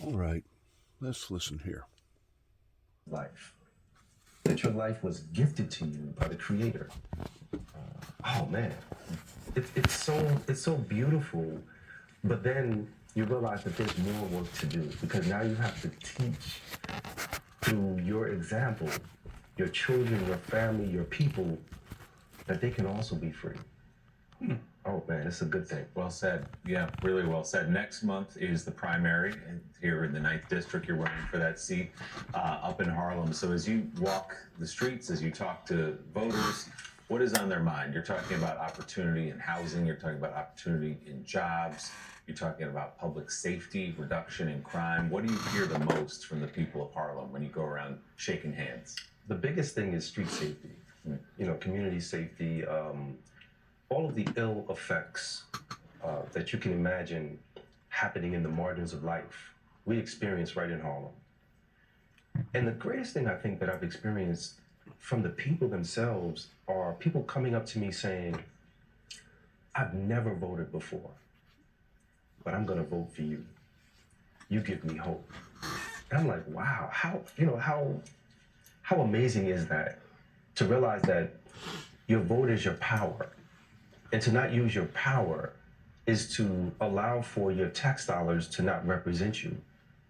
All right, let's listen here. Life. That your life was gifted to you by the Creator. Oh man, it's so beautiful. But then you realize that there's more work to do because now you have to teach through your example, your children, your family, your people, that they can also be free. Oh man, it's a good thing. Well said. Yeah, really well said. Next month is the primary here in the 9th District. You're running for that seat up in Harlem. So as you walk the streets, as you talk to voters, what is on their mind? You're talking about opportunity in housing. You're talking about opportunity in jobs. You're talking about public safety, reduction in crime. What do you hear the most from the people of Harlem when you go around shaking hands? The biggest thing is street safety, community safety, all of the ill effects that you can imagine happening in the margins of life, we experience right in Harlem. And the greatest thing I think that I've experienced from the people themselves are people coming up to me saying, I've never voted before, but I'm gonna vote for you. You give me hope. And I'm like, wow, how amazing is that to realize that your vote is your power. And to not use your power is to allow for your tax dollars to not represent you.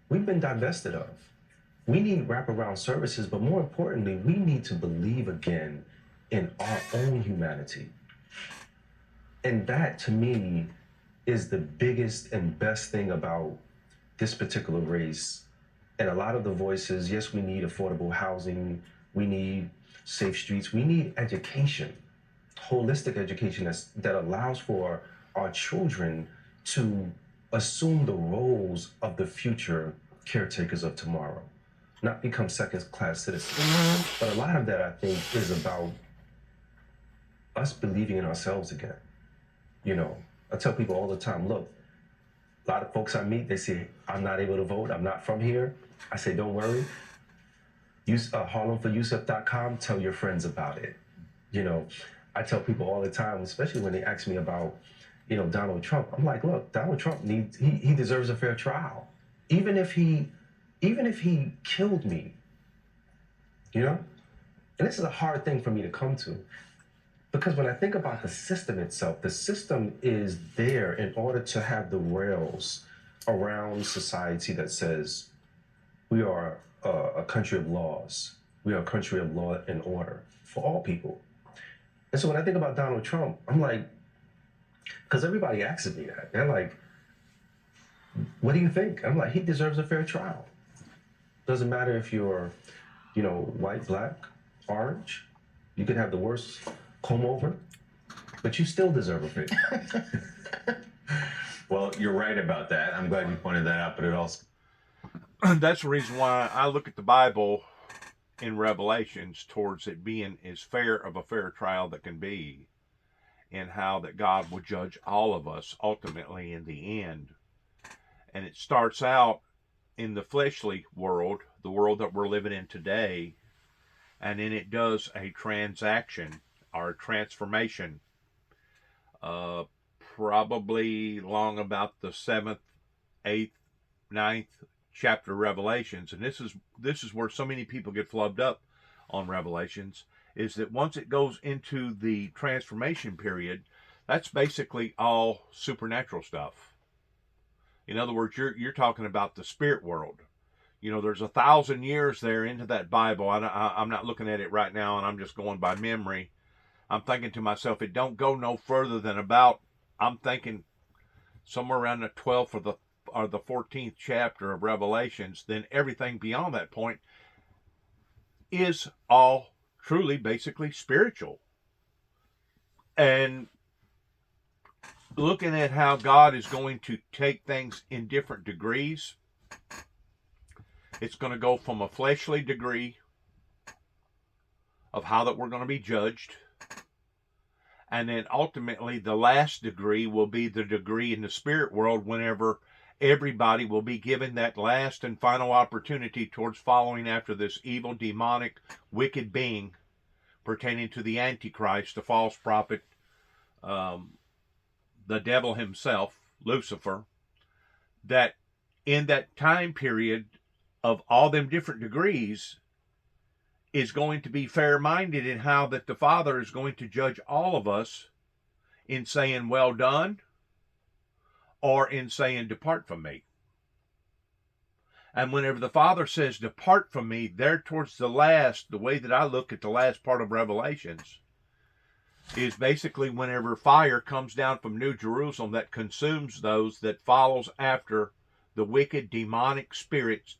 We've been divested of. We need wraparound services, but more importantly, we need to believe again in our own humanity. And that, to me, is the biggest and best thing about this particular race. And a lot of the voices, yes, we need affordable housing, we need safe streets, we need education, holistic education that allows for our children to assume the roles of the future caretakers of tomorrow, not become second-class citizens. But a lot of that, I think, is about us believing in ourselves again. I tell people all the time, look, a lot of folks I meet, they say, I'm not able to vote, I'm not from here. I say, don't worry. Use HarlemForYousef.com, tell your friends about it. I tell people all the time, especially when they ask me about, Donald Trump. I'm like, look, Donald Trump he deserves a fair trial. Even if he killed me, And this is a hard thing for me to come to. Because when I think about the system itself, the system is there in order to have the rails around society that says we are a country of laws. We are a country of law and order for all people. And so when I think about Donald Trump, I'm like, because everybody asks me that. They're like, what do you think? I'm like, he deserves a fair trial. Doesn't matter if you're, white, black, orange. You could have the worst comb over, but you still deserve a fair trial. Well, you're right about that. I'm glad you pointed that out, but it also... That's the reason why I look at the Bible in Revelations towards it being as fair of a fair trial that can be, and how that God will judge all of us ultimately in the end. And it starts out in the fleshly world, the world that we're living in today, and then it does a transaction or a transformation, probably long about the 7th, 8th, 9th chapter of Revelations. And this is where so many people get flubbed up on Revelations, is that once it goes into the transformation period, that's basically all supernatural stuff. In other words, you're talking about the spirit world. There's 1,000 years there into that Bible. I'm not looking at it right now, and I'm just going by memory. I'm thinking to myself, it don't go no further than about, I'm thinking somewhere around the 12th or the 14th chapter of Revelations. Then everything beyond that point is all truly, basically spiritual. And looking at how God is going to take things in different degrees, it's going to go from a fleshly degree of how that we're going to be judged, and then ultimately the last degree will be the degree in the spirit world, whenever everybody will be given that last and final opportunity towards following after this evil, demonic, wicked being pertaining to the Antichrist, the false prophet, the devil himself, Lucifer, that in that time period of all them different degrees is going to be fair-minded in how that the Father is going to judge all of us in saying, well done, or in saying, depart from me. And whenever the Father says, depart from me, there towards the last, the way that I look at the last part of Revelations, is basically whenever fire comes down from New Jerusalem that consumes those that follows after the wicked demonic spirits,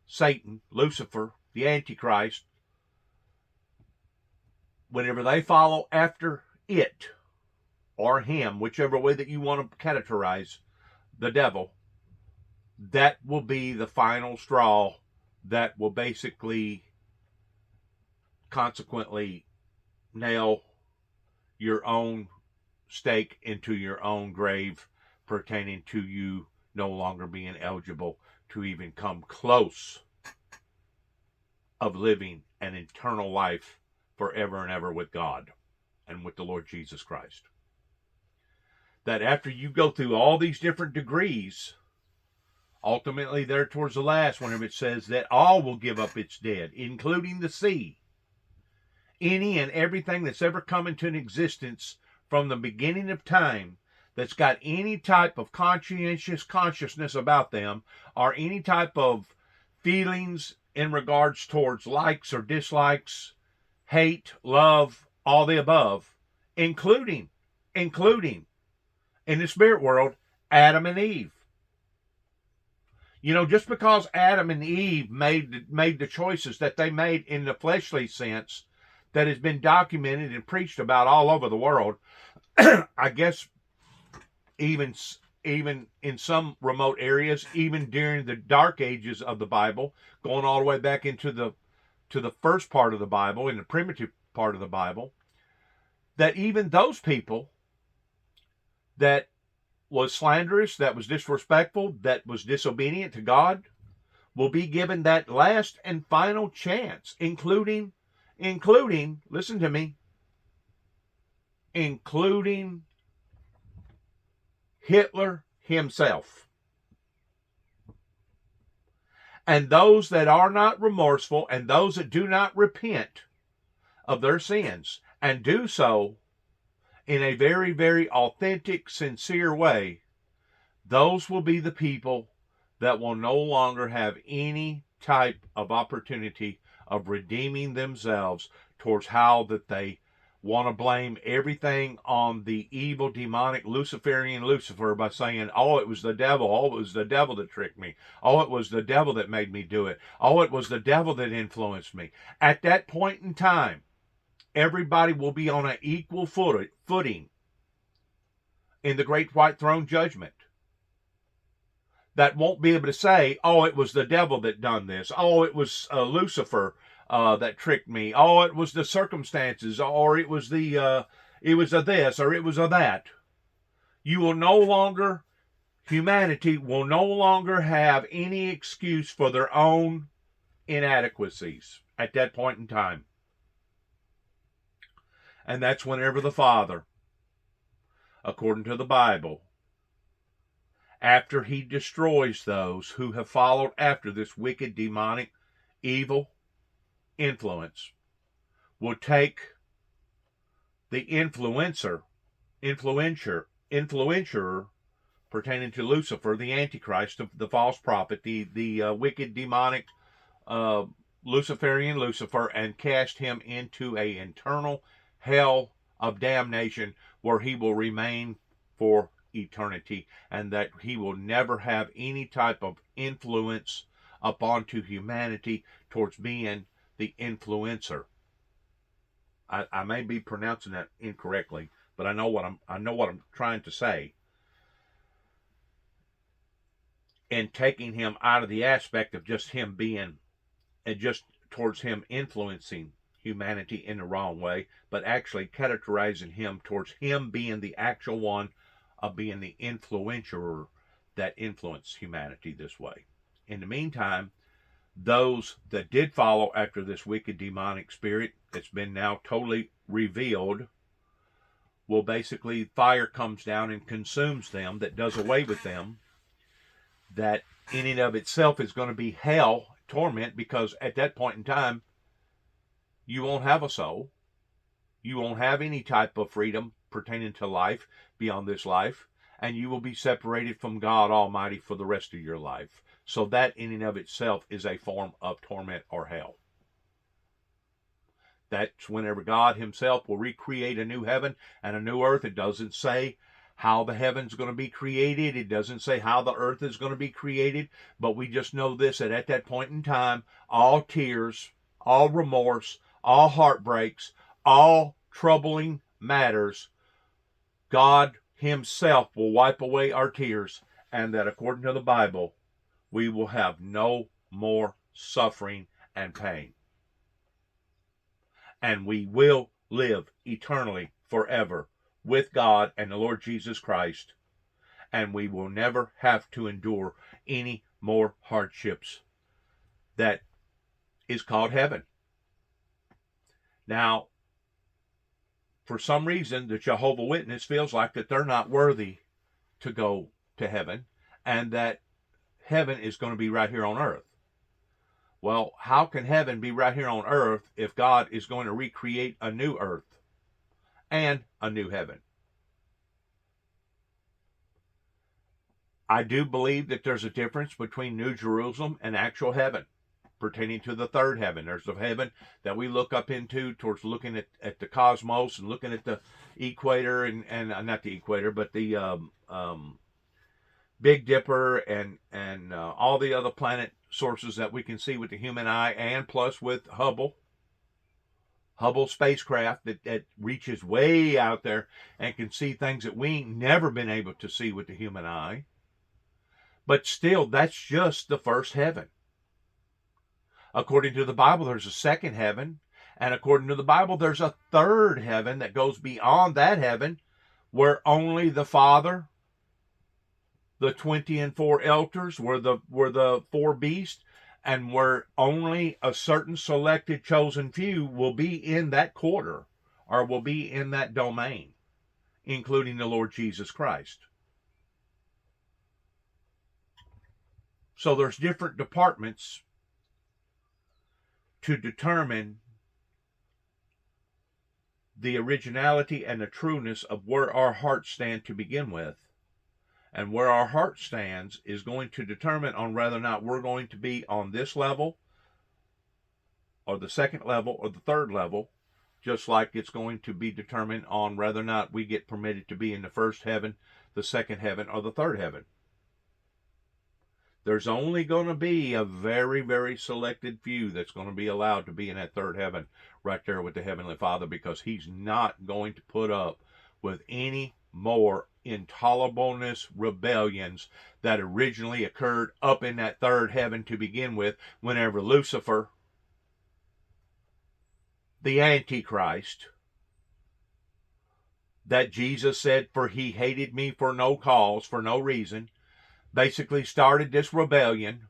Satan, Lucifer, the Antichrist, whenever they follow after it, or him, whichever way that you want to categorize the devil, that will be the final straw that will basically, consequently, nail your own stake into your own grave, pertaining to you no longer being eligible to even come close of living an eternal life forever and ever with God and with the Lord Jesus Christ. That after you go through all these different degrees, ultimately there towards the last, whenever it says that all will give up its dead, including the sea, any and everything that's ever come into an existence from the beginning of time that's got any type of consciousness about them, or any type of feelings in regards towards likes or dislikes, hate, love, all the above, including in the spirit world, Adam and Eve. You know, just because Adam and Eve made the choices that they made in the fleshly sense, that has been documented and preached about all over the world, I guess even in some remote areas, even during the dark ages of the Bible, going all the way back into the first part of the Bible, in the primitive part of the Bible, that even those people that was slanderous, that was disrespectful, that was disobedient to God, will be given that last and final chance, including, listen to me, including Hitler himself. And those that are not remorseful, and those that do not repent of their sins, and do so in a very, very authentic, sincere way, those will be the people that will no longer have any type of opportunity of redeeming themselves towards how that they want to blame everything on the evil, demonic, Luciferian Lucifer by saying, oh, it was the devil. Oh, it was the devil that tricked me. Oh, it was the devil that made me do it. Oh, it was the devil that influenced me. At that point in time, everybody will be on an equal footing in the great white throne judgment. That won't be able to say, oh, it was the devil that done this. Oh, it was Lucifer that tricked me. Oh, it was the circumstances, or it was the it was a this, or it was a that. You will no longer, humanity will no longer have any excuse for their own inadequacies at that point in time. And that's whenever the Father, according to the Bible, after he destroys those who have followed after this wicked, demonic, evil influence, will take the influencer pertaining to Lucifer, the Antichrist, the false prophet, the wicked, demonic, Luciferian Lucifer, and cast him into a eternal hell of damnation where he will remain for eternity, and that he will never have any type of influence upon to humanity towards being the influencer. I may be pronouncing that incorrectly, but I know what I'm trying to say. And taking him out of the aspect of just him being, and just towards him influencing humanity in the wrong way, but actually characterizing him towards him being the actual one of being the influencer that influenced humanity this way. In the meantime, those that did follow after this wicked demonic spirit that's been now totally revealed, will basically, fire comes down and consumes them, that does away with them, that in and of itself is going to be hell, torment, because at that point in time, you won't have a soul. You won't have any type of freedom pertaining to life beyond this life, and you will be separated from God Almighty for the rest of your life. So that in and of itself is a form of torment or hell. That's whenever God himself will recreate a new heaven and a new earth. It doesn't say how the heaven's going to be created. It doesn't say how the earth is going to be created. But we just know this, that at that point in time, all tears, all remorse, all heartbreaks, all troubling matters, God himself will wipe away our tears, and that according to the Bible, we will have no more suffering and pain. And we will live eternally forever with God and the Lord Jesus Christ. And we will never have to endure any more hardships. That is called heaven. Now, for some reason, the Jehovah's Witness feels like that they're not worthy to go to heaven, and that heaven is going to be right here on earth. Well, how can heaven be right here on earth if God is going to recreate a new earth and a new heaven? I do believe that there's a difference between New Jerusalem and actual heaven pertaining to the third heaven. There's the heaven that we look up into towards looking at the cosmos and looking at the equator and not the equator, but the Big Dipper and all the other planet sources that we can see with the human eye, and plus with Hubble spacecraft that reaches way out there and can see things that we ain't never been able to see with the human eye. But still, that's just the first heaven. According to the Bible, there's a second heaven, and according to the Bible, there's a third heaven that goes beyond that heaven, where only the Father, the 24 elders, were the four beasts, and where only a certain selected chosen few will be in that quarter, or will be in that domain, including the Lord Jesus Christ. So there's different departments to determine the originality and the trueness of where our hearts stand to begin with. And where our heart stands is going to determine on whether or not we're going to be on this level, or the second level, or the third level, just like it's going to be determined on whether or not we get permitted to be in the first heaven, the second heaven, or the third heaven. There's only going to be a very, very selected few that's going to be allowed to be in that third heaven right there with the Heavenly Father, because he's not going to put up with any more intolerableness rebellions that originally occurred up in that third heaven to begin with, whenever Lucifer, the Antichrist, that Jesus said, for he hated me for no cause, for no reason, basically started this rebellion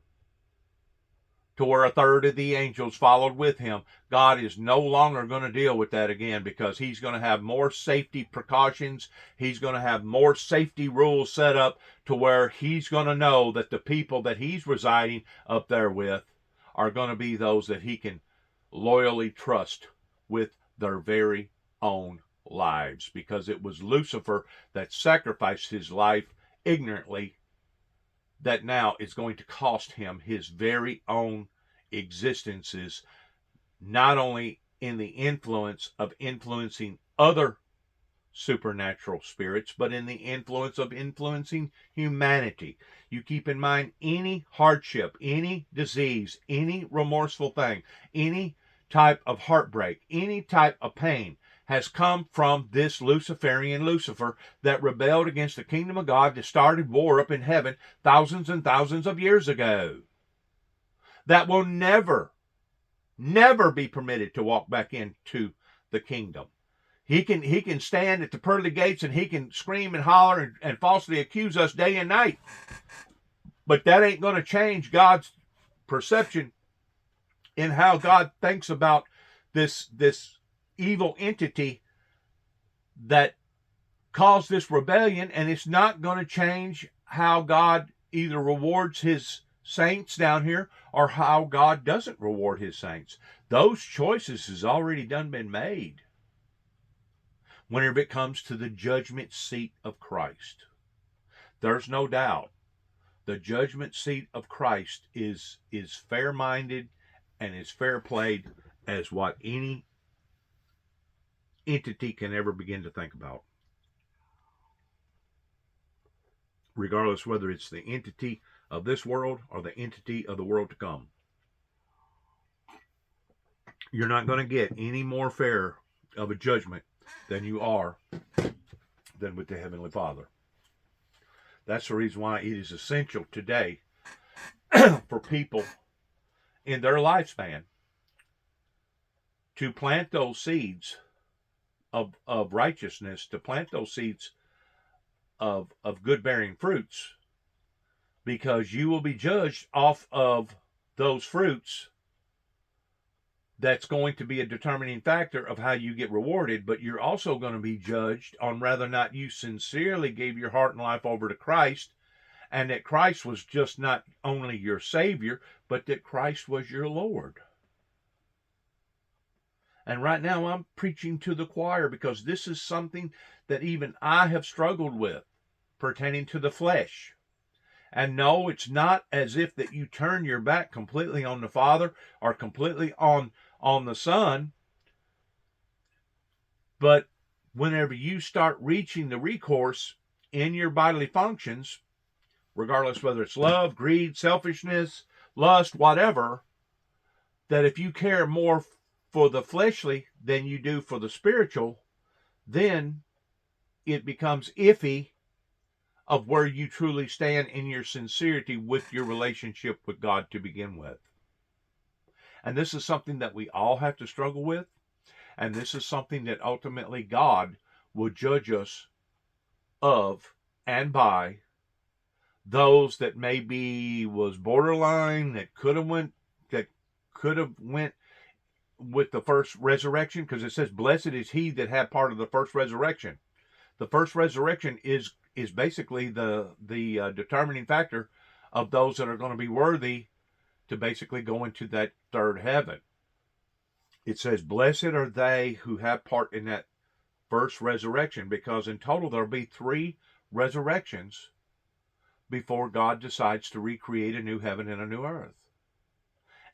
to where a third of the angels followed with him. God is no longer going to deal with that again, because he's going to have more safety precautions. He's going to have more safety rules set up to where he's going to know that the people that he's residing up there with are going to be those that he can loyally trust with their very own lives, because it was Lucifer that sacrificed his life ignorantly that now is going to cost him his very own existences, not only in the influence of influencing other supernatural spirits, but in the influence of influencing humanity. You keep in mind, any hardship, any disease, any remorseful thing, any type of heartbreak, any type of pain has come from this Luciferian Lucifer that rebelled against the kingdom of God, that started war up in heaven thousands and thousands of years ago. That will never, never be permitted to walk back into the kingdom. He can stand at the pearly gates and he can scream and holler and falsely accuse us day and night. But that ain't going to change God's perception in how God thinks about this evil entity that caused this rebellion, and it's not going to change how God either rewards his saints down here or how God doesn't reward his saints. Those choices has already done been made whenever it comes to the judgment seat of Christ. There's no doubt the judgment seat of Christ is fair-minded and is fair-played as what any entity can ever begin to think about, regardless whether it's the entity of this world or the entity of the world to come. You're not going to get any more fair of a judgment than you are than with the Heavenly Father. That's the reason why it is essential today for people in their lifespan to plant those seeds of righteousness, to plant those seeds of good bearing fruits, because you will be judged off of those fruits. That's going to be a determining factor of how you get rewarded, but you're also going to be judged on whether or not you sincerely gave your heart and life over to Christ, and that Christ was just not only your Savior, but that Christ was your Lord. And right now I'm preaching to the choir, because this is something that even I have struggled with pertaining to the flesh. And no, it's not as if that you turn your back completely on the Father or completely on the Son. But whenever you start reaching the recourse in your bodily functions, regardless whether it's love, greed, selfishness, lust, whatever, that if you care more for the fleshly than you do for the spiritual, then it becomes iffy of where you truly stand in your sincerity with your relationship with God to begin with. And this is something that we all have to struggle with. And this is something that ultimately God will judge us of and by those that maybe was borderline, that could have went with the first resurrection, because it says, blessed is he that had part of the first resurrection. The first resurrection is basically the determining factor of those that are going to be worthy to basically go into that third heaven. It says, blessed are they who have part in that first resurrection, because in total there'll be 3 resurrections before God decides to recreate a new heaven and a new earth.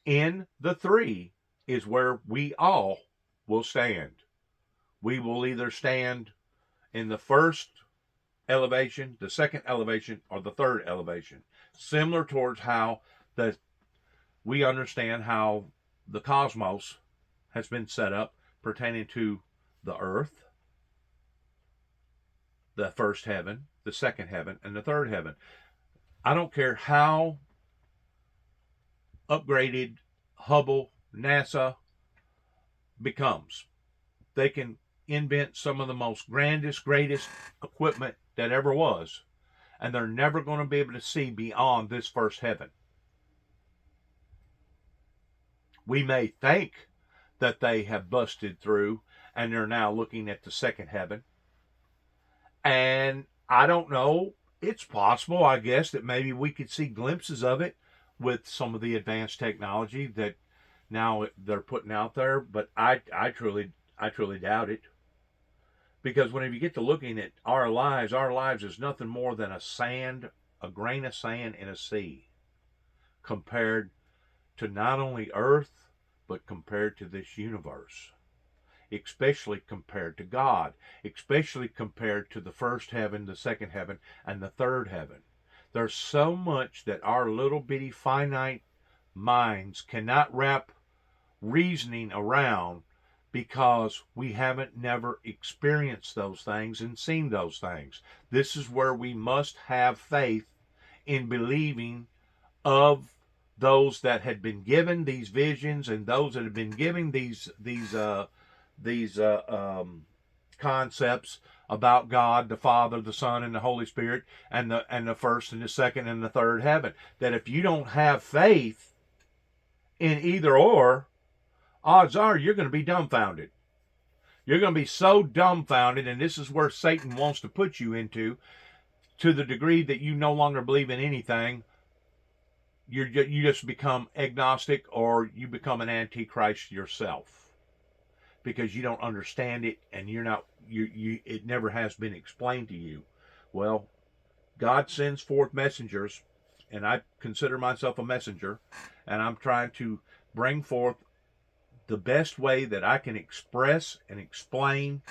In the 3 is where we all will stand. We will either stand in the first elevation, the second elevation, or the third elevation. Similar towards how we understand how the cosmos has been set up pertaining to the earth, the first heaven, the second heaven, and the third heaven. I don't care how upgraded Hubble, NASA becomes. They can invent some of the most greatest equipment that ever was, and they're never going to be able to see beyond this first heaven. We may think that they have busted through and they're now looking at the second heaven. And I don't know, it's possible, I guess, that maybe we could see glimpses of it with some of the advanced technology that now they're putting out there, but I truly doubt it. Because whenever you get to looking at our lives is nothing more than a grain of sand in a sea, compared to not only Earth, but compared to this universe, especially compared to God, especially compared to the first heaven, the second heaven, and the third heaven. There's so much that our little bitty finite minds cannot wrap reasoning around, because we haven't never experienced those things and seen those things. This is where we must have faith in believing of those that had been given these visions, and those that have been given these concepts about God, the Father, the Son, and the Holy Spirit, and the first and the second and the third heaven. That if you don't have faith in either or, odds are you're going to be dumbfounded. You're going to be so dumbfounded, and this is where Satan wants to put you into, to the degree that you no longer believe in anything, you just become agnostic, or you become an antichrist yourself, because you don't understand it, and it never has been explained to you. Well, God sends forth messengers, and I consider myself a messenger, and I'm trying to bring forth the best way that I can express and explain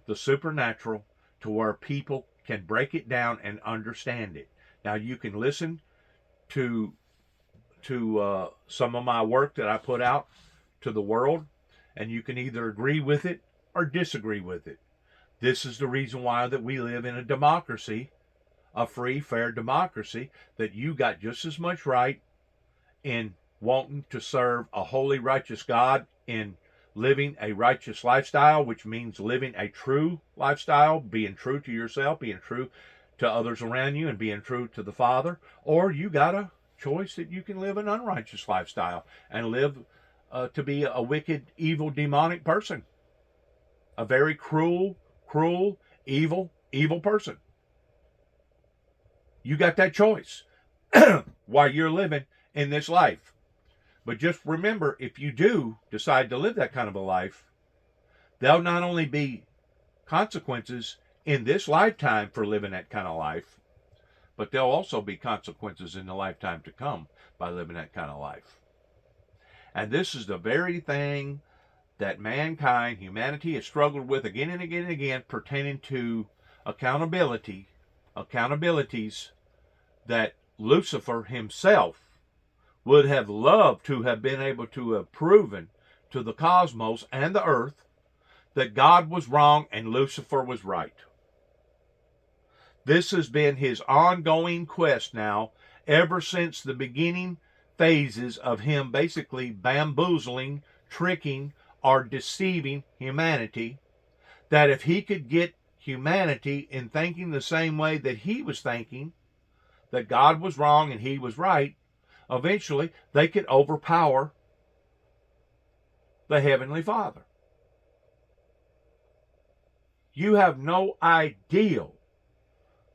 the supernatural to where people can break it down and understand it. Now, you can listen to some of my work that I put out to the world, and you can either agree with it or disagree with it. This is the reason why that we live in a democracy, a free, fair democracy, that you got just as much right in wanting to serve a holy, righteous God, in living a righteous lifestyle, which means living a true lifestyle, being true to yourself, being true to others around you, and being true to the Father. Or you got a choice that you can live an unrighteous lifestyle and live to be a wicked, evil, demonic person. A very cruel, evil person. You got that choice while you're living in this life. But just remember, if you do decide to live that kind of a life, there'll not only be consequences in this lifetime for living that kind of life, but there'll also be consequences in the lifetime to come by living that kind of life. And this is the very thing that mankind, humanity, has struggled with again and again and again, pertaining to accountabilities that Lucifer himself would have loved to have been able to have proven to the cosmos and the earth that God was wrong and Lucifer was right. This has been his ongoing quest now ever since the beginning phases of him basically bamboozling, tricking, or deceiving humanity, that if he could get humanity in thinking the same way that he was thinking, that God was wrong and he was right, eventually they could overpower the Heavenly Father. You have no idea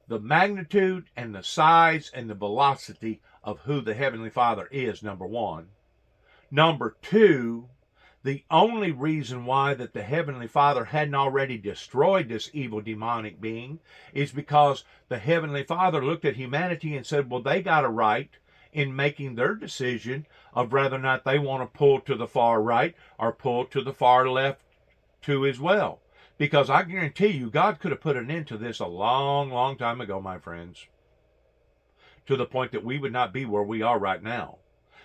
the magnitude and the size and the velocity of who the Heavenly Father is, number one. Number two, the only reason why that the Heavenly Father hadn't already destroyed this evil demonic being is because the Heavenly Father looked at humanity and said, well, they got a right in making their decision of whether or not they want to pull to the far right or pull to the far left too as well. Because I guarantee you, God could have put an end to this a long, long time ago, my friends, to the point that we would not be where we are right now.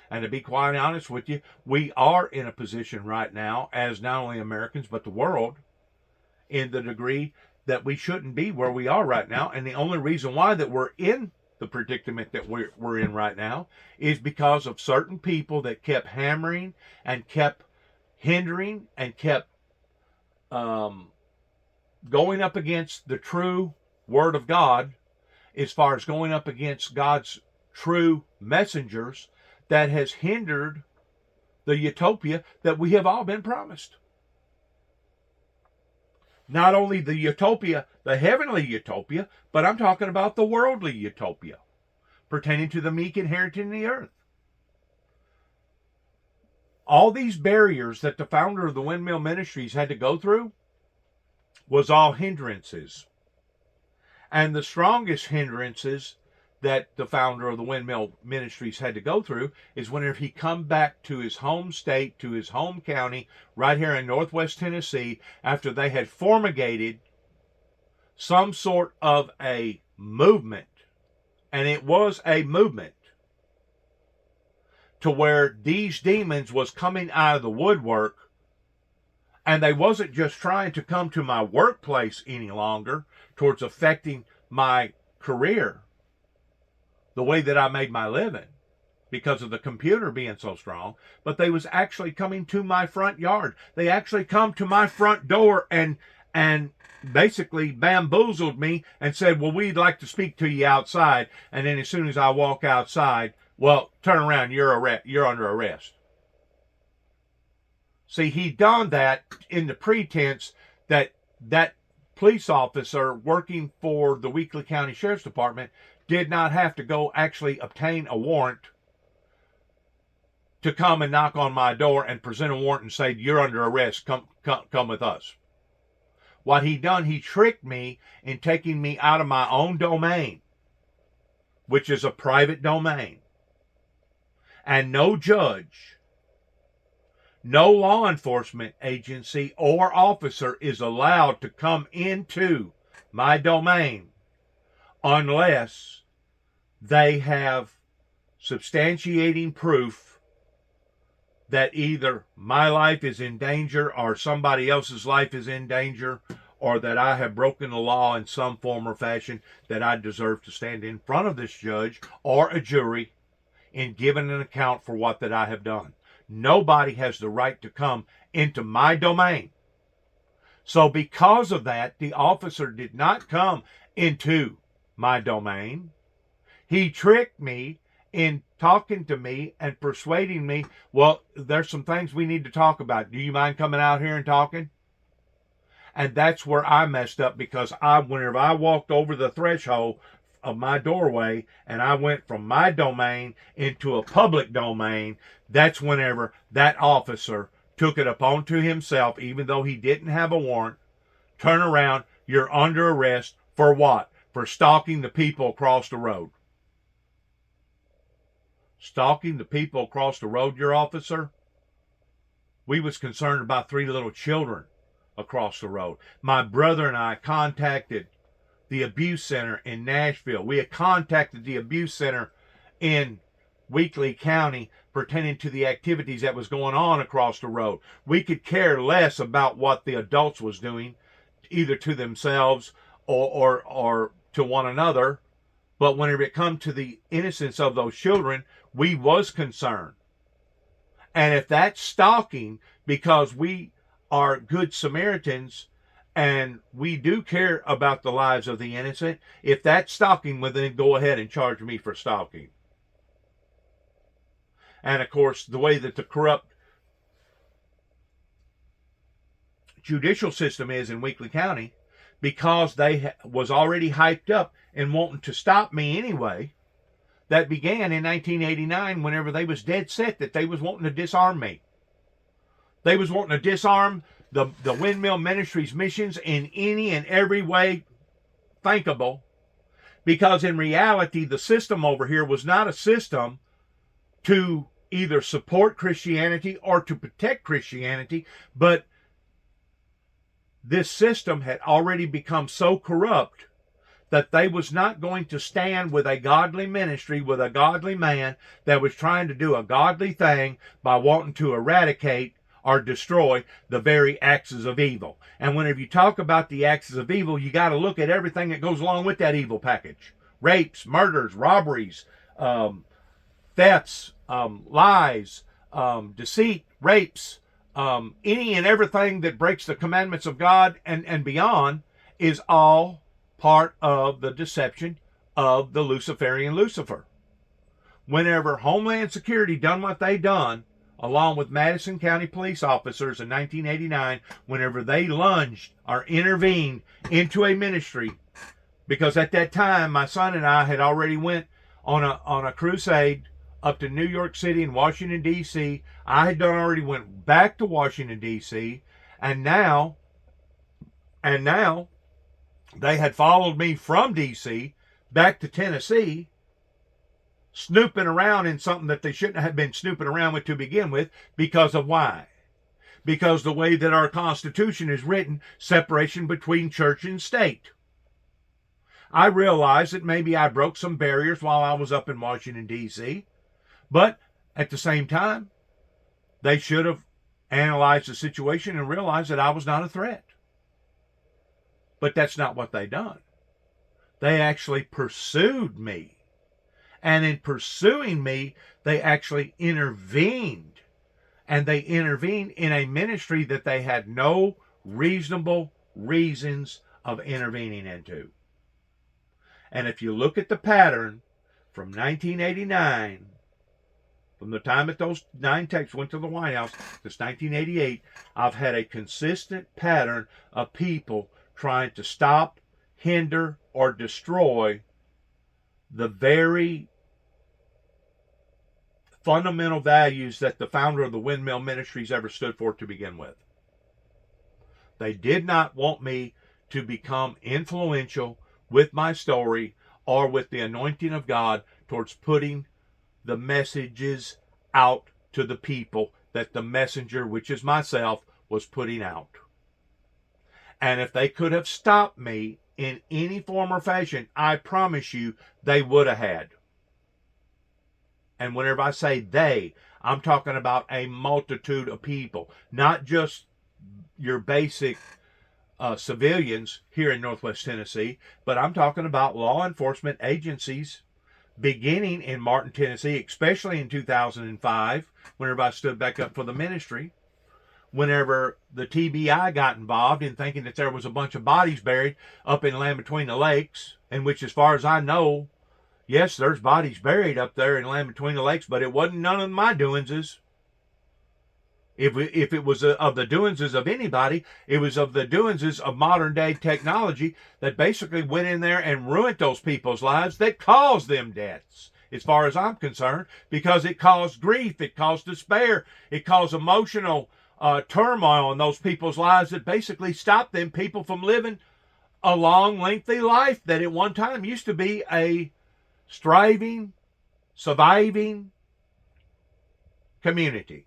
And to be quite honest with you, we are in a position right now, as not only Americans, but the world, in the degree that we shouldn't be where we are right now. And the only reason why that we're in the predicament that we're in right now is because of certain people that kept hammering and kept hindering and kept going up against the true Word of God, as far as going up against God's true messengers, that has hindered the utopia that we have all been promised. Not only the utopia, the heavenly utopia, but I'm talking about the worldly utopia pertaining to the meek inheriting the earth. All these barriers that the founder of the Windmill Ministries had to go through was all hindrances. And the strongest hindrances that the founder of the Windmill Ministries had to go through is whenever he come back to his home state, to his home county, right here in Northwest Tennessee, after they had fumigated some sort of a movement, and it was a movement, to where these demons was coming out of the woodwork, and they wasn't just trying to come to my workplace any longer towards affecting my career, the way that I made my living, because of the computer being so strong, but they was actually coming to my front yard. They actually come to my front door and basically bamboozled me and said, well, we'd like to speak to you outside. And then as soon as I walk outside, well, turn around, you're under arrest. See, he done that in the pretense that that police officer working for the Weakley County Sheriff's Department did not have to go actually obtain a warrant to come and knock on my door and present a warrant and say, you're under arrest, come with us. What he done, he tricked me in taking me out of my own domain, which is a private domain. And no judge, no law enforcement agency or officer is allowed to come into my domain unless they have substantiating proof that either my life is in danger or somebody else's life is in danger, or that I have broken the law in some form or fashion, that I deserve to stand in front of this judge or a jury and giving an account for what that I have done. Nobody has the right to come into my domain. So because of that, the officer did not come into my domain. He tricked me in talking to me and persuading me, well, there's some things we need to talk about. Do you mind coming out here and talking? And that's where I messed up, because whenever I walked over the threshold of my doorway and I went from my domain into a public domain, that's whenever that officer took it upon to himself, even though he didn't have a warrant, turn around, you're under arrest for what? For stalking the people across the road. Stalking the people across the road, your officer? We was concerned about 3 little children across the road. My brother and I contacted the abuse center in Nashville. We had contacted the abuse center in Weakley County pertaining to the activities that was going on across the road. We could care less about what the adults was doing, either to themselves or to one another. But whenever it come to the innocence of those children, we was concerned. And if that's stalking, because we are good Samaritans and we do care about the lives of the innocent, if that's stalking, well, then go ahead and charge me for stalking. And of course, the way that the corrupt judicial system is in Weakley County, because they was already hyped up and wanting to stop me anyway, that began in 1989 whenever they was dead set that they was wanting to disarm me. They was wanting to disarm the Windmill Ministries missions in any and every way thinkable, because in reality the system over here was not a system to either support Christianity or to protect Christianity, but this system had already become so corrupt that they was not going to stand with a godly ministry, with a godly man that was trying to do a godly thing by wanting to eradicate or destroy the very axes of evil. And whenever you talk about the axes of evil, you got to look at everything that goes along with that evil package. Rapes, murders, robberies, thefts, lies, deceit, rapes, any and everything that breaks the commandments of God and beyond is all part of the deception of the Luciferian Lucifer. Whenever Homeland Security done what they done, along with Madison County police officers in 1989, whenever they lunged or intervened into a ministry, because at that time my son and I had already went on a crusade up to New York City and Washington, D.C. I had done already went back to Washington, D.C. And now they had followed me from D.C. back to Tennessee, snooping around in something that they shouldn't have been snooping around with to begin with. Because of why? Because the way that our Constitution is written, separation between church and state. I realized that maybe I broke some barriers while I was up in Washington, D.C., but at the same time, they should have analyzed the situation and realized that I was not a threat. But that's not what they done. They actually pursued me. And in pursuing me, they actually intervened. And they intervened in a ministry that they had no reasonable reasons of intervening into. And if you look at the pattern from 1989, from the time that those 9 texts went to the White House, this 1988, I've had a consistent pattern of people trying to stop, hinder, or destroy the very fundamental values that the founder of the Windmill Ministries ever stood for to begin with. They did not want me to become influential with my story or with the anointing of God towards putting the messages out to the people that the messenger, which is myself, was putting out. And if they could have stopped me in any form or fashion, I promise you they would have had. And whenever I say they, I'm talking about a multitude of people, not just your basic civilians here in Northwest Tennessee, but I'm talking about law enforcement agencies beginning in Martin, Tennessee, especially in 2005, whenever I stood back up for the ministry, whenever the TBI got involved in thinking that there was a bunch of bodies buried up in Land Between the Lakes, in which, as far as I know, yes, there's bodies buried up there in Land Between the Lakes, but it wasn't none of my doingses. If it was of the doingses of anybody, it was of the doingses of modern day technology that basically went in there and ruined those people's lives, that caused them deaths, as far as I'm concerned, because it caused grief, it caused despair, it caused emotional turmoil in those people's lives that basically stopped them people from living a long, lengthy life that at one time used to be a striving, surviving community.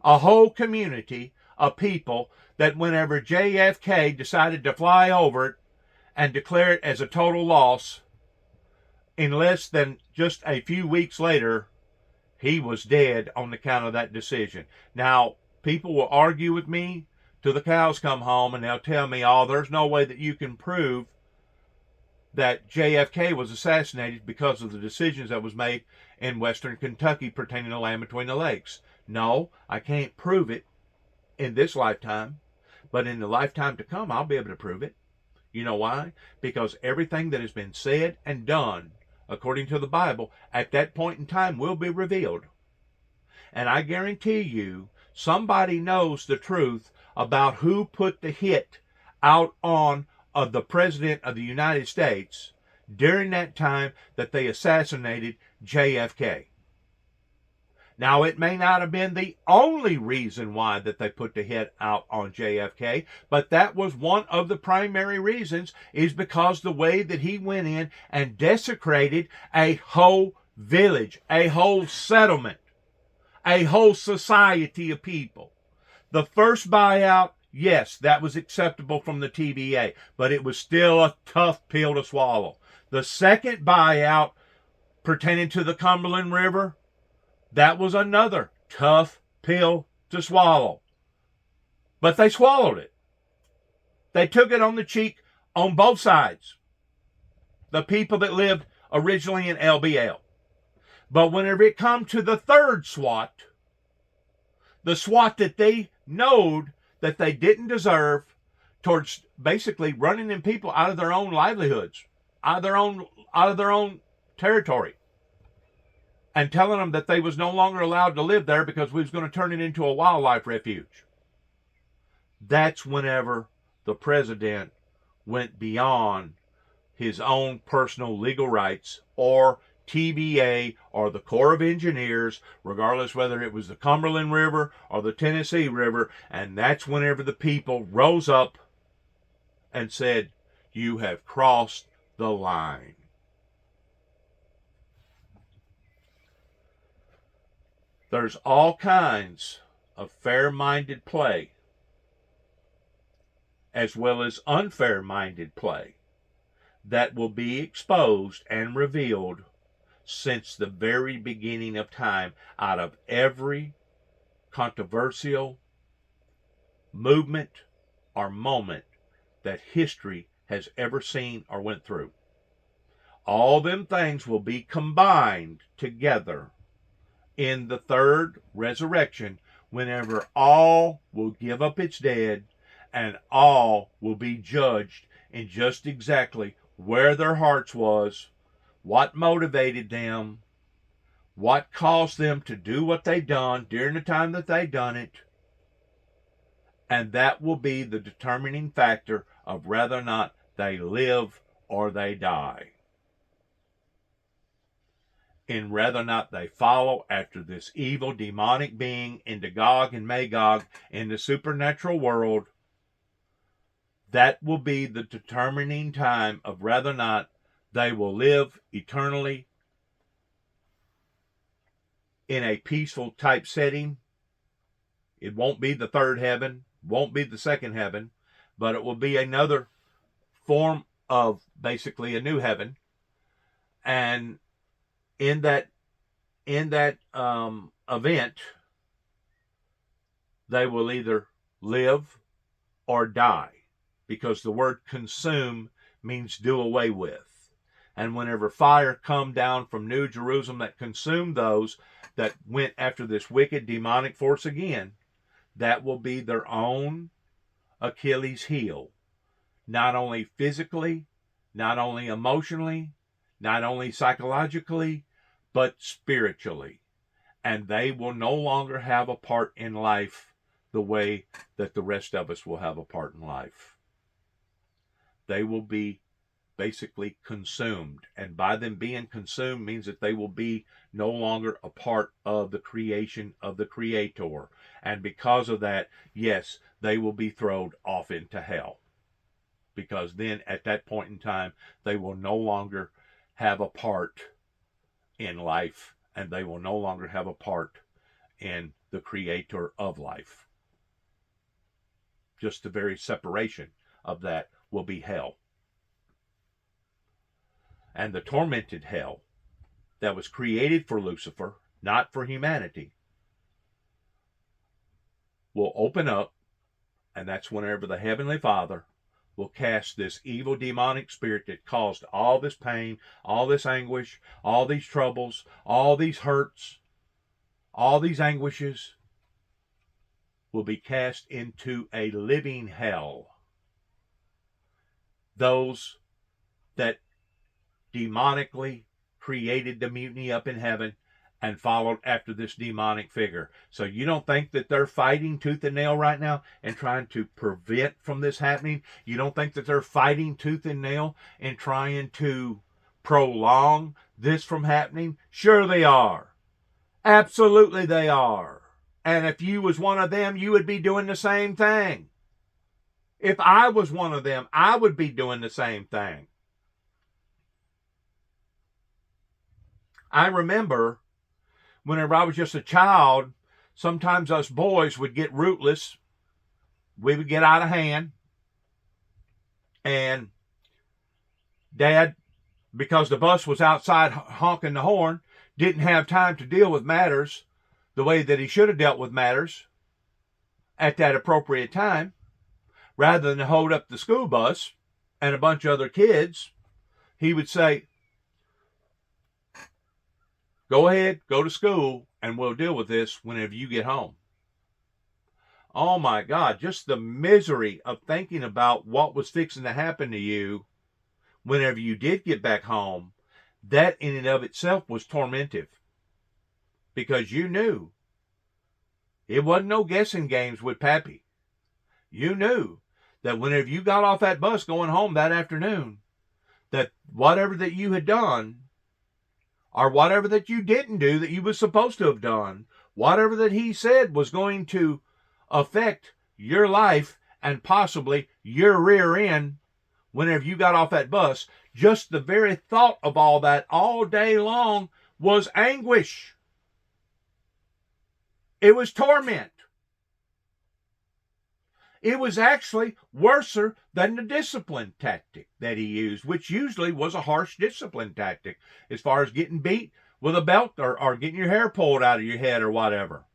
A whole community of people that whenever JFK decided to fly over it and declare it as a total loss, in less than just a few weeks later, he was dead on account of that decision. Now, people will argue with me till the cows come home, and they'll tell me, oh, there's no way that you can prove that JFK was assassinated because of the decisions that was made in Western Kentucky pertaining to Land Between the Lakes. No, I can't prove it in this lifetime, but in the lifetime to come, I'll be able to prove it. You know why? Because everything that has been said and done according to the Bible at that point in time will be revealed. And I guarantee you, somebody knows the truth about who put the hit out on the President of the United States during that time that they assassinated JFK. Now, it may not have been the only reason why that they put the hit out on JFK, but that was one of the primary reasons, is because the way that he went in and desecrated a whole village, a whole settlement, a whole society of people. The first buyout, yes, that was acceptable from the TVA, but it was still a tough pill to swallow. The second buyout pertaining to the Cumberland River, that was another tough pill to swallow. But they swallowed it. They took it on the cheek on both sides. The people that lived originally in LBL. But whenever it come to the third SWAT, the SWAT that they knowed that they didn't deserve, towards basically running them people out of their own livelihoods, out of their own territory, and telling them that they was no longer allowed to live there because we was going to turn it into a wildlife refuge. That's whenever the president went beyond his own personal legal rights, or TVA, or the Corps of Engineers, regardless whether it was the Cumberland River or the Tennessee River, and that's whenever the people rose up and said, you have crossed the line. There's all kinds of fair-minded play, as well as unfair-minded play, that will be exposed and revealed since the very beginning of time, out of every controversial movement or moment that history has ever seen or went through. All them things will be combined together in the third resurrection, whenever all will give up its dead and all will be judged in just exactly where their hearts was, what motivated them, what caused them to do what they done during the time that they done it, And that will be the determining factor of whether or not they live or they die. In whether or not they follow after this evil demonic being into Gog and Magog in the supernatural world, that will be the determining time of whether or not they will live eternally in a peaceful type setting. It won't be the third heaven, won't be the second heaven, but it will be another form of basically a new heaven. And in that event, they will either live or die, because the word consume means do away with. And whenever fire come down from New Jerusalem that consumed those that went after this wicked demonic force again, that will be their own Achilles heel, not only physically, not only emotionally, not only psychologically, but spiritually. And they will no longer have a part in life the way that the rest of us will have a part in life. They will be basically consumed. And by them being consumed means that they will be no longer a part of the creation of the Creator. And because of that, yes, they will be thrown off into hell. Because then at that point in time, they will no longer have a part in life, and they will no longer have a part in the Creator of life. Just the very separation of that will be hell. And the tormented hell that was created for Lucifer, not for humanity, will open up, and that's whenever the Heavenly Father will cast this evil demonic spirit that caused all this pain, all this anguish, all these troubles, all these hurts, all these anguishes, will be cast into a living hell. Those that demonically created the mutiny up in heaven and followed after this demonic figure. So you don't think that they're fighting tooth and nail right now and trying to prevent from this happening? You don't think that they're fighting tooth and nail and trying to prolong this from happening? Sure they are. Absolutely they are. And if you was one of them, you would be doing the same thing. If I was one of them, I would be doing the same thing. I remember whenever I was just a child, sometimes us boys would get rootless. We would get out of hand. And Dad, because the bus was outside honking the horn, didn't have time to deal with matters the way that he should have dealt with matters at that appropriate time. Rather than hold up the school bus and a bunch of other kids, he would say, go ahead, go to school, and we'll deal with this whenever you get home. Oh my God, just the misery of thinking about what was fixing to happen to you whenever you did get back home, that in and of itself was tormentive. Because you knew it wasn't no guessing games with Pappy. You knew that whenever you got off that bus going home that afternoon, that whatever that you had done, or whatever that you didn't do that you was supposed to have done, whatever that he said was going to affect your life and possibly your rear end whenever you got off that bus, just the very thought of all that all day long was anguish. It was torment. It was actually worse than the discipline tactic that he used, which usually was a harsh discipline tactic as far as getting beat with a belt or getting your hair pulled out of your head or whatever.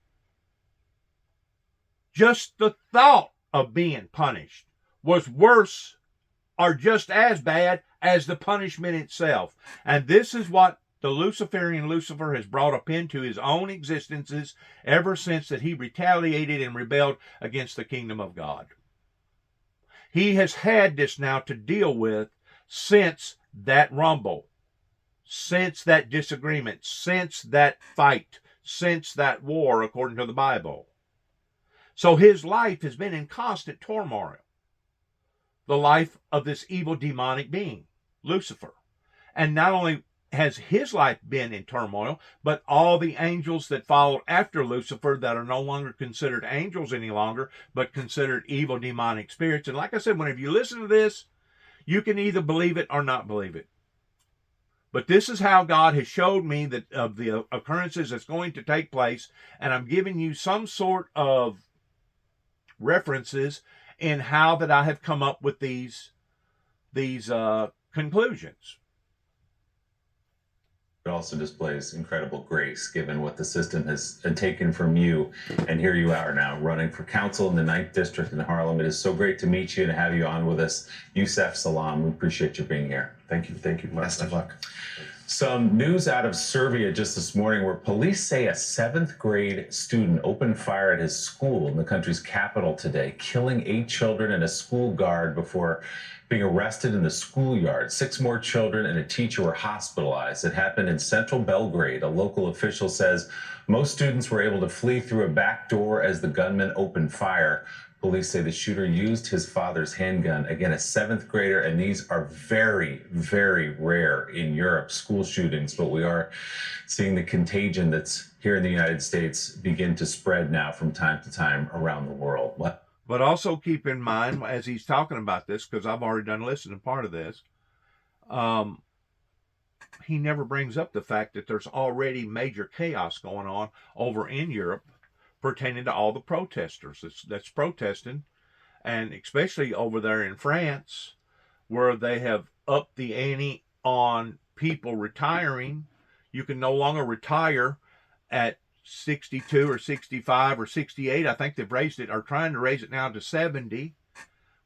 Just the thought of being punished was worse or just as bad as the punishment itself. And this is what the Luciferian Lucifer has brought up into his own existences ever since that he retaliated and rebelled against the kingdom of God. He has had this now to deal with since that rumble, since that disagreement, since that fight, since that war, according to the Bible. So his life has been in constant turmoil. The life of this evil demonic being, Lucifer. And not only has his life been in turmoil, but all the angels that followed after Lucifer that are no longer considered angels any longer, but considered evil demonic spirits. And like I said, whenever you listen to this, you can either believe it or not believe it. But this is how God has showed me that of the occurrences that's going to take place, and I'm giving you some sort of references in how that I have come up with these conclusions. It also displays incredible grace given what the system has taken from you. And here you are now running for council in the 9th District in Harlem. It is so great to meet you and have you on with us. Yusef Salaam, we appreciate you being here. Thank you. Best of luck. Some news out of Serbia just this morning where police say a 7th grade student opened fire at his school in the country's capital today, killing 8 children and a school guard before being arrested in the schoolyard. 6 more children and a teacher were hospitalized. It happened in central Belgrade. A local official says most students were able to flee through a back door as the gunman opened fire. Police say the shooter used his father's handgun. Again, a 7th grader, and these are very, very rare in Europe, school shootings, but we are seeing the contagion that's here in the United States begin to spread now from time to time around the world. What? But also keep in mind, as he's talking about this, because I've already done listening to part of this, he never brings up the fact that there's already major chaos going on over in Europe pertaining to all the protesters that's protesting, and especially over there in France, where they have upped the ante on people retiring. You can no longer retire at 62 or 65 or 68. I think they've raised it, or trying to raise it now to 70,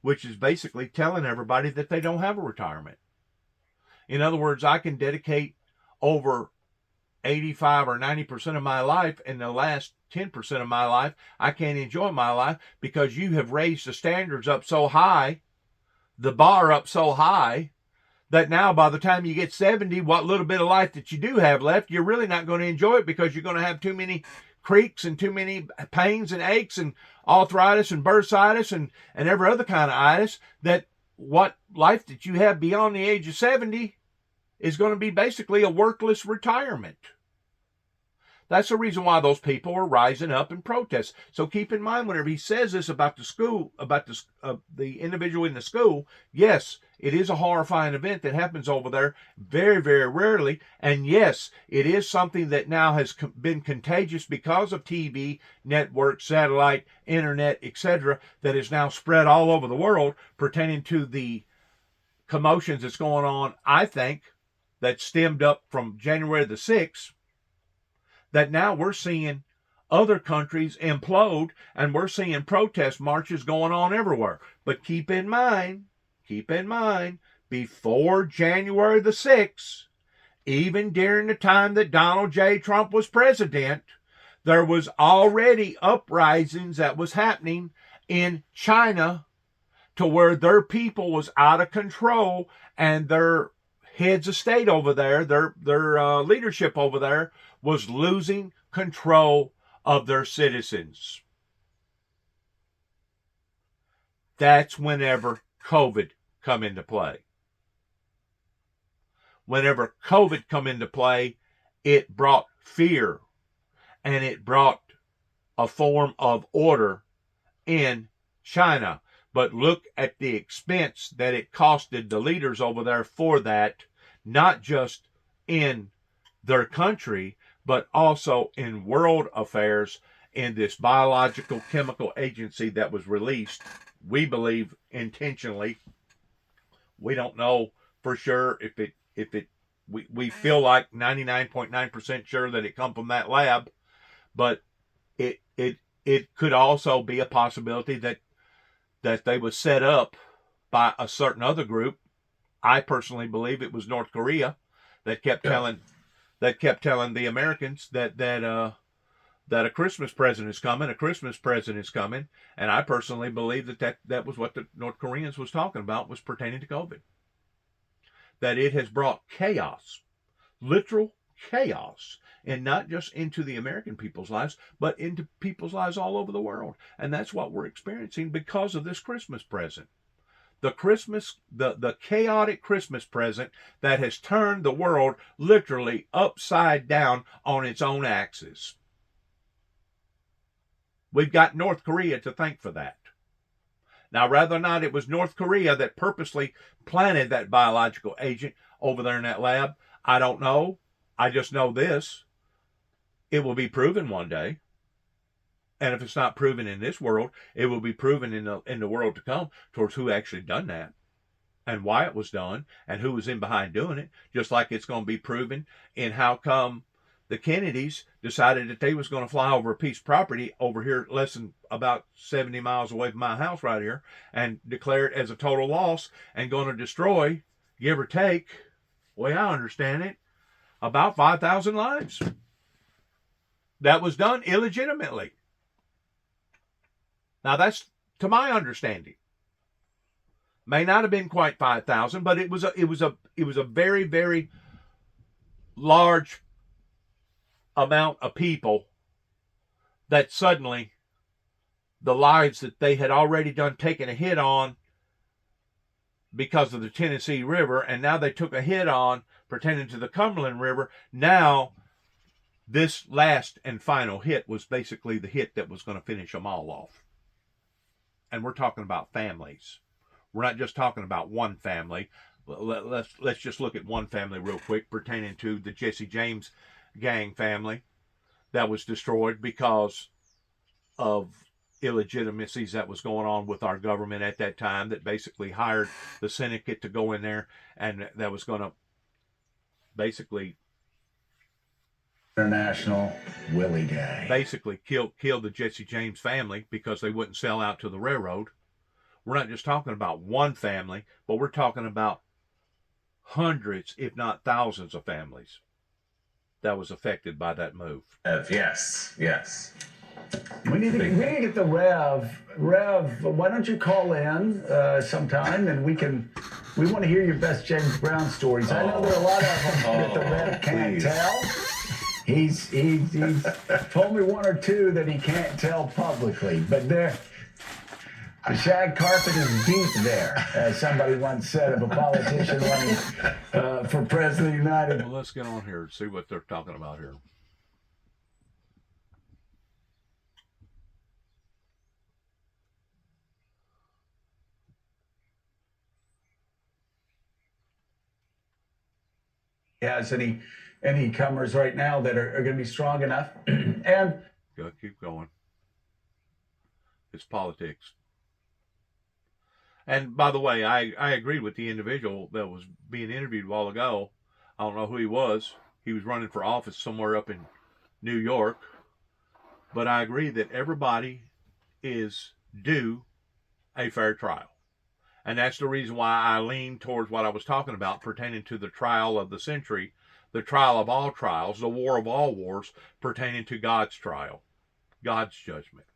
which is basically telling everybody that they don't have a retirement. In other words, I can dedicate over 85 or 90% of my life, and the last 10% of my life, I can't enjoy my life because you have raised the standards up so high, the bar up so high, that now by the time you get 70, what little bit of life that you do have left, you're really not going to enjoy it because you're going to have too many creaks and too many pains and aches and arthritis and bursitis and every other kind of itis, that what life that you have beyond the age of 70 is going to be basically a workless retirement. That's the reason why those people are rising up in protest. So keep in mind, whenever he says this about the school, about the individual in the school, yes, it is a horrifying event that happens over there very, very rarely. And yes, it is something that now has been contagious because of TV, network, satellite, internet, etc., that is now spread all over the world pertaining to the commotions that's going on, I think, that stemmed up from January the 6th, that now we're seeing other countries implode and we're seeing protest marches going on everywhere. But keep in mind, before January the 6th, even during the time that Donald J. Trump was president, there was already uprisings that was happening in China to where their people was out of control, and their heads of state over there, their leadership over there, was losing control of their citizens. That's whenever COVID come into play. Whenever COVID come into play, it brought fear and it brought a form of order in China. But look at the expense that it costed the leaders over there for that, not just in their country, but also in world affairs, in this biological chemical agency that was released, we believe intentionally. We don't know for sure we feel like 99.9% sure that it come from that lab, but it could also be a possibility that they was set up by a certain other group. I personally believe it was North Korea that kept telling the Americans that a Christmas present is coming, and I personally believe that was what the North Koreans was talking about, was pertaining to COVID. That it has brought chaos, literal chaos, and not just into the American people's lives, but into people's lives all over the world. And that's what we're experiencing because of this Christmas present. The chaotic Christmas present that has turned the world literally upside down on its own axis. We've got North Korea to thank for that. Now, whether or not it was North Korea that purposely planted that biological agent over there in that lab, I don't know. I just know this. It will be proven one day. And if it's not proven in this world, it will be proven in the world to come towards who actually done that and why it was done and who was in behind doing it. Just like it's going to be proven in how come the Kennedys decided that they was going to fly over a piece of property over here less than about 70 miles away from my house right here and declare it as a total loss and going to destroy, give or take, the way I understand it, about 5,000 lives. That was done illegitimately. Now that's to my understanding. May not have been quite 5,000, but it was a very, very large amount of people that suddenly the lives that they had already done taken a hit on because of the Tennessee River, and now they took a hit on pertaining to the Cumberland River. Now this last and final hit was basically the hit that was going to finish them all off. And we're talking about families. We're not just talking about one family. Let's just look at one family real quick pertaining to the Jesse James gang family that was destroyed because of illegitimacies that was going on with our government at that time that basically hired the syndicate to go in there and that was going to basically International Willie Day. Basically kill the Jesse James family because they wouldn't sell out to the railroad. We're not just talking about one family, but we're talking about hundreds, if not thousands of families that was affected by that move. Yes. We need to get the Rev. Rev, why don't you call in sometime and we want to hear your best James Brown stories. I know there are a lot of them that the Rev can't tell. He's told me one or two that he can't tell publicly, but the shag carpet is deep there, as somebody once said of a politician running for president of the United. Well, let's get on here and see what they're talking about here. Has any comers right now that are going to be strong enough and Go, keep going. It's politics. And by the way, I agreed with the individual that was being interviewed a while ago. I don't know who he was. He was running for office somewhere up in New York. But I agree that everybody is due a fair trial. And that's the reason why I lean towards what I was talking about pertaining to the trial of the century, the trial of all trials, the war of all wars pertaining to God's trial, God's judgment.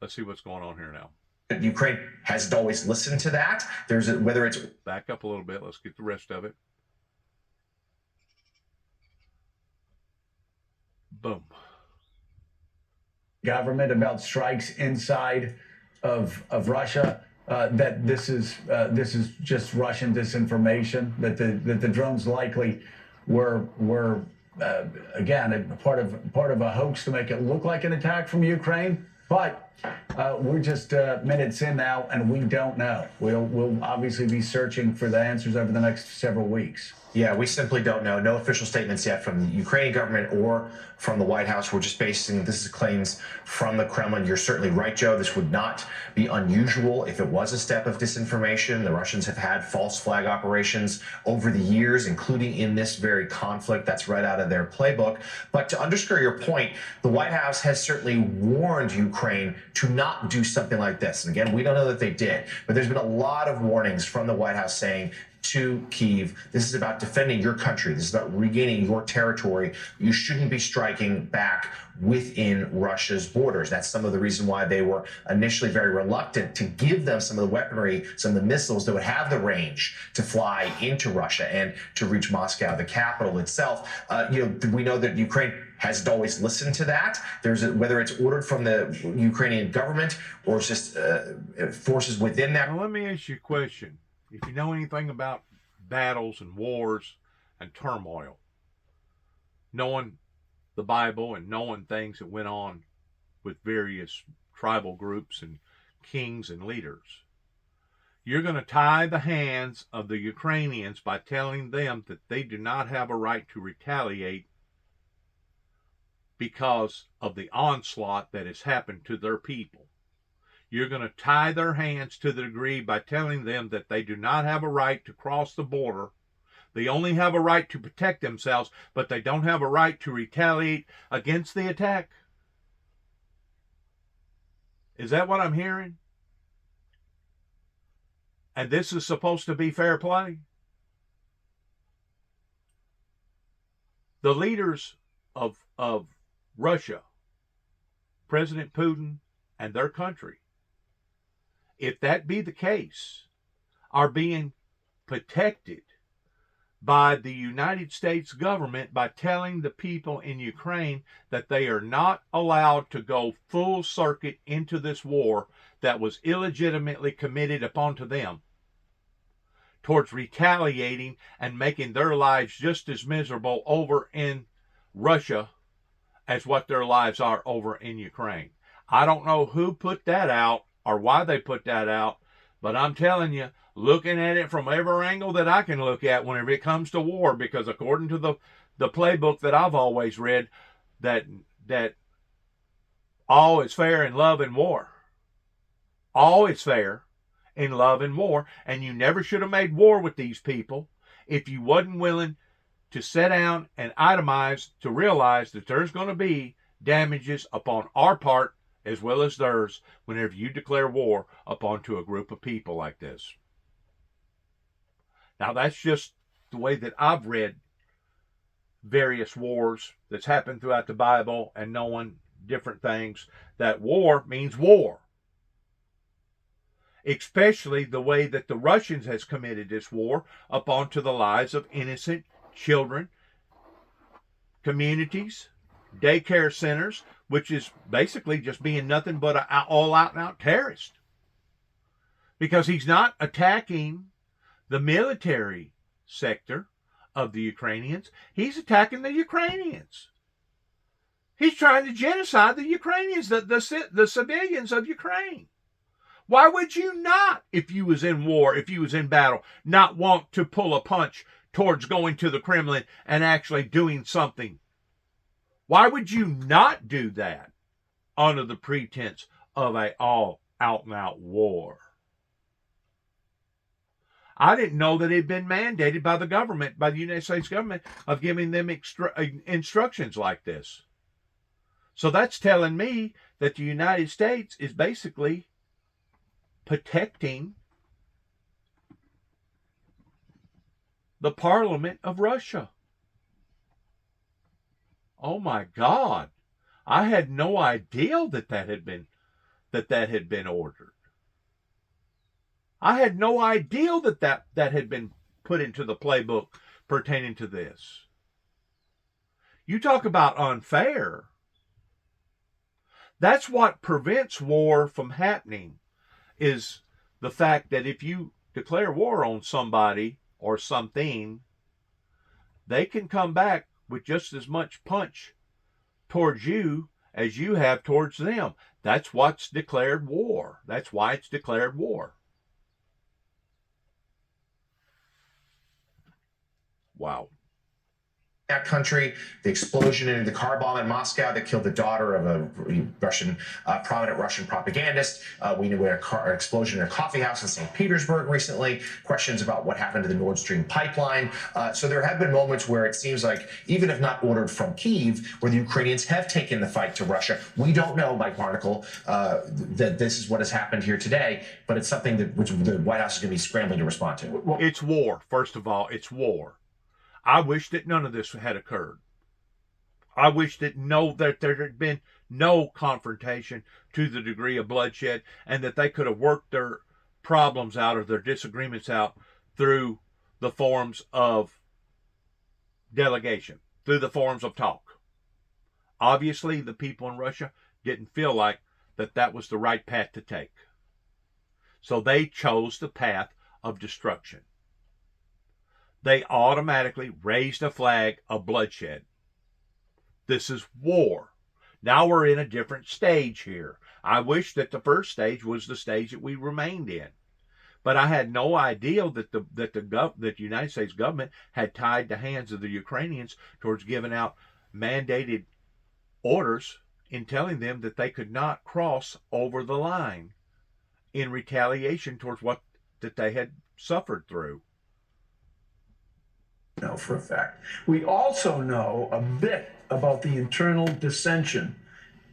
Let's see what's going on here now. Ukraine hasn't always listened to that. Whether it's back up a little bit. Let's get the rest of it. Boom. Government about strikes inside of Russia. That this is just Russian disinformation. That the drones likely were again part of a hoax to make it look like an attack from Ukraine. But we're just minutes in now, and we don't know. We'll obviously be searching for the answers over the next several weeks. Yeah, we simply don't know. No official statements yet from the Ukrainian government or from the White House. We're just basing this is claims from the Kremlin. You're certainly right, Joe. This would not be unusual if it was a step of disinformation. The Russians have had false flag operations over the years, including in this very conflict. That's right out of their playbook. But to underscore your point, the White House has certainly warned Ukraine to not do something like this. And again, we don't know that they did, but there's been a lot of warnings from the White House saying, to Kyiv. This is about defending your country. This is about regaining your territory. You shouldn't be striking back within Russia's borders. That's some of the reason why they were initially very reluctant to give them some of the weaponry, some of the missiles that would have the range to fly into Russia and to reach Moscow, the capital itself. We know that Ukraine hasn't always listened to that. Whether it's ordered from the Ukrainian government or it's just forces within that. Now, let me ask you a question. If you know anything about battles and wars and turmoil, knowing the Bible and knowing things that went on with various tribal groups and kings and leaders, you're going to tie the hands of the Ukrainians by telling them that they do not have a right to retaliate because of the onslaught that has happened to their people. You're going to tie their hands to the degree by telling them that they do not have a right to cross the border. They only have a right to protect themselves, but they don't have a right to retaliate against the attack. Is that what I'm hearing? And this is supposed to be fair play? The leaders of Russia, President Putin and their country, if that be the case, are being protected by the United States government by telling the people in Ukraine that they are not allowed to go full circuit into this war that was illegitimately committed upon to them, towards retaliating and making their lives just as miserable over in Russia as what their lives are over in Ukraine. I don't know who put that out or why they put that out, but I'm telling you, looking at it from every angle that I can look at whenever it comes to war, because according to the playbook that I've always read, that all is fair in love and war. All is fair in love and war, and you never should have made war with these people if you wasn't willing to sit down and itemize to realize that there's going to be damages upon our part as well as theirs whenever you declare war upon to a group of people like this. Now, that's just the way that I've read various wars that's happened throughout the Bible and knowing different things, that war means war. Especially the way that the Russians has committed this war upon to the lives of innocent children, communities, daycare centers, which is basically just being nothing but an all-out and out terrorist. Because he's not attacking the military sector of the Ukrainians. He's attacking the Ukrainians. He's trying to genocide the Ukrainians, the civilians of Ukraine. Why would you not, if you was in war, if you was in battle, not want to pull a punch towards going to the Kremlin and actually doing something? Why would you not do that under the pretense of a all-out-and-out war? I didn't know that it had been mandated by the government, by the United States government, of giving them instructions like this. So that's telling me that the United States is basically protecting the Parliament of Russia. Oh my God. I had no idea that had been ordered. I had no idea that had been put into the playbook pertaining to this. You talk about unfair. That's what prevents war from happening, is the fact that if you declare war on somebody or something, they can come back with just as much punch towards you as you have towards them. That's what's declared war. That's why it's declared war. Wow. that country, the explosion in the car bomb in Moscow that killed the daughter of a prominent Russian propagandist. We knew we had an explosion in a coffee house in St. Petersburg recently. Questions about what happened to the Nord Stream pipeline. So there have been moments where it seems like, even if not ordered from Kyiv, where the Ukrainians have taken the fight to Russia. We don't know, Mike Barnicle, that this is what has happened here today, but it's something that which the White House is going to be scrambling to respond to. It's war. First of all, it's war. I wish that none of this had occurred. I wish that there had been no confrontation to the degree of bloodshed, and that they could have worked their problems out or their disagreements out through the forms of delegation, through the forms of talk. Obviously, the people in Russia didn't feel like that was the right path to take. So they chose the path of destruction. They automatically raised a flag of bloodshed. This is war. Now we're in a different stage here. I wish that the first stage was the stage that we remained in. But I had no idea that the United States government had tied the hands of the Ukrainians towards giving out mandated orders in telling them that they could not cross over the line in retaliation towards what that they had suffered through. Know for a fact. We also know a bit about the internal dissension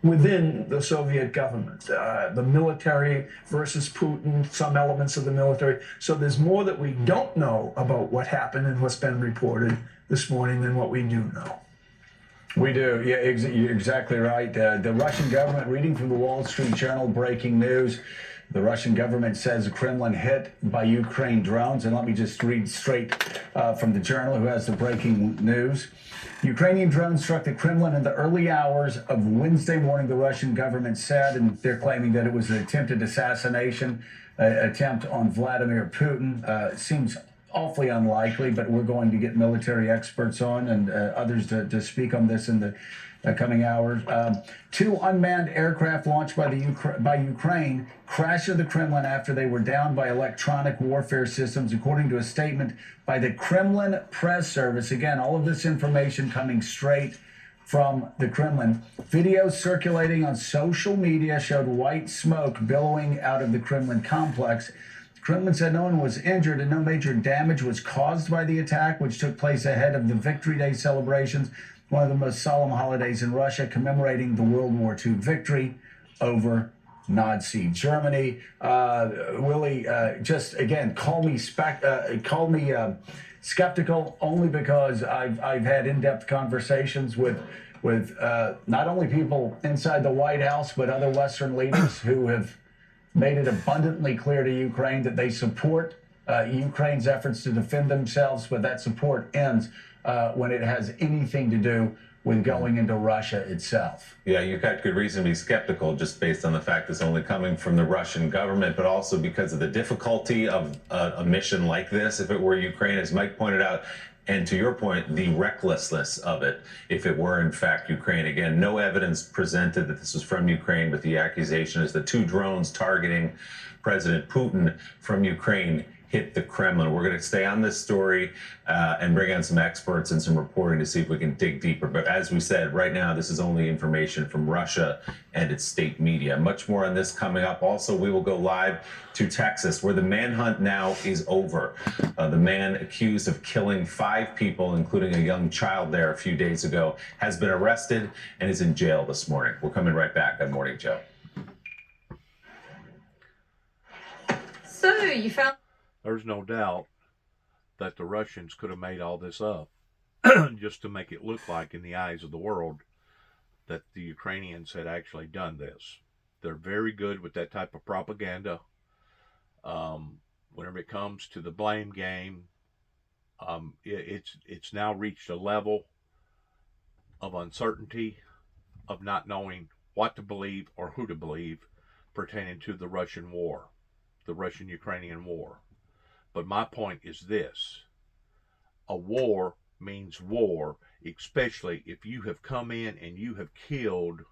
within the Soviet government, the military versus Putin, some elements of the military. So there's more that we don't know about what happened and what's been reported this morning than what we do know. We do. Yeah, you're exactly right. The Russian government, reading from the Wall Street Journal, breaking news. The Russian government says the Kremlin hit by Ukraine drones. And let me just read straight from the Journal, who has the breaking news. Ukrainian drones struck the Kremlin in the early hours of Wednesday morning, the Russian government said, and they're claiming that it was an attempted assassination attempt on Vladimir Putin. Seems awfully unlikely, but we're going to get military experts on and others to speak on this in the coming hours. Two unmanned aircraft launched by Ukraine crashed into the Kremlin after they were downed by electronic warfare systems, according to a statement by the Kremlin press service. Again, all of this information coming straight from the Kremlin. Videos circulating on social media showed white smoke billowing out of the Kremlin complex. The Kremlin said no one was injured and no major damage was caused by the attack, which took place ahead of the Victory Day celebrations, one of the most solemn holidays in Russia, commemorating the World War II victory over Nazi Germany. Willie, just again, call me skeptical, only because I've had in-depth conversations with not only people inside the White House, but other Western leaders who have made it abundantly clear to Ukraine that they support Ukraine's efforts to defend themselves, but that support ends when it has anything to do with going into Russia itself. Yeah, you've got good reason to be skeptical just based on the fact it's only coming from the Russian government, but also because of the difficulty of a mission like this, if it were Ukraine, as Mike pointed out, and to your point, the recklessness of it, if it were in fact Ukraine. Again, no evidence presented that this was from Ukraine, but the accusation is the two drones targeting President Putin from Ukraine hit the Kremlin. We're going to stay on this story and bring on some experts and some reporting to see if we can dig deeper. But as we said, right now, this is only information from Russia and its state media. Much more on this coming up. Also, we will go live to Texas, where the manhunt now is over. The man accused of killing 5 people, including a young child there a few days ago, has been arrested and is in jail this morning. We're coming right back on Morning Joe. So you found... There's no doubt that the Russians could have made all this up just to make it look like in the eyes of the world that the Ukrainians had actually done this. They're very good with that type of propaganda. Whenever it comes to the blame game, it's now reached a level of uncertainty, of not knowing what to believe or who to believe pertaining to the Russian war, the Russian-Ukrainian war. But my point is this: a war means war, especially if you have come in and you have killed,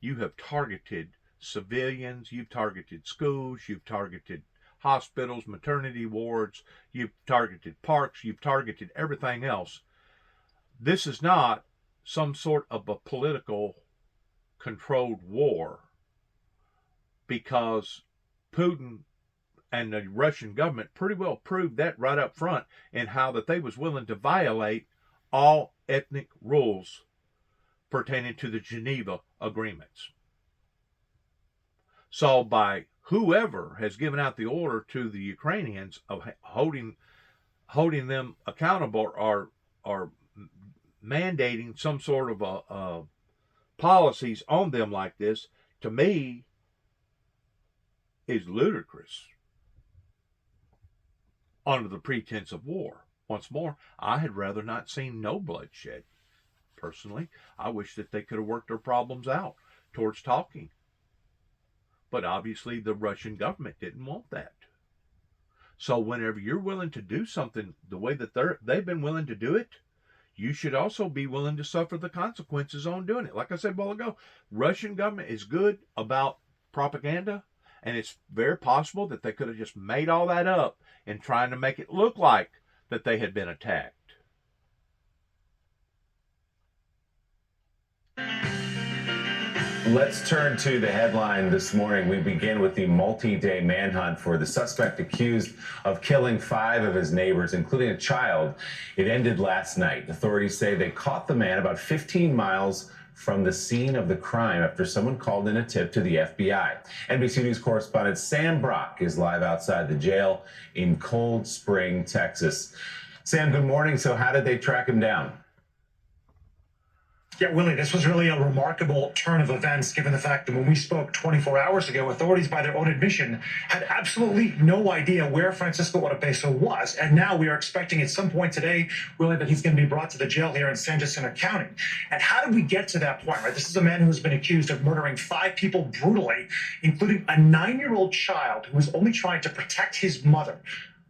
you have targeted civilians, you've targeted schools, you've targeted hospitals, maternity wards, you've targeted parks, you've targeted everything else. this is not some sort of a political controlled war, because Putin and the Russian government pretty well proved that right up front in how that they was willing to violate all ethnic rules pertaining to the Geneva agreements. So by whoever has given out the order to the Ukrainians of holding them accountable or mandating some sort of policies on them like this, to me, is ludicrous under the pretense of war. Once more, I had rather not seen no bloodshed. Personally, I wish that they could have worked their problems out towards talking. But obviously the Russian government didn't want that. So whenever you're willing to do something the way that they've been willing to do it, you should also be willing to suffer the consequences on doing it. Like I said a while ago, Russian government is good about propaganda, and it's very possible that they could have just made all that up and trying to make it look like that they had been attacked. Let's turn to the headline this morning. We begin with the multi-day manhunt for the suspect accused of killing 5 of his neighbors, including a child. It ended last night. Authorities say they caught the man about 15 miles from the scene of the crime after someone called in a tip to the FBI. NBC News correspondent Sam Brock is live outside the jail in Cold Spring, Texas. Sam, good morning. So how did they track him down? Yeah, Willie, this was really a remarkable turn of events, given the fact that when we spoke 24 hours ago, authorities, by their own admission, had absolutely no idea where Francisco Oropesa was. And now we are expecting at some point today, Willie, that he's going to be brought to the jail here in San Jacinto County. And how did we get to that point, right? This is a man who has been accused of murdering 5 people brutally, including a 9-year-old child who was only trying to protect his mother.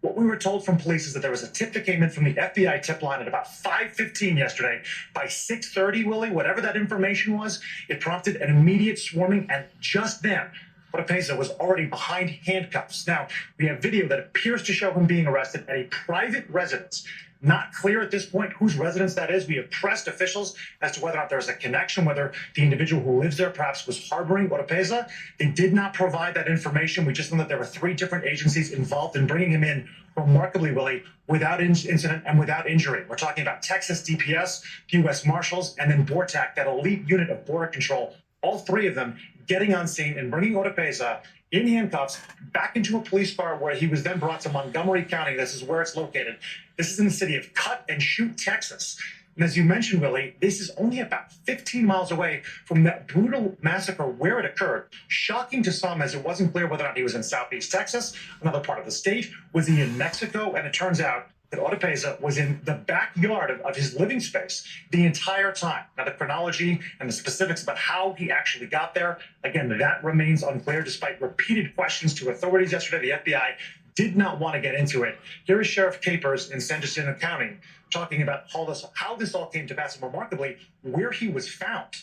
What we were told from police is that there was a tip that came in from the FBI tip line at about 5:15 yesterday. By 6:30, Willie, whatever that information was, it prompted an immediate swarming, and just then, Oropesa was already behind handcuffs. Now, we have video that appears to show him being arrested at a private residence. Not clear at this point whose residence that is. We have pressed officials as to whether or not there's a connection, whether the individual who lives there perhaps was harboring Oropesa. They did not provide that information. We just know that there were 3 different agencies involved in bringing him in, remarkably, Willie, without incident and without injury. We're talking about Texas DPS, U.S. Marshals, and then BORTAC, that elite unit of border control. All 3 of them getting on scene and bringing Oropesa in handcuffs back into a police car, where he was then brought to Montgomery County. This is where it's located. This is in the city of Cut and Shoot, Texas. And as you mentioned, Willie, this is only about 15 miles away from that brutal massacre where it occurred. Shocking to some, as it wasn't clear whether or not he was in Southeast Texas, another part of the state. Was he in Mexico? And it turns out that Oropesa was in the backyard of his living space the entire time. Now, the chronology and the specifics about how he actually got there, again, that remains unclear, despite repeated questions to authorities yesterday. The FBI did not want to get into it. Here is Sheriff Capers in San Jacinto County talking about how this all came to pass, and remarkably, where he was found.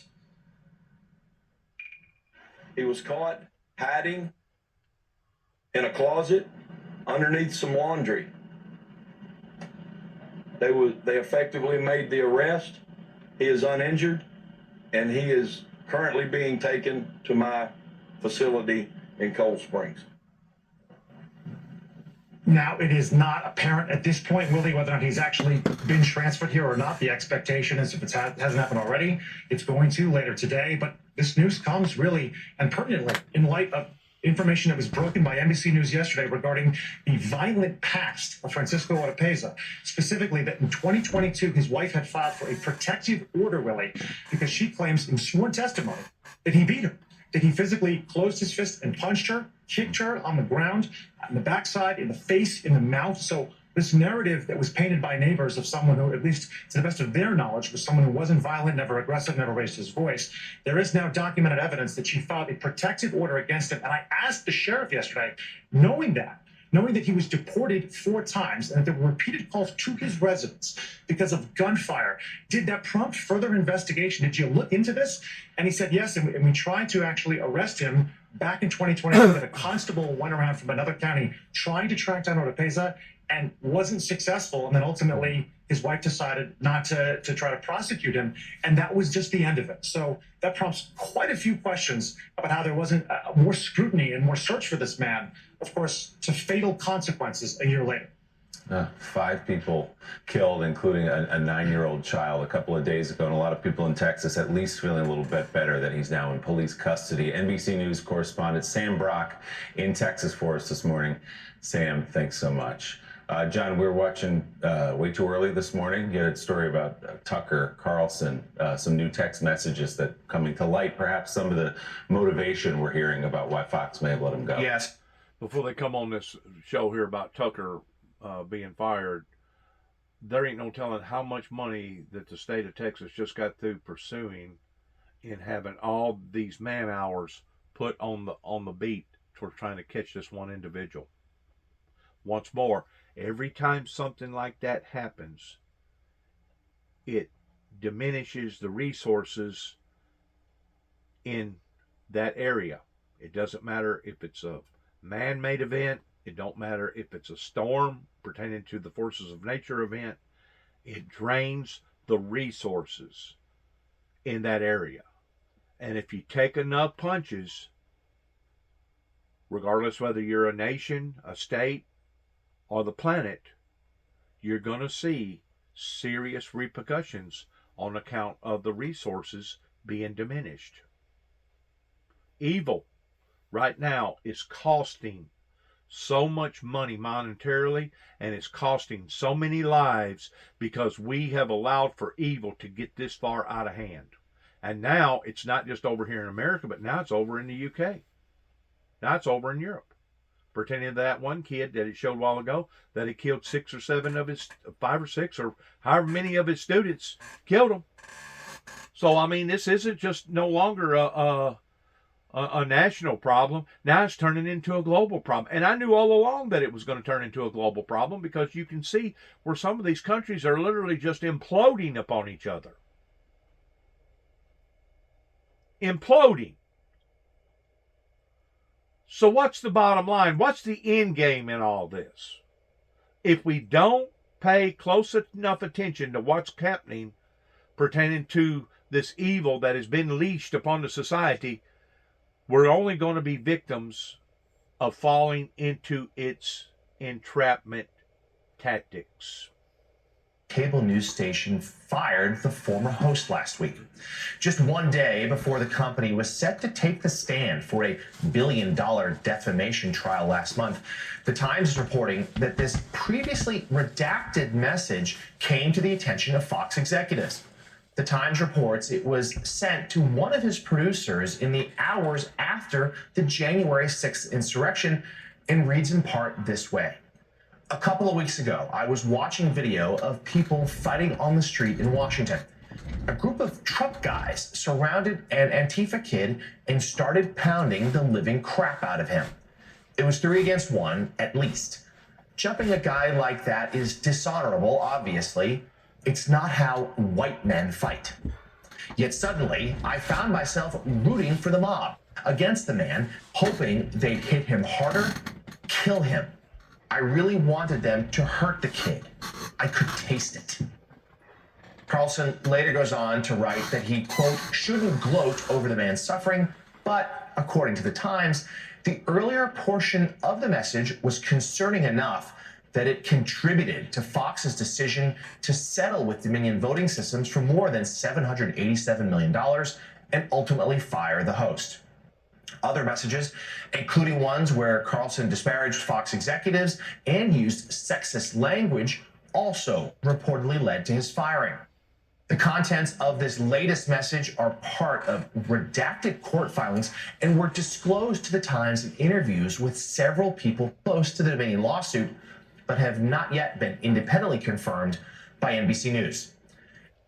He was caught hiding in a closet underneath some laundry. They effectively made the arrest. He is uninjured, and he is currently being taken to my facility in Cold Springs. Now, it is not apparent at this point, Willie, whether or not he's actually been transferred here or not. The expectation is, if it hasn't happened already, it's going to later today. But this news comes really and pertinently in light of information that was broken by NBC News yesterday regarding the violent past of Francisco Oropesa, specifically that in 2022, his wife had filed for a protective order, Willie, because she claims in sworn testimony that he beat her, that he physically closed his fist and punched her, kicked her on the ground, on the backside, in the face, in the mouth. So this narrative that was painted by neighbors of someone who, at least to the best of their knowledge, was someone who wasn't violent, never aggressive, never raised his voice. There is now documented evidence that she filed a protective order against him. And I asked the sheriff yesterday, knowing that he was deported 4 times and that there were repeated calls to his residence because of gunfire, did that prompt further investigation? Did you look into this? And he said yes, and we tried to actually arrest him back in 2020. That a constable went around from another county trying to track down Oropesa and wasn't successful. And then ultimately his wife decided not to try to prosecute him, and that was just the end of it. So that prompts quite a few questions about how there wasn't more scrutiny and more search for this man, of course, to fatal consequences a year later. 5 people killed, including a 9-year-old child a couple of days ago, and a lot of people in Texas at least feeling a little bit better that he's now in police custody. NBC News correspondent Sam Brock in Texas for us this morning. Sam, thanks so much. John, we were watching way too early this morning. You had a story about Tucker Carlson, some new text messages that coming to light, perhaps some of the motivation we're hearing about why Fox may have let him go. Yes. Before they come on this show here about Tucker being fired, there ain't no telling how much money that the state of Texas just got through pursuing in having all these man hours put on the beat towards trying to catch this one individual. Once more, every time something like that happens, it diminishes the resources in that area. It doesn't matter if it's a man-made event. It don't matter if it's a storm pertaining to the forces of nature event. It drains the resources in that area. And if you take enough punches, regardless whether you're a nation, a state, or the planet, you're going to see serious repercussions on account of the resources being diminished. Evil right now is costing so much money monetarily, and it's costing so many lives because we have allowed for evil to get this far out of hand. And now it's not just over here in America, but now it's over in the UK. Now it's over in Europe. Pertaining to that one kid that it showed a while ago, that he killed 6 or 7 of his, 5 or 6, or however many of his students killed him. So, I mean, this isn't just no longer a national problem. Now it's turning into a global problem. And I knew all along that it was going to turn into a global problem, because you can see where some of these countries are literally just imploding upon each other. Imploding. So what's the bottom line? What's the end game in all this? If we don't pay close enough attention to what's happening pertaining to this evil that has been leashed upon the society, we're only going to be victims of falling into its entrapment tactics. Cable news station fired the former host last week, just one day before the company was set to take the stand for a billion-dollar defamation trial last month. The Times is reporting that this previously redacted message came to the attention of Fox executives. The Times reports it was sent to one of his producers in the hours after the January 6th insurrection, and reads in part this way. A couple of weeks ago, I was watching video of people fighting on the street in Washington. A group of Trump guys surrounded an Antifa kid and started pounding the living crap out of him. It was 3 against 1, at least. Jumping a guy like that is dishonorable, obviously. It's not how white men fight. Yet suddenly, I found myself rooting for the mob, against the man, hoping they'd hit him harder, kill him. I really wanted them to hurt the kid. I could taste it. Carlson later goes on to write that he, quote, shouldn't gloat over the man's suffering, but according to the Times, the earlier portion of the message was concerning enough that it contributed to Fox's decision to settle with Dominion Voting Systems for more than $787 million and ultimately fire the host. Other messages, including ones where Carlson disparaged Fox executives and used sexist language, also reportedly led to his firing. The contents of this latest message are part of redacted court filings and were disclosed to the Times in interviews with several people close to the Dominion lawsuit, but have not yet been independently confirmed by NBC News.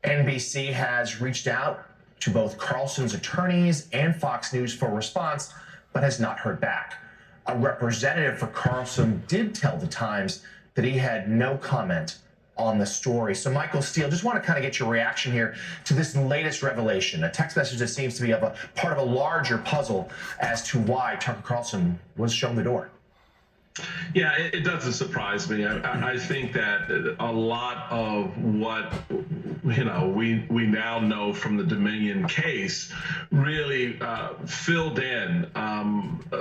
NBC has reached out to both Carlson's attorneys and Fox News for a response, but has not heard back. A representative for Carlson did tell the Times that he had no comment on the story. So Michael Steele, just want to kind of get your reaction here to this latest revelation, a text message that seems to be part of a larger puzzle as to why Tucker Carlson was shown the door. Yeah, it doesn't surprise me. I think that a lot of what we now know from the Dominion case really filled in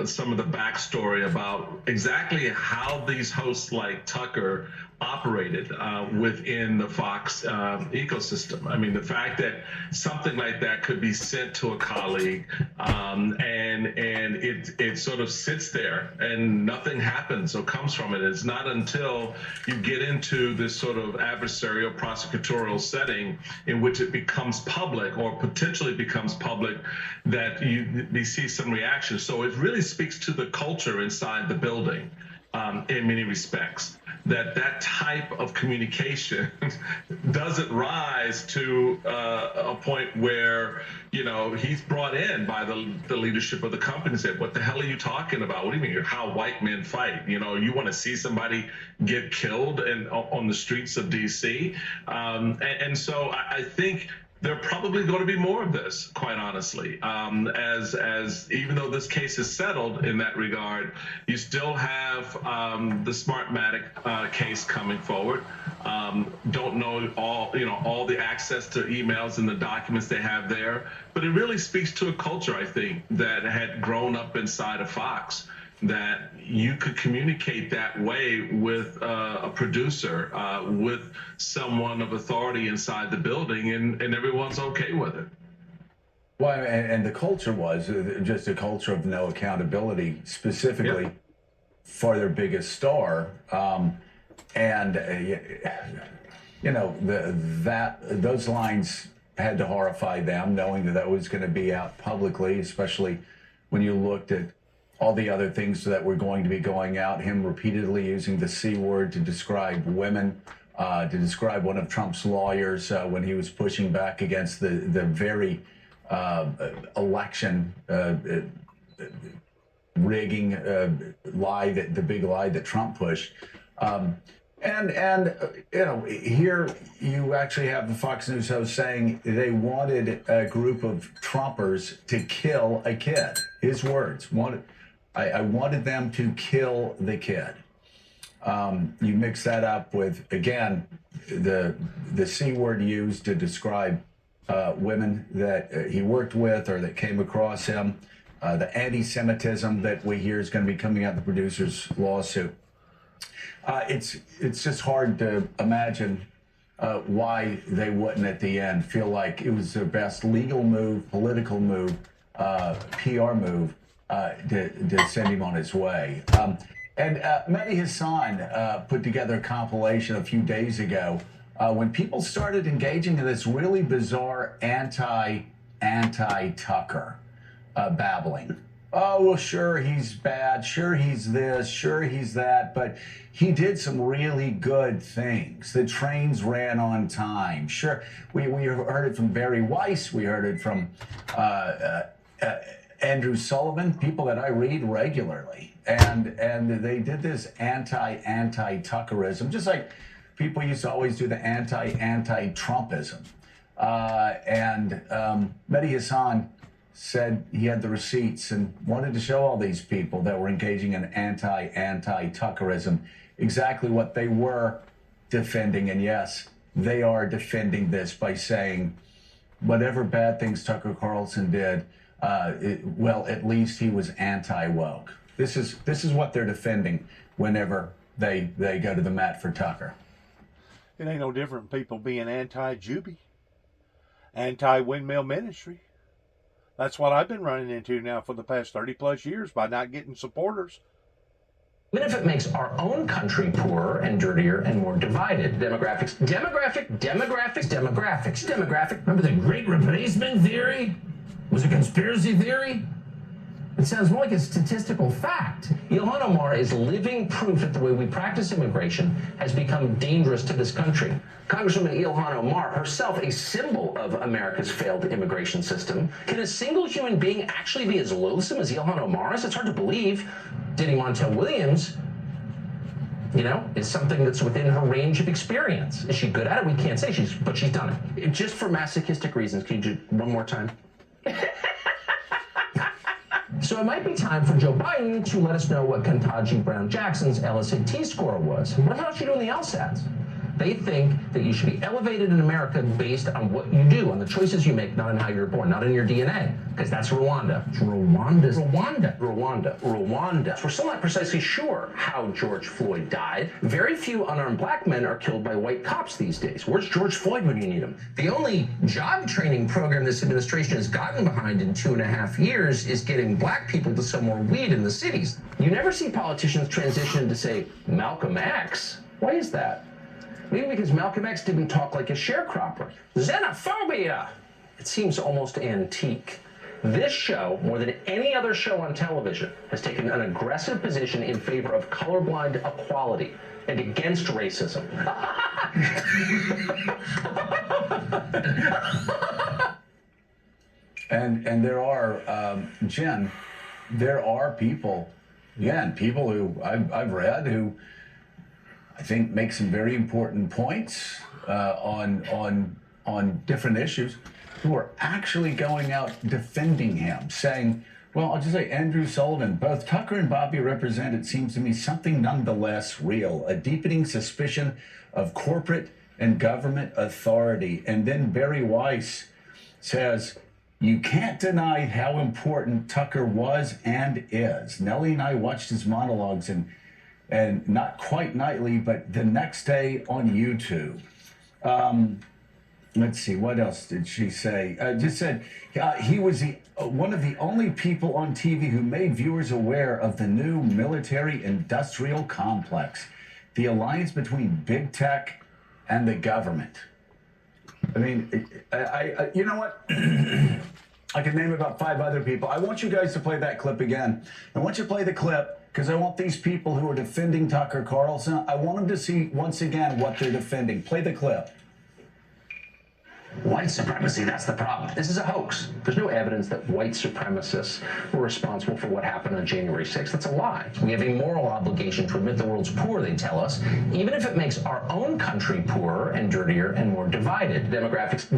some of the backstory about exactly how these hosts like Tucker operated within the Fox ecosystem. I mean, the fact that something like that could be sent to a colleague and it sort of sits there and nothing happens or comes from it. It's not until you get into this sort of adversarial prosecutorial setting in which it becomes public or potentially becomes public that you see some reaction. So it really speaks to the culture inside the building. In many respects, that type of communication doesn't rise to a point where he's brought in by the leadership of the company and said, "What the hell are you talking about? What do you mean? How white men fight? You want to see somebody get killed on the streets of D.C." And so I think there are probably going to be more of this, quite honestly. As even though this case is settled in that regard, you still have the Smartmatic case coming forward. Don't know all the access to emails and the documents they have there, but it really speaks to a culture, I think, that had grown up inside of Fox, that you could communicate that way with a producer, with someone of authority inside the building, and everyone's okay with it. Well, and the culture was just a culture of no accountability, specifically for their biggest star. Those lines had to horrify them, knowing that was going to be out publicly, especially when you looked at all the other things that were going to be going out, him repeatedly using the C word to describe women, to describe one of Trump's lawyers when he was pushing back against the very election rigging lie, the big lie that Trump pushed. Here you actually have the Fox News host saying they wanted a group of Trumpers to kill a kid. His words, I wanted them to kill the kid. You mix that up with, again, the C word used to describe women that he worked with or that came across him, the anti-Semitism that we hear is going to be coming out of the producer's lawsuit. It's just hard to imagine why they wouldn't at the end feel like it was their best legal move, political move, PR move to send him on his way. Mehdi Hasan put together a compilation a few days ago when people started engaging in this really bizarre anti-Tucker babbling. Oh, well, sure, he's bad. Sure, he's this. Sure, he's that. But he did some really good things. The trains ran on time. Sure, we heard it from Barry Weiss. We heard it from Andrew Sullivan, people that I read regularly. And they did this anti-Tuckerism, just like people used to always do the anti-Trumpism. Mehdi Hasan said he had the receipts and wanted to show all these people that were engaging in anti-Tuckerism exactly what they were defending. And yes, they are defending this by saying whatever bad things Tucker Carlson did, at least he was anti-woke. This is what they're defending whenever they go to the mat for Tucker. It ain't no different from people being anti-Juby, anti-windmill ministry. That's what I've been running into now for the past 30 plus years by not getting supporters. Even if it makes our own country poorer and dirtier and more divided. Demographics. Remember the Great Replacement Theory? Was it a conspiracy theory? It sounds more like a statistical fact. Ilhan Omar is living proof that the way we practice immigration has become dangerous to this country. Congresswoman Ilhan Omar, herself a symbol of America's failed immigration system. Can a single human being actually be as loathsome as Ilhan Omar is? It's hard to believe. Dating Montel Williams, is something that's within her range of experience. Is she good at it? We can't say but she's done it. Just for masochistic reasons, can you do one more time? So So it might be time for Joe Biden to let us know what Ketanji Brown Jackson's LSAT score was. What about you doing the LSATs? They think that you should be elevated in America based on what you do, on the choices you make, not on how you're born, not in your DNA, because that's Rwanda. Rwanda. We're still not precisely sure how George Floyd died. Very few unarmed black men are killed by white cops these days. Where's George Floyd when you need him? The only job training program this administration has gotten behind in 2.5 years is getting black people to sell more weed in the cities. You never see politicians transition to say Malcolm X. Why is that? Maybe because Malcolm X didn't talk like a sharecropper. Xenophobia! It seems almost antique. This show, more than any other show on television, has taken an aggressive position in favor of colorblind equality and against racism. And there are, Jen, there are people, again, people who I've read who I think make some very important points on different issues, who are actually going out defending him, saying, well, I'll just say Andrew Sullivan, both Tucker and Bobby represent, it seems to me, something nonetheless real, a deepening suspicion of corporate and government authority. And then Barry Weiss says, you can't deny how important Tucker was and is. Nellie and I watched his monologues and not quite nightly, but the next day on YouTube. Let's see, what else did she say? Just said he was one of the only people on TV who made viewers aware of the new military-industrial complex, the alliance between big tech and the government. I mean, you know what? I can name about 5 other people. I want you guys to play that clip again. I want you to play the clip because I want these people who are defending Tucker Carlson, I want them to see once again what they're defending. Play the clip. White supremacy, that's the problem. This is a hoax. There's no evidence that white supremacists were responsible for what happened on January 6th. That's a lie. We have a moral obligation to admit the world's poor, they tell us, even if it makes our own country poorer and dirtier and more divided. Demographics.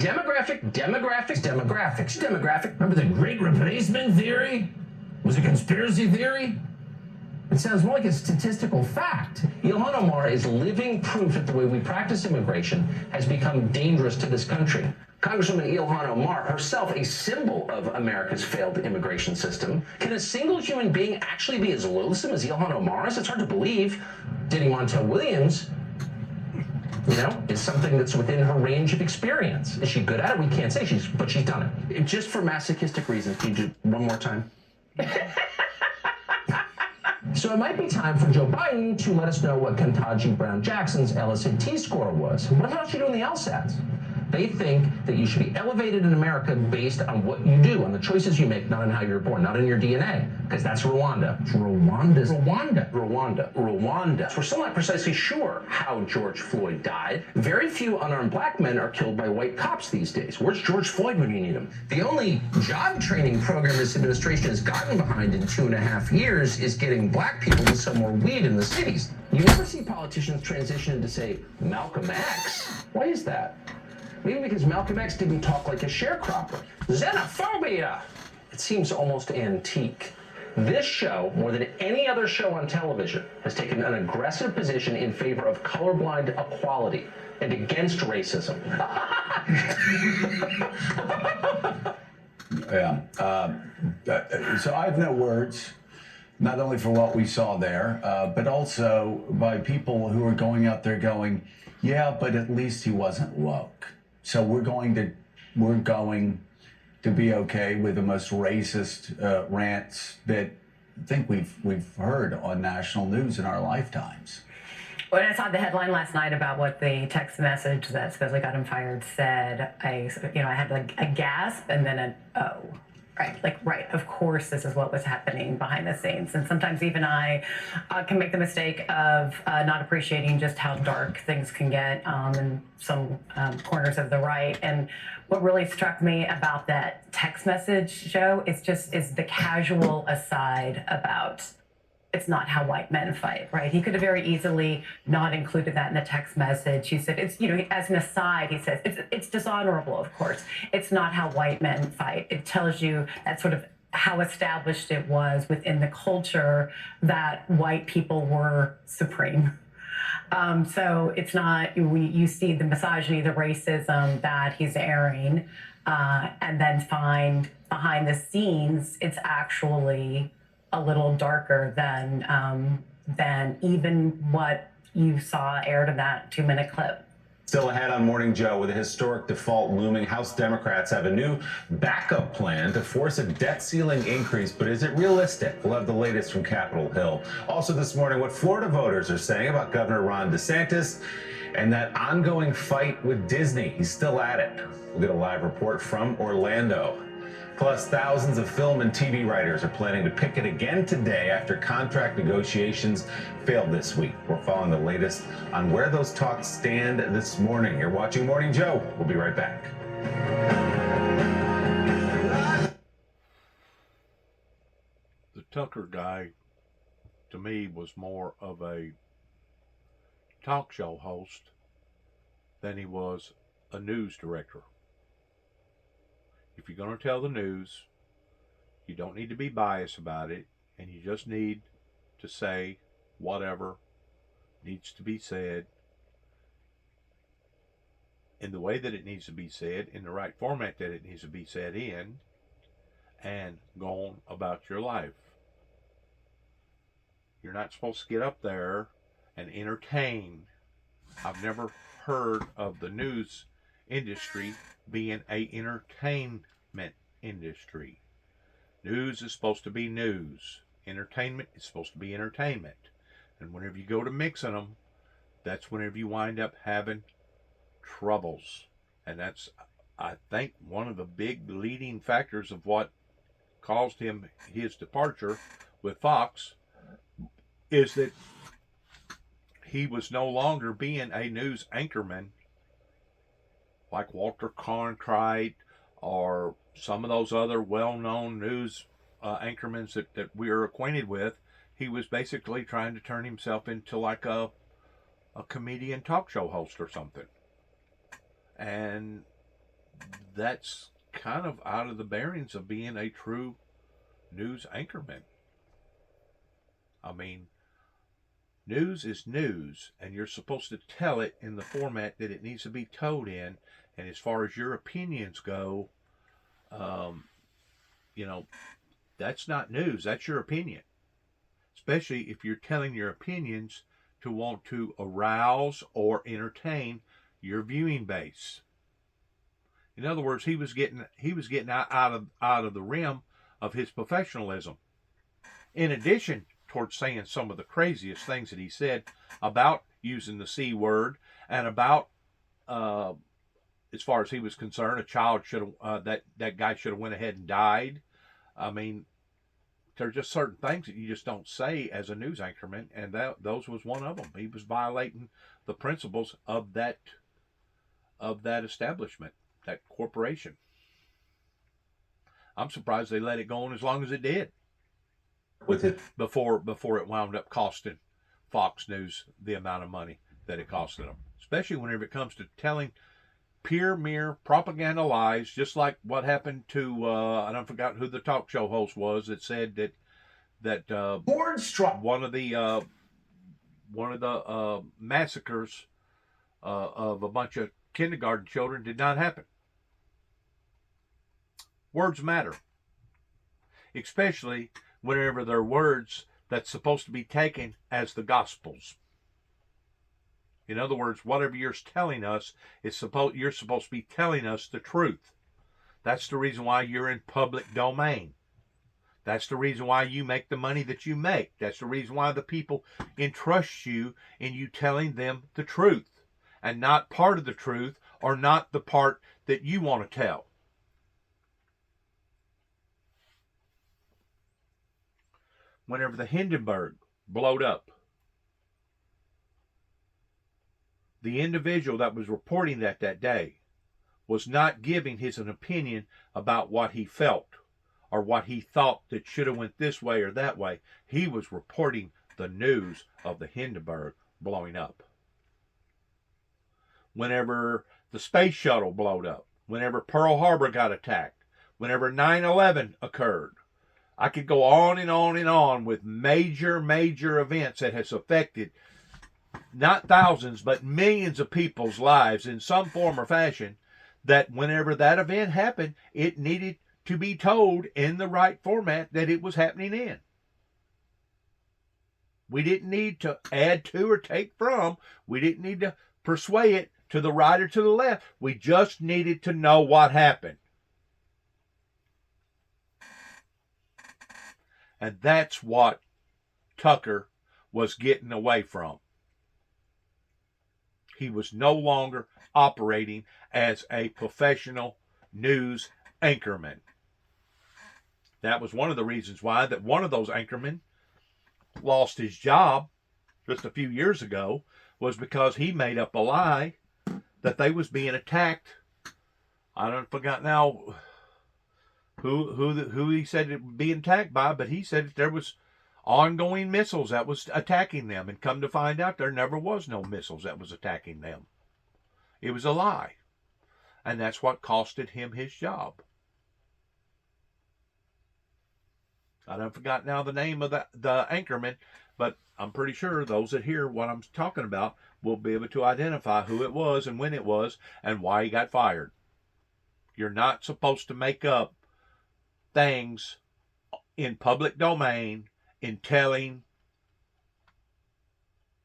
Remember the Great Replacement Theory? Was it a conspiracy theory? It sounds more like a statistical fact. Ilhan Omar is living proof that the way we practice immigration has become dangerous to this country. Congresswoman Ilhan Omar, herself a symbol of America's failed immigration system. Can a single human being actually be as loathsome as Ilhan Omar is? It's hard to believe. Dating Montel Williams, you know, is something that's within her range of experience. Is she good at it? We can't say, but she's done it. Just for masochistic reasons, can you do one more time? So it might be time for Joe Biden to let us know what Ketanji Brown Jackson's LSAT score was. What about you doing the LSATs? They think that you should be elevated in America based on what you do, on the choices you make, not on how you're born, not in your DNA, because that's Rwanda. Rwanda. We're still not precisely sure how George Floyd died. Very few unarmed black men are killed by white cops these days. Where's George Floyd when you need him? The only job training program this administration has gotten behind in 2.5 years is getting black people to sell more weed in the cities. You never see politicians transition to say Malcolm X. Why is that? Maybe because Malcolm X didn't talk like a sharecropper. Xenophobia! It seems almost antique. This show, more than any other show on television, has taken an aggressive position in favor of colorblind equality and against racism. So I have no words, not only for what we saw there, but also by people who are going out there going, yeah, but at least he wasn't woke. So we're going to be okay with the most racist rants that I think we've heard on national news in our lifetimes. When I saw the headline last night about what the text message that supposedly got him fired said, I had like a gasp and then an oh. Right, of course this is what was happening behind the scenes. And sometimes even I can make the mistake of not appreciating just how dark things can get in some corners of the right. And what really struck me about that text message, Joe, is the casual aside about it's not how white men fight, right? He could have very easily not included that in the text message. He said, it's, as an aside, he says, it's dishonorable, of course. It's not how white men fight. It tells you that sort of how established it was within the culture that white people were supreme. So it's not, you see the misogyny, the racism that he's airing, and then find behind the scenes, it's actually a little darker than even what you saw aired in that 2-minute clip. Still ahead on Morning Joe, with a historic default looming, House Democrats have a new backup plan to force a debt ceiling increase, but is it realistic? We'll have the latest from Capitol Hill. Also this morning, what Florida voters are saying about Governor Ron DeSantis and that ongoing fight with Disney. He's still at it. We'll get a live report from Orlando. Plus, thousands of film and TV writers are planning to picket again today after contract negotiations failed this week. We're following the latest on where those talks stand this morning. You're watching Morning Joe. We'll be right back. The Tucker guy, to me, was more of a talk show host than he was a news director. If you're going to tell the news, you don't need to be biased about it, and you just need to say whatever needs to be said in the way that it needs to be said, in the right format that it needs to be said in, and go on about your life. You're not supposed to get up there and entertain. I've never heard of the news industry being a entertainment industry. News is supposed to be news. Entertainment is supposed to be entertainment. And whenever you go to mixing them, that's whenever you wind up having troubles. And that's, I think, one of the big leading factors of what caused him his departure with Fox, is that he was no longer being a news anchorman like Walter Cronkite or some of those other well-known news anchormen that we are acquainted with. He was basically trying to turn himself into like a comedian talk show host or something. And that's kind of out of the bearings of being a true news anchorman. I mean, news is news, and you're supposed to tell it in the format that it needs to be told in. And as far as your opinions go, that's not news. That's your opinion. Especially if you're telling your opinions to want to arouse or entertain your viewing base. In other words, he was getting out of the realm of his professionalism. In addition towards saying some of the craziest things that he said about using the C word, and about as far as he was concerned, a child should have that guy should have went ahead and died. I mean, there are just certain things that you just don't say as a news anchorman, and those was one of them. He was violating the principles of that establishment, that corporation. I'm surprised they let it go on as long as it did. With it before it wound up costing Fox News the amount of money that it costed them, especially whenever it comes to telling mere propaganda lies, just like what happened to and I forgot who the talk show host was that said that one of the massacres of a bunch of kindergarten children did not happen. Words matter, especially whenever they're words that's supposed to be taken as the Gospels. In other words, whatever you're telling us, you're supposed to be telling us the truth. That's the reason why you're in public domain. That's the reason why you make the money that you make. That's the reason why the people entrust you in you telling them the truth, and not part of the truth, or not the part that you want to tell. Whenever the Hindenburg blowed up, the individual that was reporting that day was not giving an opinion about what he felt or what he thought that should have went this way or that way. He was reporting the news of the Hindenburg blowing up. Whenever the space shuttle blowed up, whenever Pearl Harbor got attacked, whenever 9/11 occurred, I could go on and on and on with major events that has affected not thousands, but millions of people's lives in some form or fashion, that whenever that event happened, it needed to be told in the right format that it was happening in. We didn't need to add to or take from. We didn't need to persuade it to the right or to the left. We just needed to know what happened. And that's what Tucker was getting away from. He was no longer operating as a professional news anchorman. That was one of the reasons why that one of those anchormen lost his job just a few years ago, was because he made up a lie that they was being attacked. I don't forget now who he said it was being attacked by, but he said that there was ongoing missiles that was attacking them, and come to find out there never was no missiles that was attacking them. It was a lie, and that's what costed him his job. I don't forgot now the name of the anchorman, but I'm pretty sure those that hear what I'm talking about will be able to identify who it was and when it was and why he got fired. You're not supposed to make up things in public domain in telling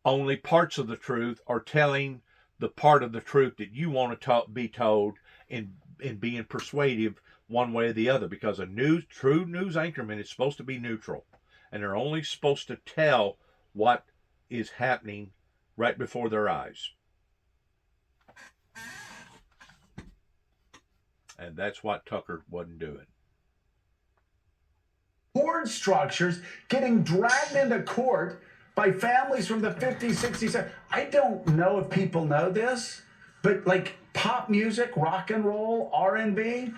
only parts of the truth, or telling the part of the truth that you want to be told, in being persuasive one way or the other, because a true news anchorman is supposed to be neutral, and they're only supposed to tell what is happening right before their eyes. And that's what Tucker wasn't doing. Board structures getting dragged into court by families from the 50s, 60s. I don't know if people know this, but like pop music, rock and roll, R&B,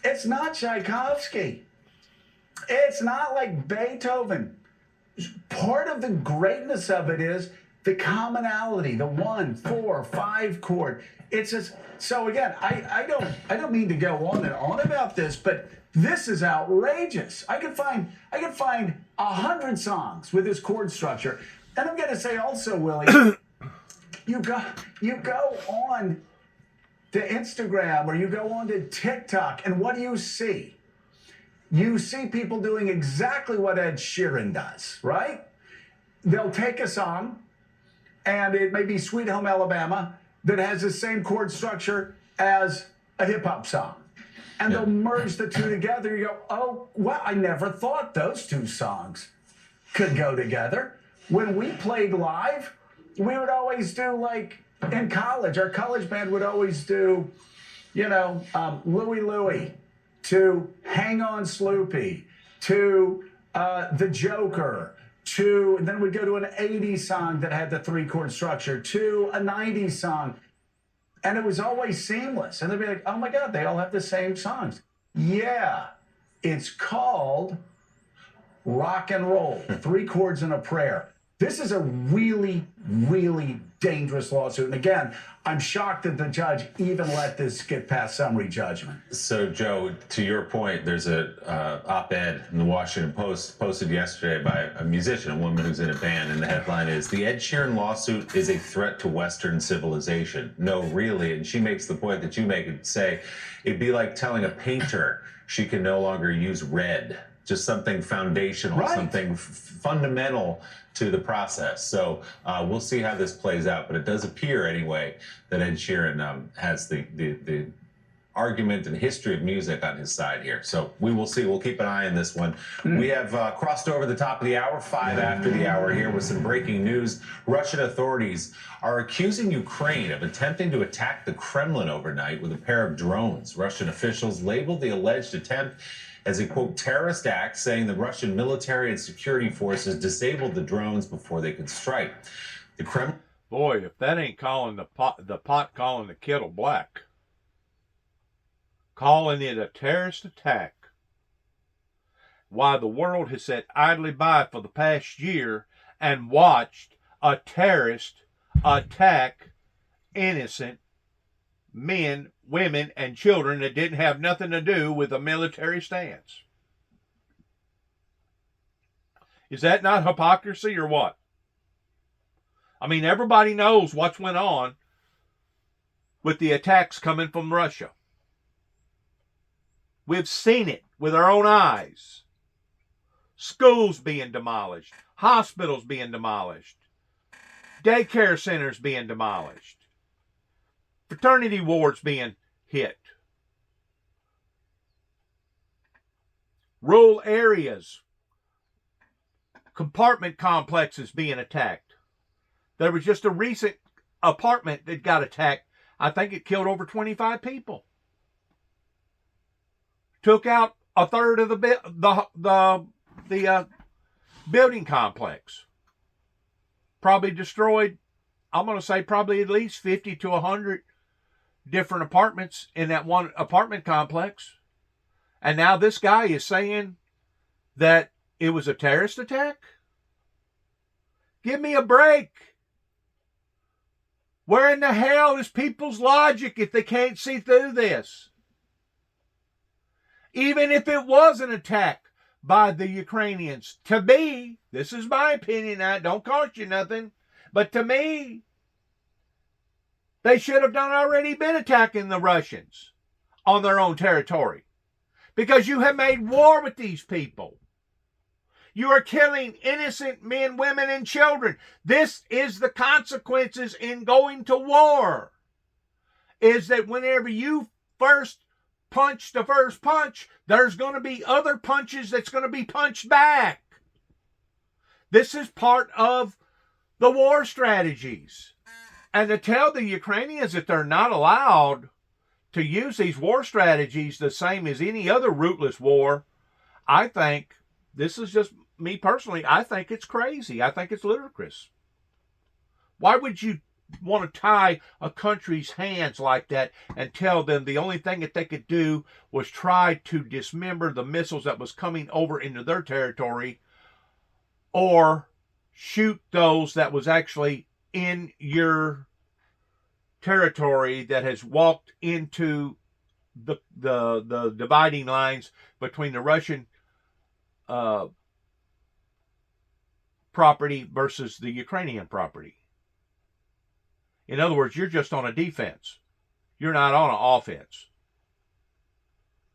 it's not Tchaikovsky. It's not like Beethoven. Part of the greatness of it is the commonality, the 1, 4, 5 chord. It's just, so again, I don't mean to go on and on about this, but this is outrageous. I could find 100 songs with this chord structure. And I'm gonna say also, Willie, you go on to Instagram or you go on to TikTok, and what do you see? You see people doing exactly what Ed Sheeran does, right? They'll take a song, and it may be Sweet Home Alabama, that has the same chord structure as a hip-hop song. And they'll merge the two together. You go, oh, well, I never thought those two songs could go together. When we played live, we would always do, like, in college, our college band would always do, Louie Louie, to Hang On Sloopy, to The Joker, and then we'd go to an 80s song that had the 3-chord structure, to a 90s song. And it was always seamless. And they'd be like, oh my God, they all have the same songs. Yeah, it's called rock and roll, 3 chords and a prayer. This is a really, really dangerous lawsuit. And again, I'm shocked that the judge even let this get past summary judgment. So, Joe, to your point, there's a op-ed in the Washington Post posted yesterday by a musician, a woman who's in a band, and the headline is, "The Ed Sheeran lawsuit is a threat to Western civilization." No, really. And she makes the point that you make and say, it'd be like telling a painter she can no longer use red. Just something foundational, right. Something fundamental to the process. So we'll see how this plays out. But it does appear, anyway, that Ed Sheeran has the argument and history of music on his side here. So we will see. We'll keep an eye on this one. We have crossed over the top of the hour, 5 after the hour here, with some breaking news. Russian authorities are accusing Ukraine of attempting to attack the Kremlin overnight with a pair of drones. Russian officials labeled the alleged attempt as a, quote, terrorist act, saying the Russian military and security forces disabled the drones before they could strike. The Kremlin... Boy, if that ain't calling the pot calling the kettle black. Calling it a terrorist attack. Why the world has sat idly by for the past year and watched a terrorist attack innocent men, women, and children that didn't have nothing to do with a military stance. Is that not hypocrisy or what? I mean, everybody knows what's went on with the attacks coming from Russia. We've seen it with our own eyes. Schools being demolished, hospitals being demolished, daycare centers being demolished, fraternity wards being hit, rural areas, compartment complexes being attacked. There was just a recent apartment that got attacked. I think it killed over 25 people. Took out a third of the building complex. Probably destroyed, I'm going to say probably at least 50 to 100 different apartments in that one apartment complex. And now this guy is saying that it was a terrorist attack? Give me a break. Where in the hell is people's logic if they can't see through this? Even if it was an attack by the Ukrainians, to me, this is my opinion, I don't cost you nothing, but to me, they should have already been attacking the Russians on their own territory. Because you have made war with these people. You are killing innocent men, women, and children. This is the consequences in going to war. Is that whenever you first punch the first punch, there's going to be other punches that's going to be punched back. This is part of the war strategies. And to tell the Ukrainians that they're not allowed to use these war strategies the same as any other rootless war, I think, this is just me personally, I think it's crazy. I think it's ludicrous. Why would you want to tie a country's hands like that and tell them the only thing that they could do was try to dismember the missiles that was coming over into their territory, or shoot those that was actually in your territory that has walked into the dividing lines between the Russian property versus the Ukrainian property? In other words, you're just on a defense. You're not on an offense.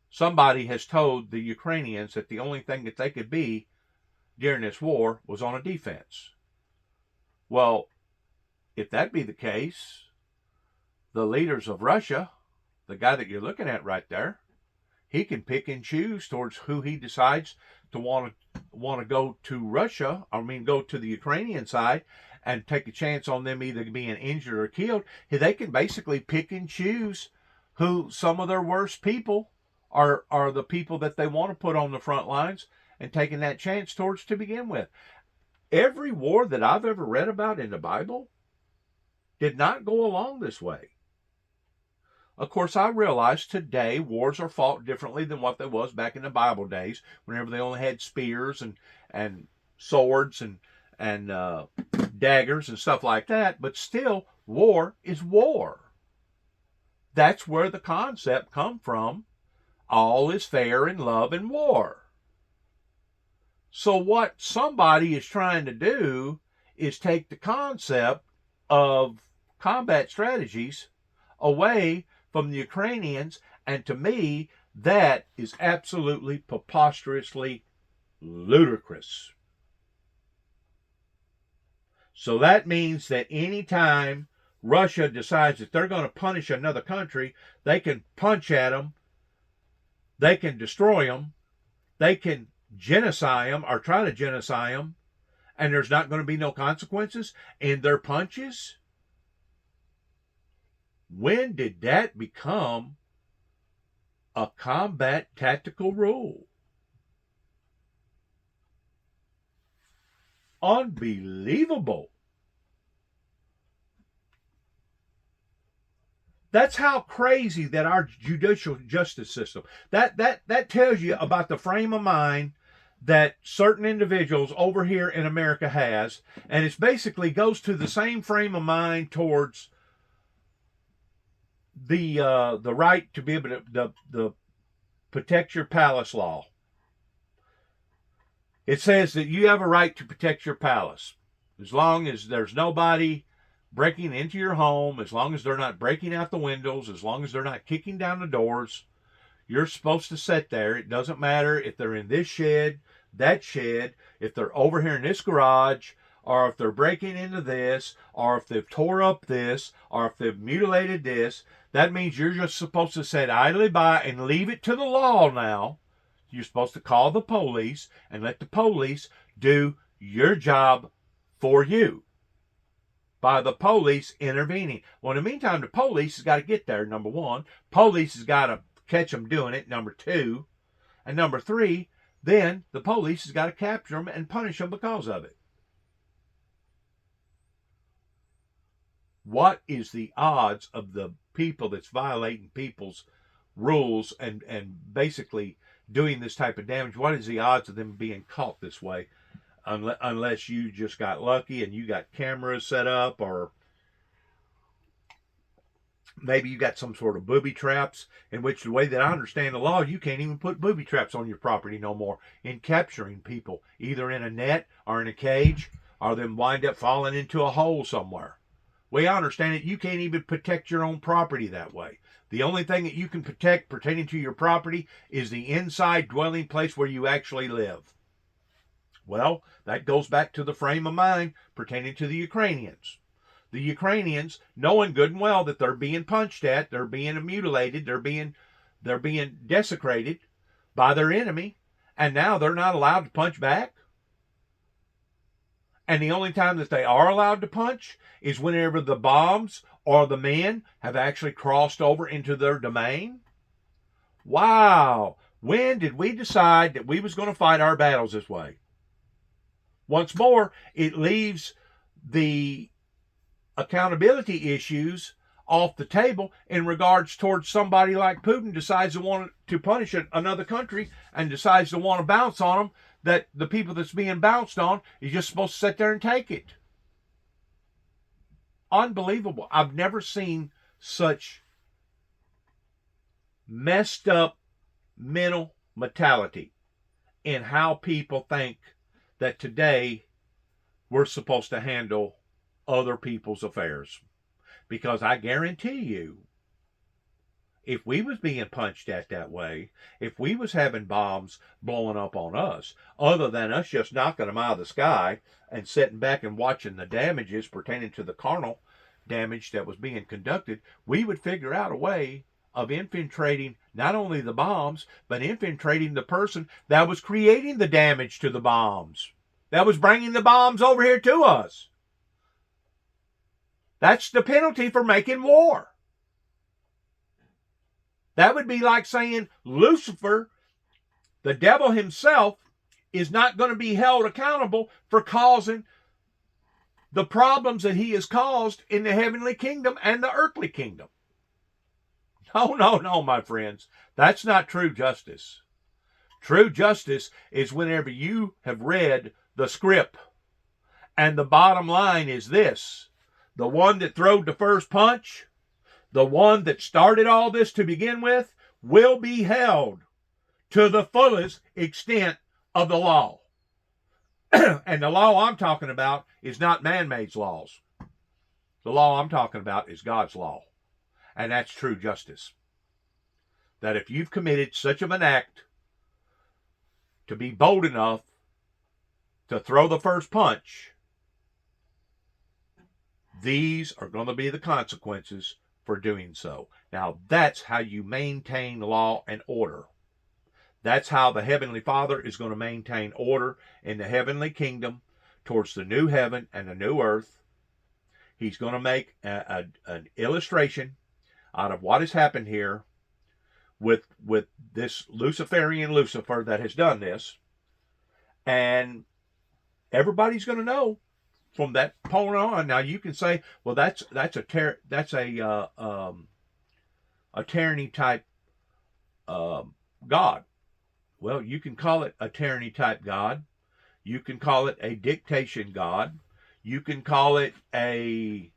Somebody has told the Ukrainians that the only thing that they could be during this war was on a defense. Well, if that be the case, the leaders of Russia, the guy that you're looking at right there, he can pick and choose towards who he decides to want to go to Russia, go to the Ukrainian side and take a chance on them either being injured or killed. They can basically pick and choose who some of their worst people are the people that they want to put on the front lines and taking that chance towards to begin with. Every war that I've ever read about in the Bible did not go along this way. Of course, I realize today wars are fought differently than what they was back in the Bible days, whenever they only had spears and swords and daggers and stuff like that. But still, war is war. That's where the concept come from. All is fair in love and war. So what somebody is trying to do is take the concept of combat strategies away from the Ukrainians, and to me, that is absolutely preposterously ludicrous. So that means that anytime Russia decides that they're going to punish another country, they can punch at them, they can destroy them, they can genocide them or try to genocide them, and there's not going to be no consequences in their punches. When did that become a combat tactical rule? Unbelievable. That's how crazy that our judicial justice system, that tells you about the frame of mind that certain individuals over here in America has, and it basically goes to the same frame of mind towards the right to be able to the protect your palace law. It says that you have a right to protect your palace. As long as there's nobody breaking into your home, as long as they're not breaking out the windows, as long as they're not kicking down the doors, you're supposed to sit there. It doesn't matter if they're in this shed, that shed, if they're over here in this garage, or if they're breaking into this, or if they've tore up this, or if they've mutilated this. That means you're just supposed to sit idly by and leave it to the law now. You're supposed to call the police and let the police do your job for you by the police intervening. Well, in the meantime, the police has got to get there, number one. Police has got to catch them doing it, number two. And number three, then the police has got to capture them and punish them because of it. What is the odds of the people that's violating people's rules and basically doing this type of damage? What is the odds of them being caught this way? Unless you just got lucky and you got cameras set up, or maybe you got some sort of booby traps, in which the way that I understand the law, you can't even put booby traps on your property no more in capturing people, either in a net or in a cage, or them wind up falling into a hole somewhere. Way I understand it, you can't even protect your own property that way. The only thing that you can protect pertaining to your property is the inside dwelling place where you actually live. Well, that goes back to the frame of mind pertaining to the Ukrainians. The Ukrainians, knowing good and well that they're being punched at, they're being mutilated, they're being desecrated by their enemy, and now they're not allowed to punch back. And the only time that they are allowed to punch is whenever the bombs or the men have actually crossed over into their domain. Wow. When did we decide that we was going to fight our battles this way? Once more, it leaves the accountability issues off the table in regards towards somebody like Putin decides to want to punish another country and decides to want to bounce on them, that the people that's being bounced on is just supposed to sit there and take it. Unbelievable. I've never seen such messed up mental mentality in how people think that today we're supposed to handle other people's affairs. Because I guarantee you, if we was being punched at that way, if we was having bombs blowing up on us, other than us just knocking them out of the sky and sitting back and watching the damages pertaining to the carnal damage that was being conducted, we would figure out a way of infiltrating not only the bombs, but infiltrating the person that was creating the damage to the bombs, that was bringing the bombs over here to us. That's the penalty for making war. That would be like saying Lucifer, the devil himself, is not going to be held accountable for causing the problems that he has caused in the heavenly kingdom and the earthly kingdom. No, my friends. That's not true justice. True justice is whenever you have read the script, and the bottom line is this: the one that throwed the first punch, the one that started all this to begin with, will be held to the fullest extent of the law. And the law I'm talking about is not man-made laws. The law I'm talking about is God's law. And that's true justice. That if you've committed such of an act to be bold enough to throw the first punch, these are going to be the consequences for doing so. Now, that's how you maintain law and order. That's how the Heavenly Father is going to maintain order in the heavenly kingdom towards the new heaven and the new earth. He's going to make an illustration out of what has happened here with this Luciferian Lucifer that has done this. And everybody's going to know from that point on. Now you can say, well, that's a tyranny type God. Well, you can call it a tyranny type God. You can call it a dictation God. You can call it a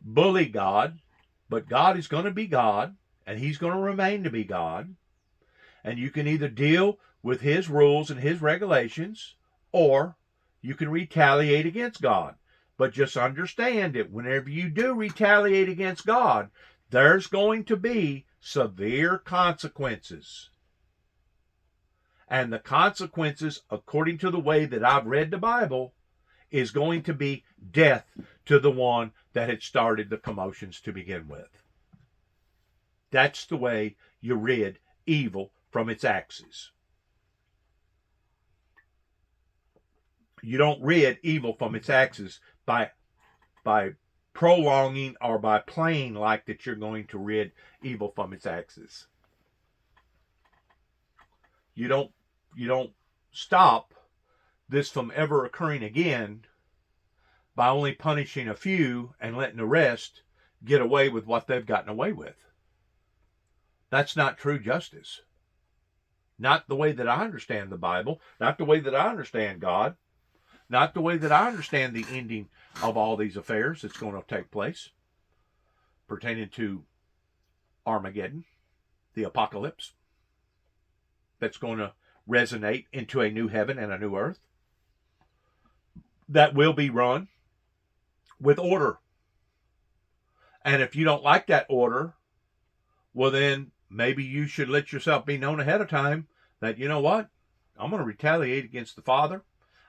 bully God. But God is going to be God, and he's going to remain to be God. And you can either deal with his rules and his regulations, or you can retaliate against God. But just understand that whenever you do retaliate against God, there's going to be severe consequences. And the consequences, according to the way that I've read the Bible, is going to be death to the one that had started the commotions to begin with. That's the way you rid evil from its axis. You don't rid evil from its axis by prolonging or by playing like that you're going to rid evil from its axis. You don't stop this from ever occurring again by only punishing a few and letting the rest get away with what they've gotten away with. That's not true justice. Not the way that I understand the Bible, not the way that I understand God, not the way that I understand the ending of all these affairs that's going to take place pertaining to Armageddon, the apocalypse, that's going to resonate into a new heaven and a new earth that will be run with order. And if you don't like that order, well, then maybe you should let yourself be known ahead of time that, you know what, I'm going to retaliate against the Father,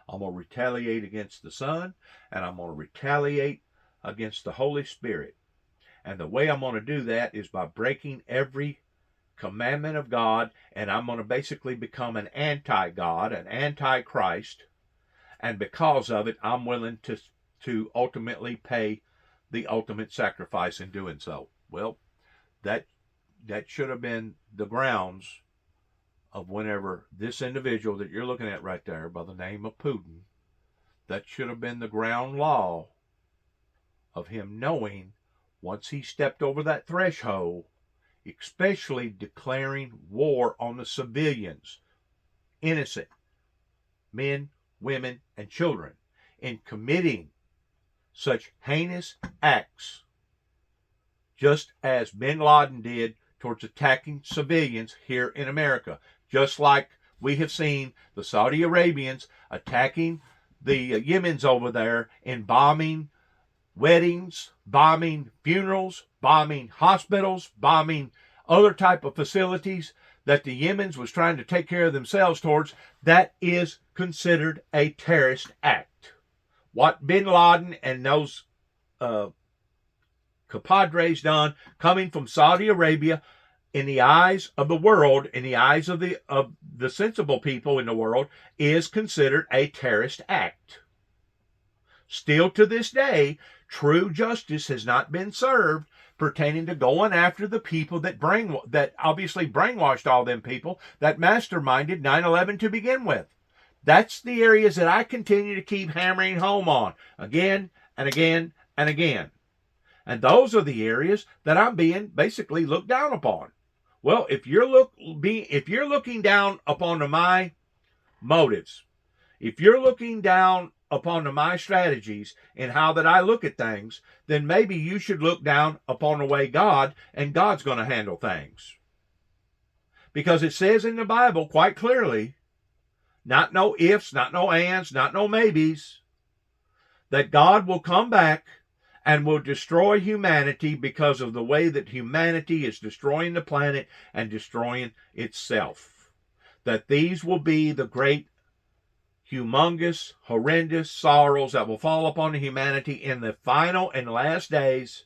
I'm going to retaliate against the Son, and I'm going to retaliate against the Holy Spirit. And the way I'm going to do that is by breaking every commandment of God, and I'm going to basically become an anti-God, an anti-Christ, and because of it, I'm willing to ultimately pay the ultimate sacrifice in doing so. Well, that should have been the grounds of whenever this individual that you're looking at right there by the name of Putin, that should have been the ground law of him knowing once he stepped over that threshold, especially declaring war on the civilians, innocent men, women, and children, in committing such heinous acts, just as bin Laden did towards attacking civilians here in America, just like we have seen the Saudi Arabians attacking the Yemens over there in bombing weddings, bombing funerals, bombing hospitals, bombing other type of facilities that the Yemens was trying to take care of themselves towards. That is considered a terrorist act. What bin Laden and those compadres done coming from Saudi Arabia, in the eyes of the world, in the eyes of the sensible people in the world, is considered a terrorist act. Still to this day, true justice has not been served pertaining to going after the people that obviously brainwashed all them people that masterminded 9/11 to begin with. That's the areas that I continue to keep hammering home on again and again and again. And those are the areas that I'm being basically looked down upon. Well, if you're looking down upon my motives, if you're looking down upon my strategies and how that I look at things, then maybe you should look down upon the way God and God's going to handle things. Because it says in the Bible quite clearly, not no ifs, not no ands, not no maybes, that God will come back and will destroy humanity because of the way that humanity is destroying the planet and destroying itself. That these will be the great, humongous, horrendous sorrows that will fall upon humanity in the final and last days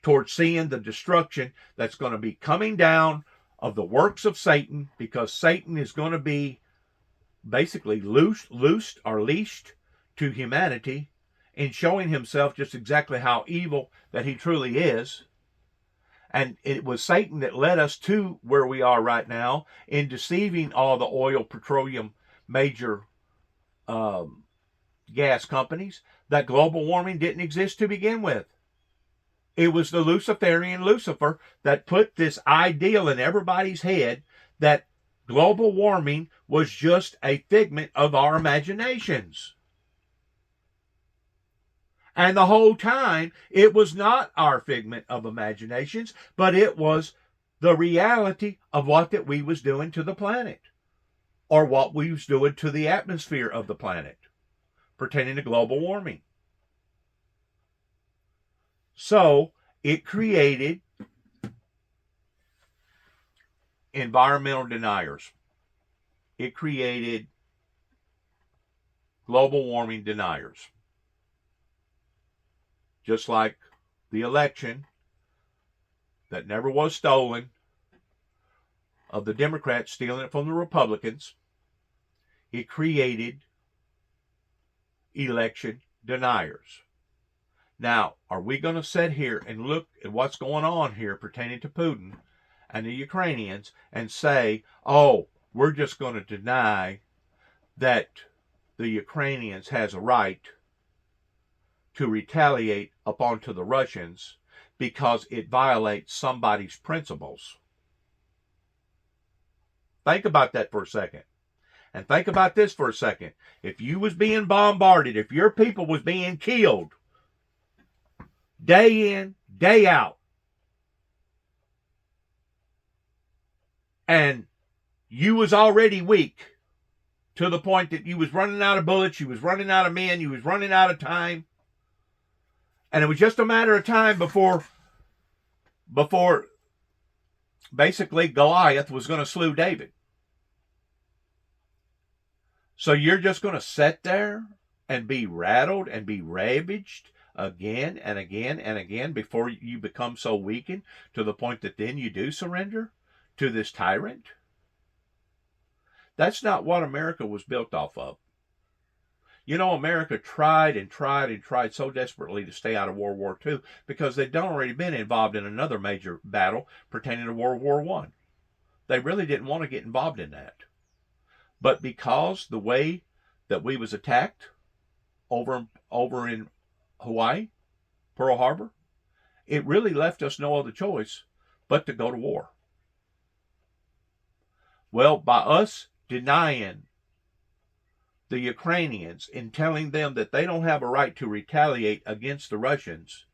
towards seeing the destruction that's going to be coming down of the works of Satan, because Satan is going to be basically loosed or leashed to humanity in showing himself just exactly how evil that he truly is. And it was Satan that led us to where we are right now in deceiving all the oil, petroleum, major gas companies that global warming didn't exist to begin with. It was the Luciferian Lucifer that put this ideal in everybody's head that global warming was just a figment of our imaginations. And the whole time, it was not our figment of imaginations, but it was the reality of what that we was doing to the planet. or what we was doing to the atmosphere of the planet pertaining to global warming. So it created environmental deniers. It created global warming deniers. Just like the election that never was stolen, of the Democrats stealing it from the Republicans, it created election deniers. Now, are we going to sit here and look at what's going on here pertaining to Putin and the Ukrainians and say, oh, we're just going to deny that the Ukrainians has a right to retaliate upon to the Russians because it violates somebody's principles? Think about that for a second. And think about this for a second. If you was being bombarded, if your people was being killed day in, day out, and you was already weak to the point that you was running out of bullets, you was running out of men, you was running out of time, and it was just a matter of time before basically Goliath was going to slew David. So you're just going to sit there and be rattled and be ravaged again and again and again before you become so weakened to the point that then you do surrender to this tyrant? That's not what America was built off of. You know, America tried and tried and tried so desperately to stay out of World War II because they'd already been involved in another major battle pertaining to World War I. They really didn't want to get involved in that. But because the way that we was attacked over in Hawaii, Pearl Harbor, it really left us no other choice but to go to war. Well, by us denying the Ukrainians and telling them that they don't have a right to retaliate against the Russians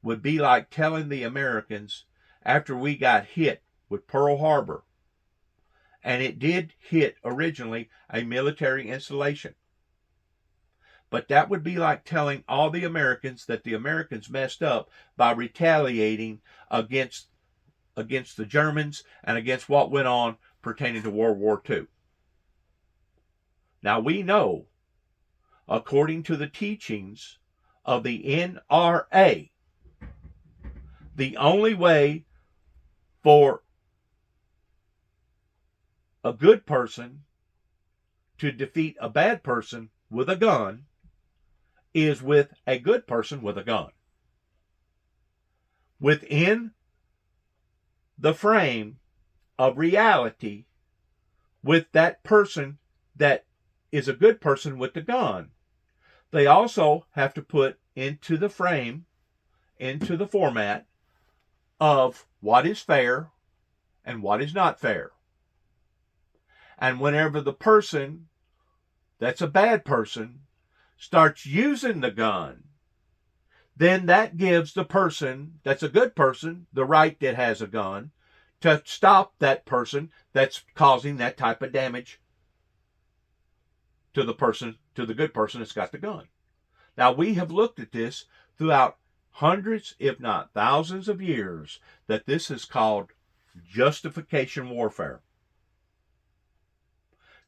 would be like telling the Americans after we got hit with Pearl Harbor, and it did hit originally a military installation. But that would be like telling all the Americans that the Americans messed up by retaliating against the Germans and against what went on pertaining to World War II. Now we know, according to the teachings of the NRA, the only way for a good person to defeat a bad person with a gun is with a good person with a gun. Within the frame of reality, with that person that is a good person with the gun, they also have to put into the frame, into the format of what is fair and what is not fair. And whenever the person that's a bad person starts using the gun, then that gives the person that's a good person the right that has a gun to stop that person that's causing that type of damage to the person, to the good person that's got the gun. Now, we have looked at this throughout hundreds, if not thousands of years, that this is called justification warfare.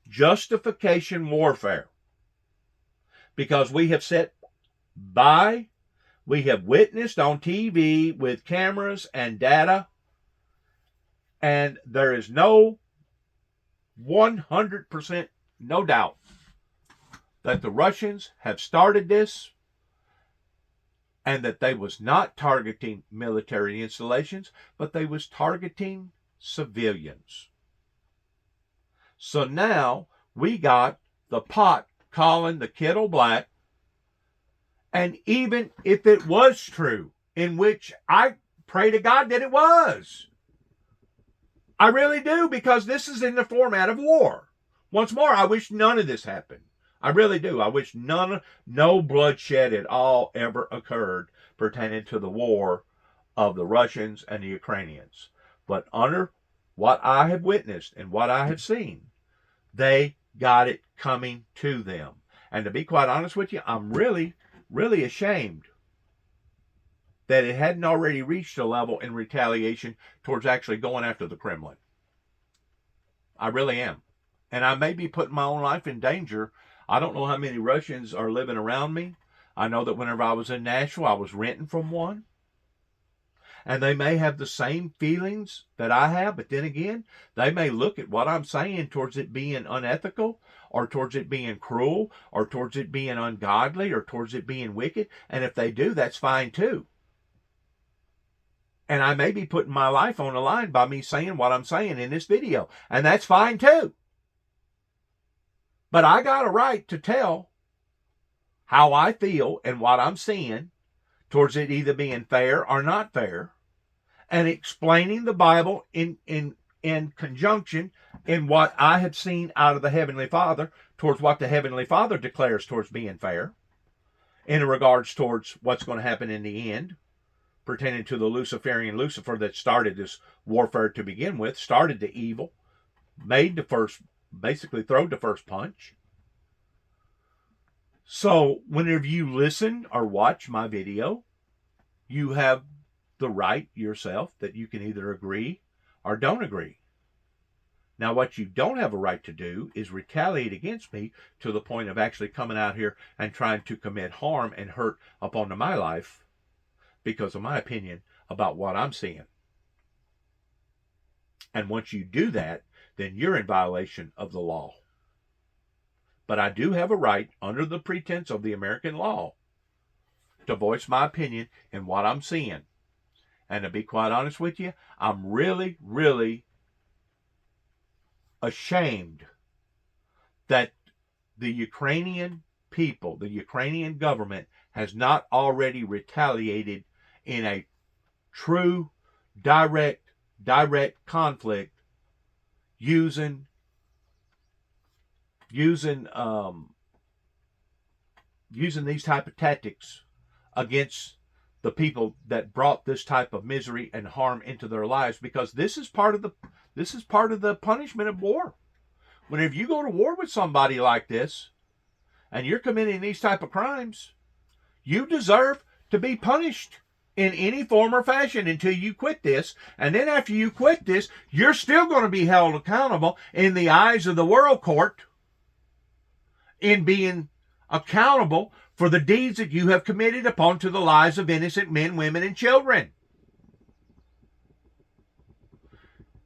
Justification warfare. Because we have sat by, we have witnessed on TV with cameras and data, and there is no 100% no doubt that the Russians have started this and that they was not targeting military installations, but they was targeting civilians. So now we got the pot calling the kettle black, and even if it was true, in which I pray to God that it was, I really do, because this is in the format of war. Once more, I wish none of this happened. I really do. I wish no bloodshed at all ever occurred pertaining to the war of the Russians and the Ukrainians. But under what I have witnessed and what I have seen, They got it coming to them. And to be quite honest with you, I'm really, really ashamed that it hadn't already reached a level in retaliation towards actually going after the Kremlin. I really am. And I may be putting my own life in danger. I don't know how many Russians are living around me. I know that whenever I was in Nashville, I was renting from one. And they may have the same feelings that I have, but then again, they may look at what I'm saying towards it being unethical, or towards it being cruel, or towards it being ungodly, or towards it being wicked. And if they do, that's fine too. And I may be putting my life on the line by me saying what I'm saying in this video. And that's fine too. But I got a right to tell how I feel and what I'm seeing towards it either being fair or not fair, and explaining the Bible in conjunction in what I have seen out of the Heavenly Father towards what the Heavenly Father declares towards being fair in regards towards what's going to happen in the end pertaining to the Luciferian Lucifer that started this warfare to begin with, started the evil, made the first, basically throwed the first punch. So whenever you listen or watch my video, you have the right yourself that you can either agree or don't agree. Now, what you don't have a right to do is retaliate against me to the point of actually coming out here and trying to commit harm and hurt upon my life because of my opinion about what I'm seeing. And once you do that, then you're in violation of the law. But I do have a right, under the pretense of the American law, to voice my opinion in what I'm seeing. And to be quite honest with you, I'm really, really ashamed that the Ukrainian people, the Ukrainian government, has not already retaliated in a true, direct conflict using these type of tactics against the people that brought this type of misery and harm into their lives, because this is part of the punishment of war. Whenever you go to war with somebody like this and you're committing these type of crimes, you deserve to be punished in any form or fashion until you quit this. And then after you quit this, you're still going to be held accountable in the eyes of the world court in being accountable for the deeds that you have committed upon to the lives of innocent men, women, and children.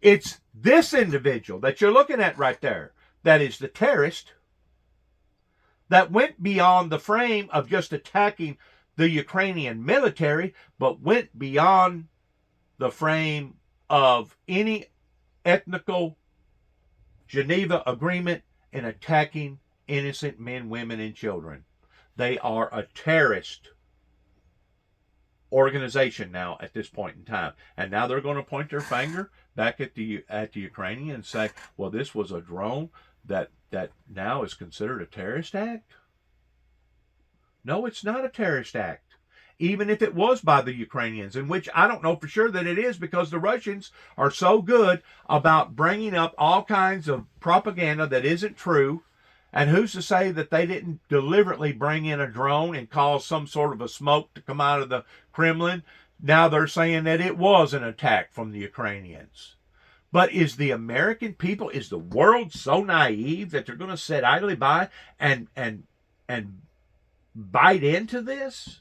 It's this individual that you're looking at right there that is the terrorist that went beyond the frame of just attacking the Ukrainian military, but went beyond the frame of any ethnical Geneva Agreement in attacking innocent men, women, and children. They are a terrorist organization now at this point in time. And now they're going to point their finger back at the Ukrainian and say, well, this was a drone that now is considered a terrorist act. No, it's not a terrorist act. Even if it was by the Ukrainians, in which I don't know for sure that it is, because the Russians are so good about bringing up all kinds of propaganda that isn't true. And who's to say that they didn't deliberately bring in a drone and cause some sort of a smoke to come out of the Kremlin? Now they're saying that it was an attack from the Ukrainians. But is the American people, is the world so naive that they're going to sit idly by and bite into this?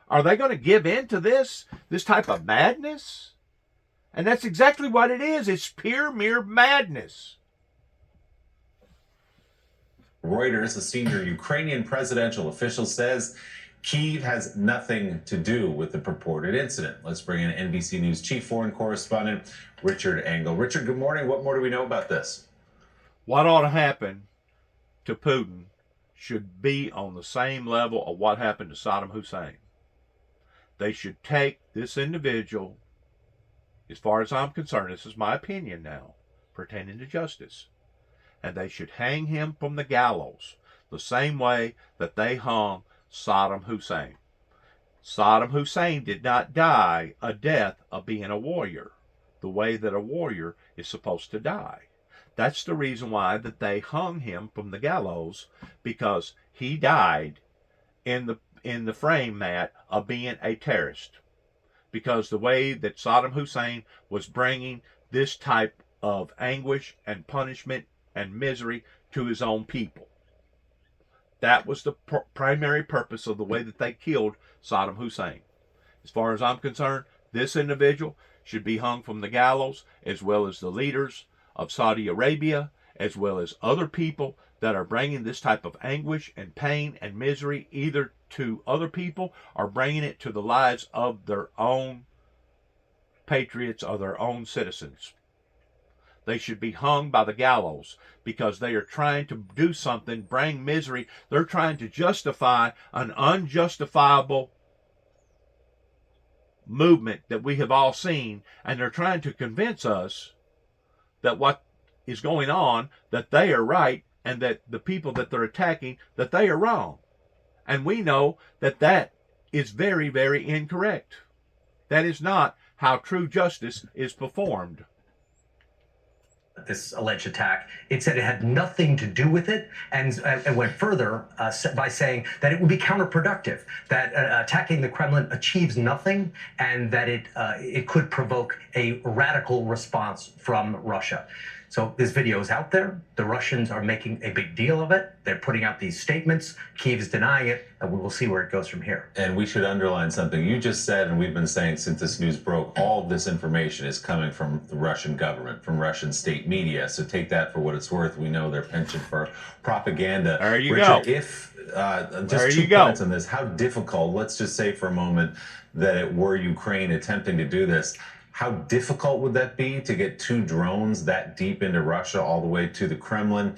Are they going to give in to this type of madness? And that's exactly what it is. It's pure, mere madness. Reuters, a senior Ukrainian presidential official, says Kyiv has nothing to do with the purported incident. Let's bring in NBC News chief foreign correspondent Richard Engel. Richard, good morning. What more do we know about this? What ought to happen to Putin should be on the same level of what happened to Saddam Hussein. They should take this individual, as far as I'm concerned, this is my opinion now, pertaining to justice, and they should hang him from the gallows the same way that they hung Saddam Hussein. Saddam Hussein did not die a death of being a warrior, the way that a warrior is supposed to die. That's the reason why that they hung him from the gallows, because he died in the frame, Matt, of being a terrorist. Because the way that Saddam Hussein was bringing this type of anguish and punishment and misery to his own people. That was the primary purpose of the way that they killed Saddam Hussein. As far as I'm concerned, this individual should be hung from the gallows, as well as the leaders of Saudi Arabia, as well as other people that are bringing this type of anguish and pain and misery either to other people or bringing it to the lives of their own patriots or their own citizens. They should be hung by the gallows because they are trying to do something, bring misery. They're trying to justify an unjustifiable movement that we have all seen, and they're trying to convince us that what is going on, that they are right, and that the people that they're attacking, that they are wrong. And we know that that is very, very incorrect. That is not how true justice is performed. This alleged attack, it said it had nothing to do with it, and went further by saying that it would be counterproductive, that attacking the Kremlin achieves nothing, and that it could provoke a radical response from Russia. So this video is out there. The Russians are making a big deal of it. They're putting out these statements. Kyiv is denying it, and we will see where it goes from here. And we should underline something you just said, and we've been saying since this news broke, all of this information is coming from the Russian government, from Russian state media. So take that for what it's worth. We know they're penchant for propaganda. There you Richard, go. If just there two you go. points on this, how difficult, let's just say for a moment that it were Ukraine attempting to do this, how difficult would that be to get 2 drones that deep into Russia all the way to the Kremlin?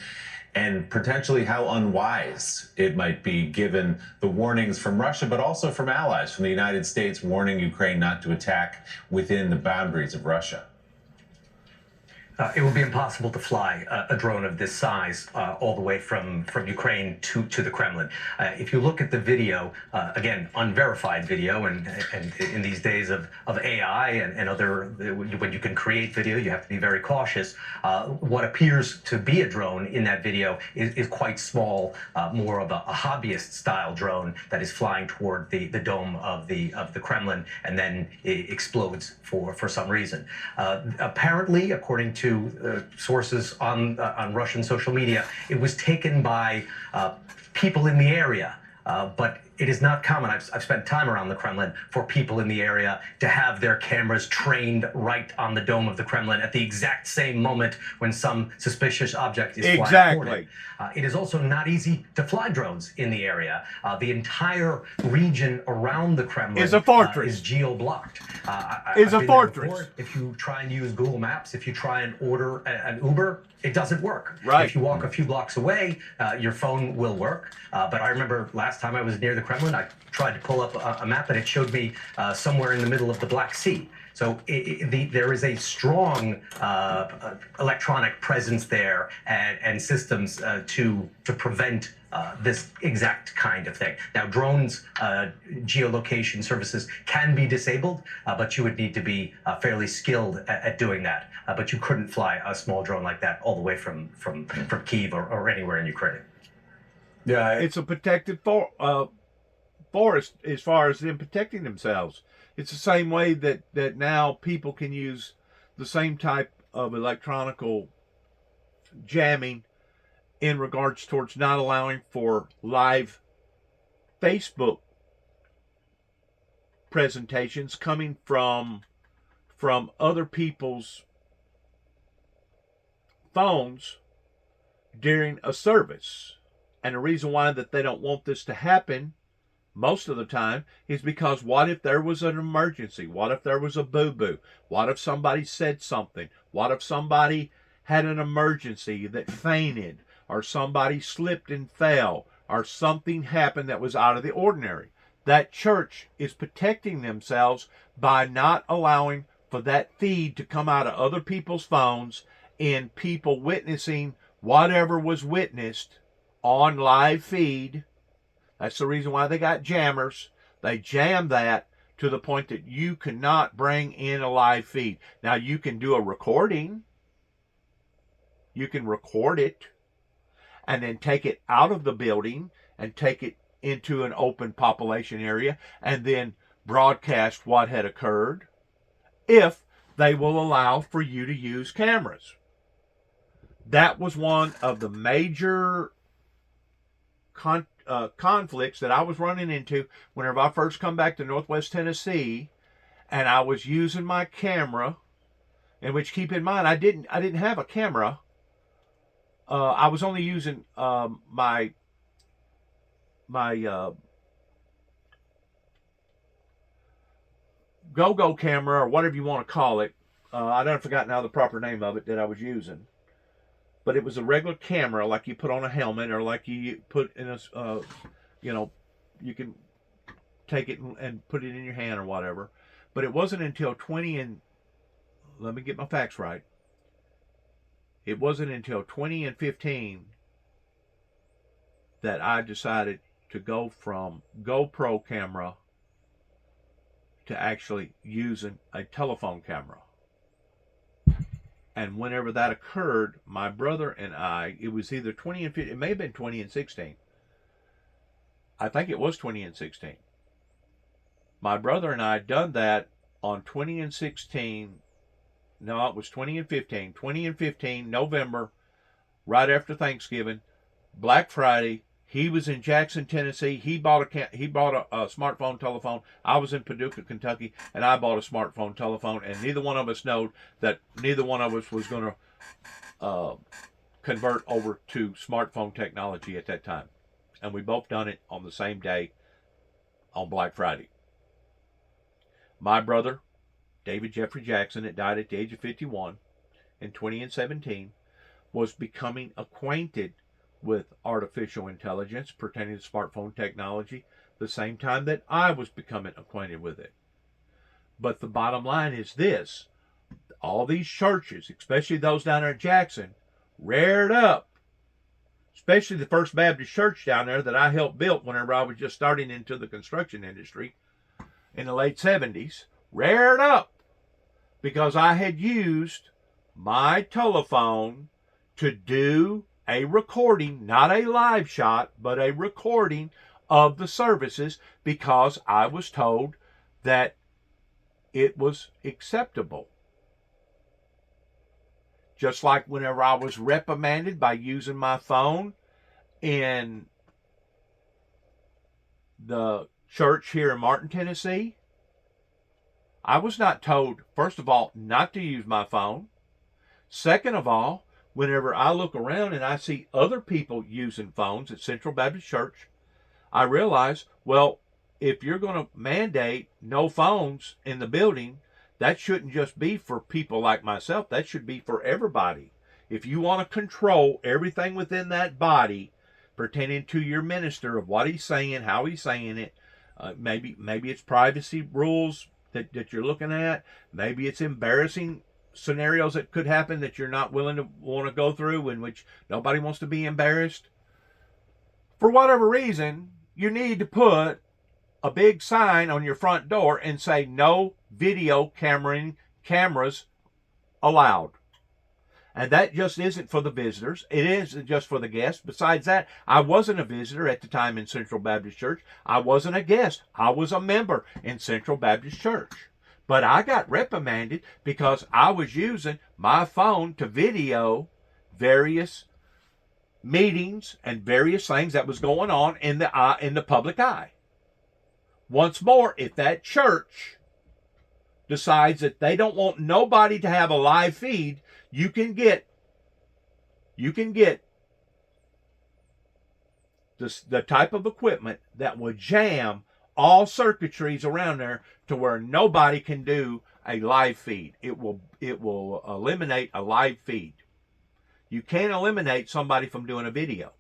And potentially how unwise it might be given the warnings from Russia, but also from allies, from the United States warning Ukraine not to attack within the boundaries of Russia. It would be impossible to fly a drone of this size all the way from Ukraine to the Kremlin. If you look at the video, again, unverified video, and in these days of AI and other, when you can create video, you have to be very cautious. What appears to be a drone in that video is quite small, more of a hobbyist style drone that is flying toward the dome of the Kremlin, and then it explodes for some reason. Apparently, according to sources on Russian social media, it was taken by people in the area, but it is not common. I've spent time around the Kremlin for people in the area to have their cameras trained right on the dome of the Kremlin at the exact same moment when some suspicious object is flying toward it. It is also not easy to fly drones in the area. The entire region around the Kremlin is a fortress. Is geo-blocked. Is a fortress. If you try and use Google Maps, if you try and order an Uber, it doesn't work. Right. If you walk a few blocks away, your phone will work. But I remember last time I was near the Kremlin, I tried to pull up a map and it showed me somewhere in the middle of the Black Sea. So there is a strong electronic presence there and systems to prevent this exact kind of thing. Now, drones, geolocation services can be disabled, but you would need to be fairly skilled at doing that. But you couldn't fly a small drone like that all the way from Kyiv or anywhere in Ukraine. Yeah, it's a protected forest as far as them protecting themselves. It's the same way that now people can use the same type of electronical jamming in regards towards not allowing for live Facebook presentations coming from other people's phones during a service. And the reason why that they don't want this to happen most of the time is because what if there was an emergency? What if there was a boo-boo? What if somebody said something? What if somebody had an emergency that fainted, or somebody slipped and fell, or something happened that was out of the ordinary? That church is protecting themselves by not allowing for that feed to come out of other people's phones and people witnessing whatever was witnessed on live feed. That's the reason why they got jammers. They jam that to the point that you cannot bring in a live feed. Now, you can do a recording You can record it and then take it out of the building and take it into an open population area and then broadcast what had occurred if they will allow for you to use cameras. That was one of the major conflicts that I was running into whenever I first come back to Northwest Tennessee, and I was using my camera. In which, keep in mind, I didn't have a camera. I was only using my go-go camera, or whatever you want to call it. I don't forgot now the proper name of it that I was using. But it was a regular camera like you put on a helmet, or like you put in a, you can take it and put it in your hand or whatever. But it wasn't until let me get my facts right. It wasn't until 2015 that I decided to go from GoPro camera to actually using a telephone camera. And whenever that occurred, my brother and I, it was either 20 and 15, it may have been 20 and 16. I think it was 20 and 16. My brother and I had done that on 20 and 16. No, it was 20 and 15. 20 and 15, November, right after Thanksgiving, Black Friday. He was in Jackson, Tennessee. He bought a smartphone telephone. I was in Paducah, Kentucky, and I bought a smartphone telephone. And neither one of us knew that neither one of us was going to convert over to smartphone technology at that time. And we both done it on the same day on Black Friday. My brother, David Jeffrey Jackson, that died at the age of 51 in 2017, was becoming acquainted with artificial intelligence pertaining to smartphone technology the same time that I was becoming acquainted with it. But the bottom line is this: all these churches, especially those down there at Jackson, reared up, especially the First Baptist Church down there that I helped build whenever I was just starting into the construction industry in the late 70s, reared up because I had used my telephone to do a recording, not a live shot, but a recording of the services, because I was told that it was acceptable. Just like whenever I was reprimanded by using my phone in the church here in Martin, Tennessee, I was not told, first of all, not to use my phone. Second of all, whenever I look around and I see other people using phones at Central Baptist Church, I realize, well, if you're going to mandate no phones in the building, that shouldn't just be for people like myself. That should be for everybody. If you want to control everything within that body pertaining to your minister of what he's saying, how he's saying it, maybe it's privacy rules that you're looking at. Maybe it's embarrassing scenarios that could happen that you're not willing to want to go through, in which nobody wants to be embarrassed. For whatever reason, you need to put a big sign on your front door and say no video cameras allowed. And that just isn't for the visitors. It isn't just for the guests. Besides that, I wasn't a visitor at the time in Central Baptist Church. I wasn't a guest. I was a member in Central Baptist Church. But I got reprimanded because I was using my phone to video various meetings and various things that was going on in the public eye. Once more, if that church decides that they don't want nobody to have a live feed, you can get the type of equipment that will jam all circuitries around there to where nobody can do a live feed. It will eliminate a live feed. You can't eliminate somebody from doing a video.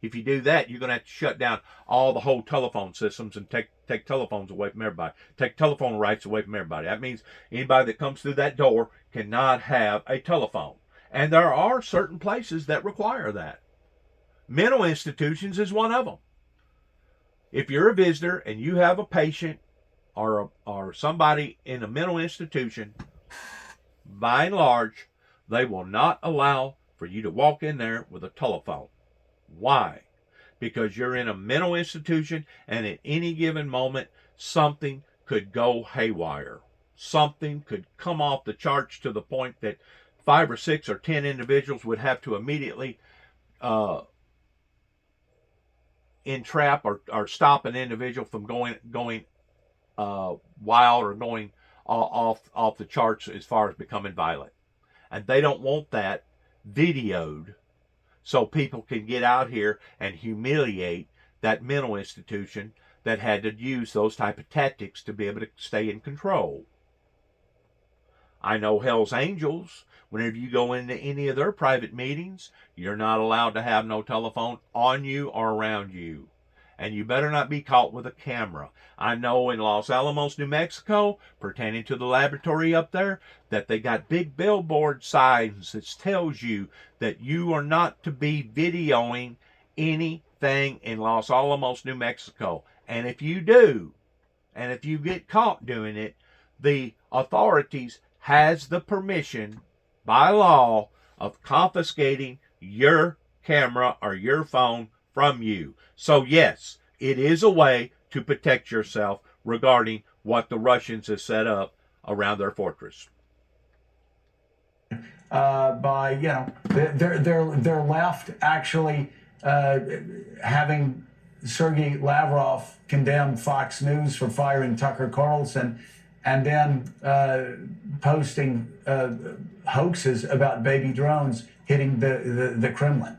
If you do that, you're going to have to shut down all the whole telephone systems and take telephones away from everybody. Take telephone rights away from everybody. That means anybody that comes through that door cannot have a telephone. And there are certain places that require that. Mental institutions is one of them. If you're a visitor and you have a patient or somebody in a mental institution, by and large, they will not allow for you to walk in there with a telephone. Why? Because you're in a mental institution, and at any given moment, something could go haywire. Something could come off the charts to the point that 5 or 6 or 10 individuals would have to immediately entrap or stop an individual from going wild or going off the charts as far as becoming violent. And they don't want that videoed so people can get out here and humiliate that mental institution that had to use those type of tactics to be able to stay in control. I know Hell's Angels, whenever you go into any of their private meetings, you're not allowed to have no telephone on you or around you. And you better not be caught with a camera. I know in Los Alamos, New Mexico, pertaining to the laboratory up there, that they got big billboard signs that tells you that you are not to be videoing anything in Los Alamos, New Mexico. And if you do, and if you get caught doing it, the authorities has the permission by law of confiscating your camera or your phone from you. So yes, it is a way to protect yourself regarding what the Russians have set up around their fortress. By their left actually having Sergei Lavrov condemn Fox News for firing Tucker Carlson, and then posting hoaxes about baby drones hitting the Kremlin.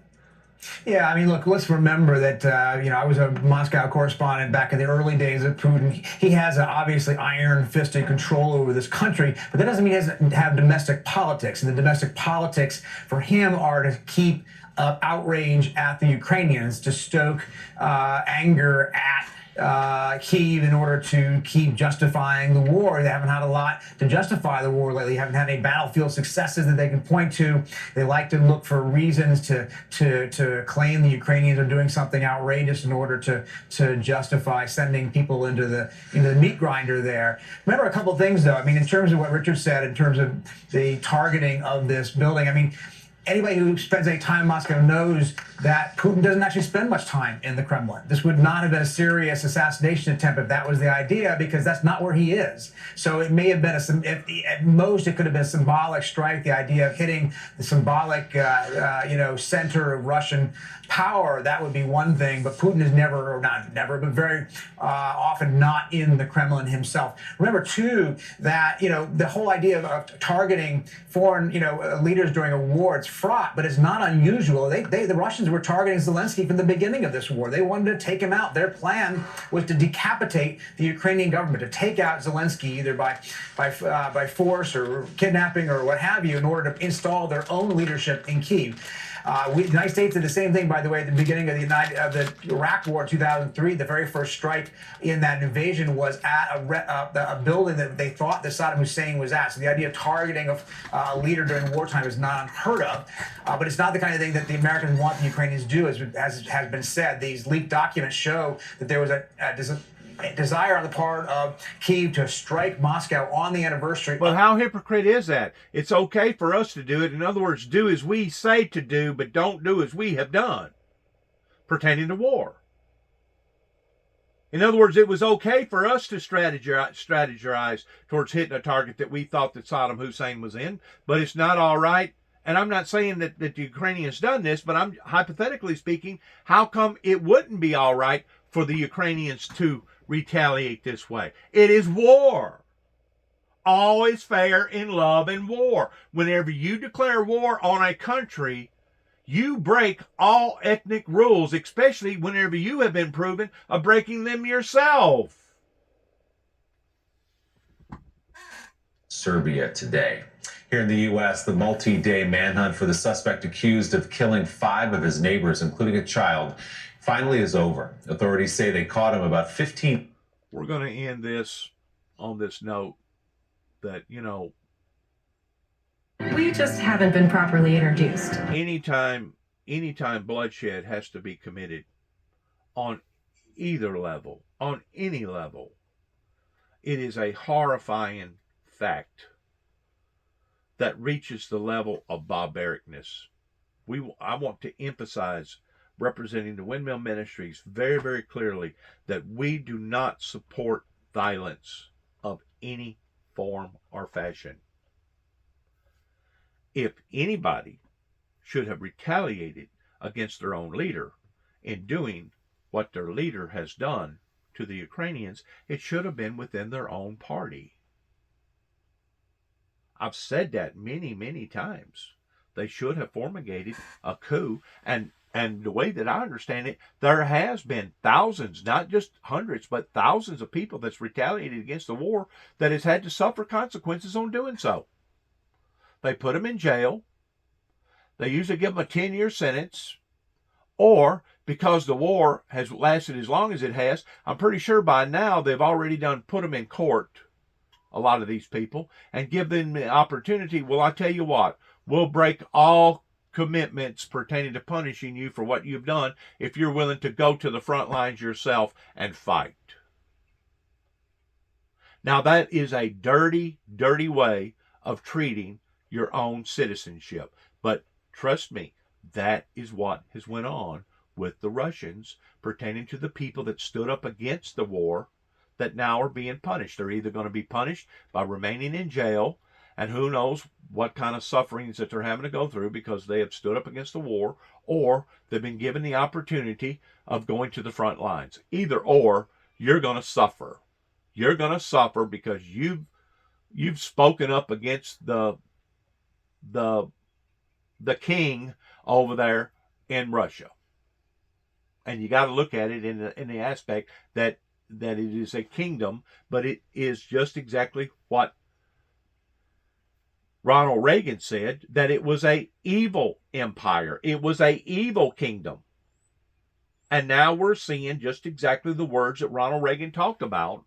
Yeah, I mean, look, let's remember that, I was a Moscow correspondent back in the early days of Putin. He has obviously iron-fisted control over this country, but that doesn't mean he doesn't have domestic politics. And the domestic politics for him are to keep outrage at the Ukrainians, to stoke anger at Kyiv in order to keep justifying the war. They haven't had a lot to justify the war lately. They haven't had any battlefield successes that they can point to. They like to look for reasons to claim the Ukrainians are doing something outrageous in order to justify sending people into the meat grinder there. Remember a couple of things though. I mean, in terms of what Richard said, in terms of the targeting of this building, I mean, anybody who spends any time in Moscow knows that Putin doesn't actually spend much time in the Kremlin. This would not have been a serious assassination attempt if that was the idea, because that's not where he is. So it may have been at most it could have been a symbolic strike, the idea of hitting the symbolic, center of Russian power. That would be one thing, but Putin is but very often not in the Kremlin himself. Remember too that the whole idea of targeting foreign leaders during a war, it's fraught, but it's not unusual. The Russians were targeting Zelensky from the beginning of this war. They wanted to take him out. Their plan was to decapitate the Ukrainian government, to take out Zelensky either by force or kidnapping or what have you, in order to install their own leadership in Kyiv. The United States did the same thing, by the way, at the beginning of the Iraq War, 2003. The very first strike in that invasion was at a building that they thought that Saddam Hussein was at. So the idea of targeting a leader during wartime is not unheard of, but it's not the kind of thing that the Americans want the Ukrainians to do, as has been said. These leaked documents show that there was a desire on the part of Kyiv to strike Moscow on the anniversary. Well, how hypocrite is that? It's okay for us to do it. In other words, do as we say to do, but don't do as we have done pertaining to war. In other words, it was okay for us to strategize towards hitting a target that we thought that Saddam Hussein was in, but it's not all right. And I'm not saying that the Ukrainians done this, but I'm hypothetically speaking, how come it wouldn't be all right for the Ukrainians to retaliate this way? It is war. All is fair in love and war. Whenever you declare war on a country, you break all ethnic rules, especially whenever you have been proven of breaking them yourself. Serbia today. Here in the U.S., the multi-day manhunt for the suspect accused of killing 5 of his neighbors, including a child, finally is over. Authorities say they caught him about 15. We're going to end this on this note that, We just haven't been properly introduced. anytime bloodshed has to be committed on either level, on any level, it is a horrifying fact that reaches the level of barbaricness. I want to emphasize, representing the Windmill Ministries, very, very clearly that we do not support violence of any form or fashion. If anybody should have retaliated against their own leader in doing what their leader has done to the Ukrainians, it should have been within their own party. I've said that many, many times. They should have formulated a coup, and the way that I understand it, there has been thousands, not just hundreds, but thousands of people that's retaliated against the war that has had to suffer consequences on doing so. They put them in jail. They usually give them a 10-year sentence, or because the war has lasted as long as it has, I'm pretty sure by now they've already put them in court, a lot of these people, and give them the opportunity. Well, I tell you what, we'll break all commitments pertaining to punishing you for what you've done if you're willing to go to the front lines yourself and fight. Now, that is a dirty, dirty way of treating your own citizenship. But trust me, that is what has went on with the Russians pertaining to the people that stood up against the war that now are being punished. They're either going to be punished by remaining in jail, and who knows what kind of sufferings that they're having to go through because they have stood up against the war, or they've been given the opportunity of going to the front lines. Either or, you're going to suffer. You're going to suffer because you've spoken up against the king over there in Russia. And you got to look at it in the aspect that it is a kingdom, but it is just exactly what Ronald Reagan said, that it was a evil empire. It was a evil kingdom. And now we're seeing just exactly the words that Ronald Reagan talked about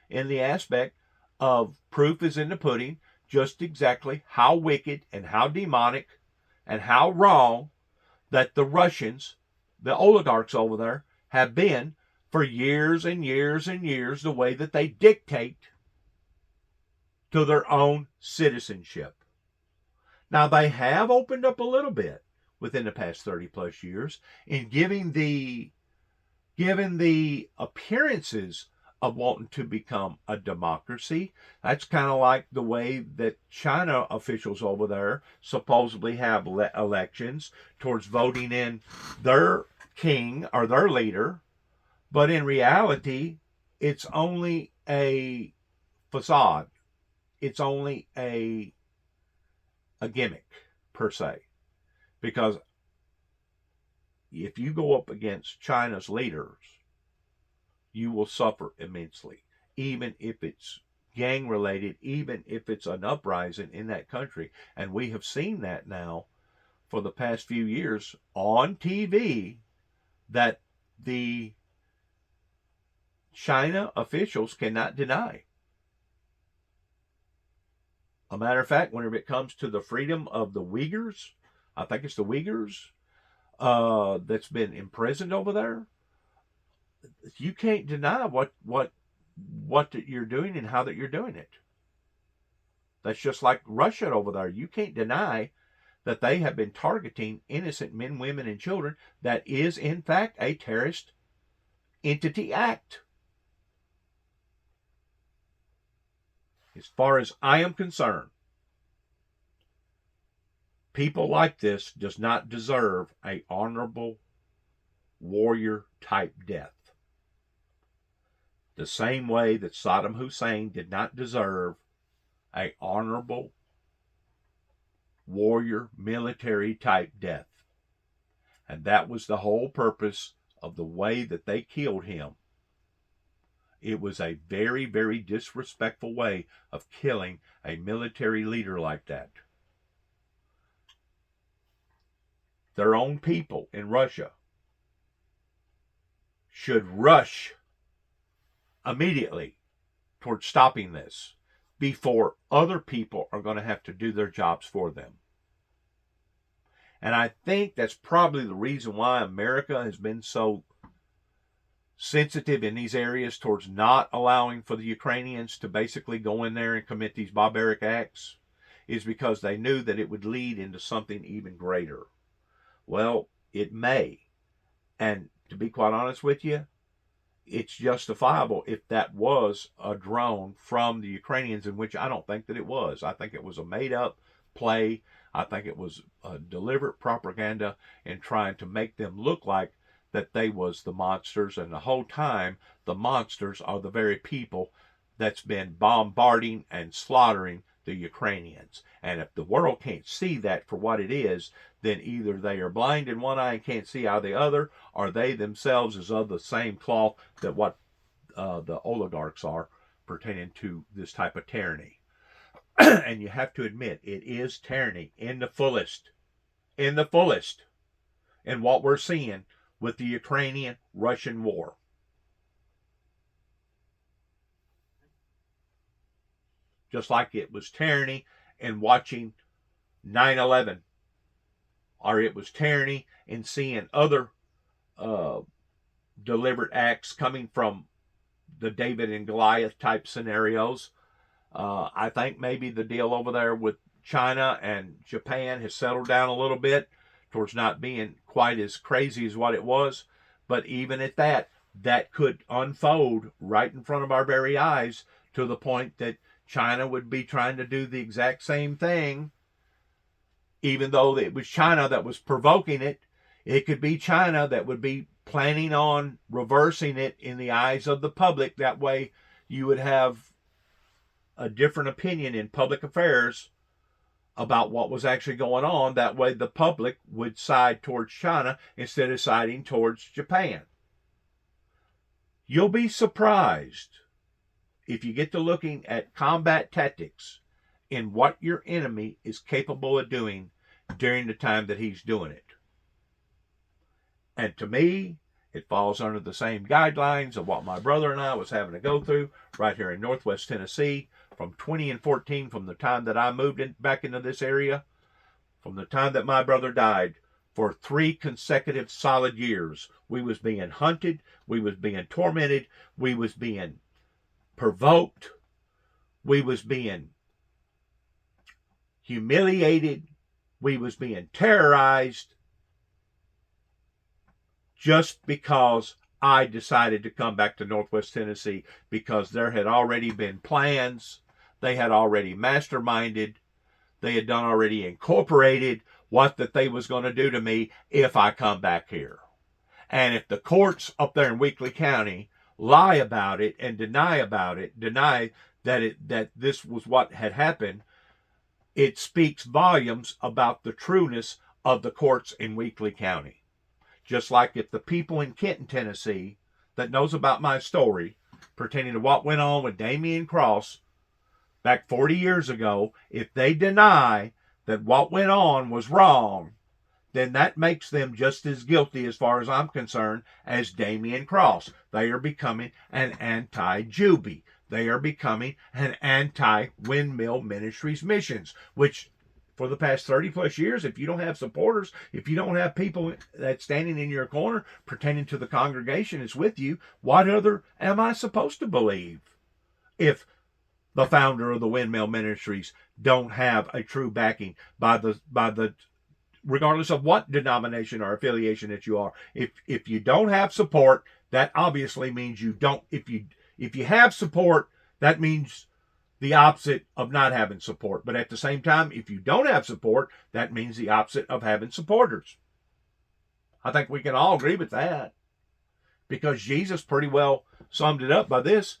in the aspect of proof is in the pudding, just exactly how wicked and how demonic and how wrong that the Russians, the oligarchs over there, have been for years and years and years, the way that they dictate to their own citizenship. Now, they have opened up a little bit within the past 30 plus years in giving the appearances of wanting to become a democracy. That's kind of like the way that China officials over there supposedly have elections towards voting in their king or their leader. But in reality, it's only a facade. It's only a gimmick, per se. Because if you go up against China's leaders, you will suffer immensely. Even if it's gang related, even if it's an uprising in that country. And we have seen that now for the past few years on TV, that the China officials cannot deny. A matter of fact, whenever it comes to the freedom of the Uyghurs, I think it's the Uyghurs that's been imprisoned over there, you can't deny what that you're doing and how that you're doing it. That's just like Russia over there. You can't deny that they have been targeting innocent men, women, and children. That is, in fact, a terrorist entity act. As far as I am concerned, people like this does not deserve a honorable warrior type death. The same way that Saddam Hussein did not deserve a honorable warrior military type death. And that was the whole purpose of the way that they killed him. It was a very, very disrespectful way of killing a military leader like that. Their own people in Russia should rush immediately towards stopping this before other people are going to have to do their jobs for them. And I think that's probably the reason why America has been so sensitive in these areas towards not allowing for the Ukrainians to basically go in there and commit these barbaric acts, is because they knew that it would lead into something even greater. Well, it may. And to be quite honest with you, it's justifiable if that was a drone from the Ukrainians, in which I don't think that it was. I think it was a made-up play. I think it was a deliberate propaganda in trying to make them look like that they was the monsters, and the whole time the monsters are the very people that's been bombarding and slaughtering the Ukrainians. And if the world can't see that for what it is, then either they are blind in one eye and can't see out the other, or they themselves is of the same cloth that what the oligarchs are pertaining to this type of tyranny. And you have to admit, it is tyranny in the fullest. In the fullest. In what we're seeing with the Ukrainian-Russian war. Just like it was tyranny in watching 9/11, or it was tyranny in seeing other deliberate acts coming from the David and Goliath type scenarios. I think maybe the deal over there with China and Japan has settled down a little bit towards not being quite as crazy as what it was. But even at that, that could unfold right in front of our very eyes, to the point that China would be trying to do the exact same thing. Even though it was China that was provoking it, it could be China that would be planning on reversing it in the eyes of the public. That way you would have a different opinion in public affairs about what was actually going on. That way the public would side towards China instead of siding towards Japan. You'll be surprised if you get to looking at combat tactics in what your enemy is capable of doing during the time that he's doing it. And to me, it falls under the same guidelines of what my brother and I was having to go through right here in Northwest Tennessee from 2014, from the time that I moved back into this area, from the time that my brother died. For 3 consecutive solid years, we was being hunted, we was being tormented, we was being provoked, we was being humiliated, we was being terrorized, just because I decided to come back to Northwest Tennessee, because there had already been plans, they had already masterminded, they had done already incorporated what that they was going to do to me if I come back here. And if the courts up there in Weakley County lie about it and deny that this was what had happened, it speaks volumes about the trueness of the courts in Weakley County. Just like if the people in Kenton, Tennessee, that knows about my story pertaining to what went on with Damian Cross back 40 years ago, if they deny that what went on was wrong, then that makes them just as guilty, as far as I'm concerned, as Damian Cross. They are becoming an anti-Juby. They are becoming an anti-Windmill Ministries missions, which for the past 30 plus years, if you don't have supporters, if you don't have people that's standing in your corner pertaining to the congregation is with you, what other am I supposed to believe? If the founder of the Windmill Ministries don't have a true backing by the regardless of what denomination or affiliation that you are. If you don't have support, that obviously means you don't. If you have support, that means the opposite of not having support. But at the same time, if you don't have support, that means the opposite of having supporters. I think we can all agree with that, because Jesus pretty well summed it up by this.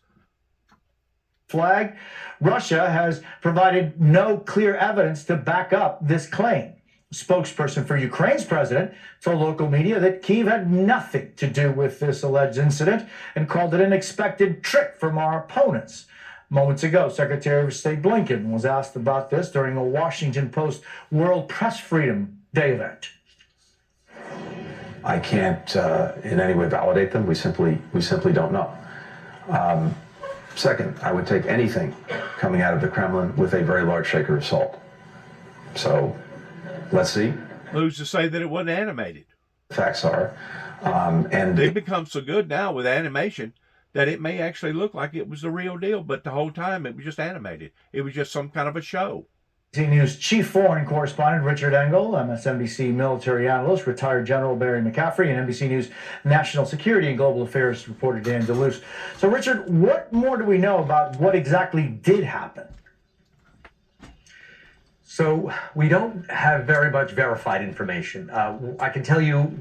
Flag. Russia has provided no clear evidence to back up this claim. A spokesperson for Ukraine's president told local media that Kyiv had nothing to do with this alleged incident and called it an expected trick from our opponents. Moments ago, Secretary of State Blinken was asked about this during a Washington Post World Press Freedom Day event. I can't in any way validate them. We simply don't know. Second, I would take anything coming out of the Kremlin with a very large shaker of salt. So let's see. Who's to say that it wasn't animated? Facts are. And they've become so good now with animation that it may actually look like it was the real deal, but the whole time it was just animated. It was just some kind of a show. NBC News chief foreign correspondent Richard Engel, MSNBC military analyst, retired General Barry McCaffrey, and NBC News national security and global affairs reporter Dan DeLuce. So, Richard, what more do we know about what exactly did happen? So we don't have very much verified information. I can tell you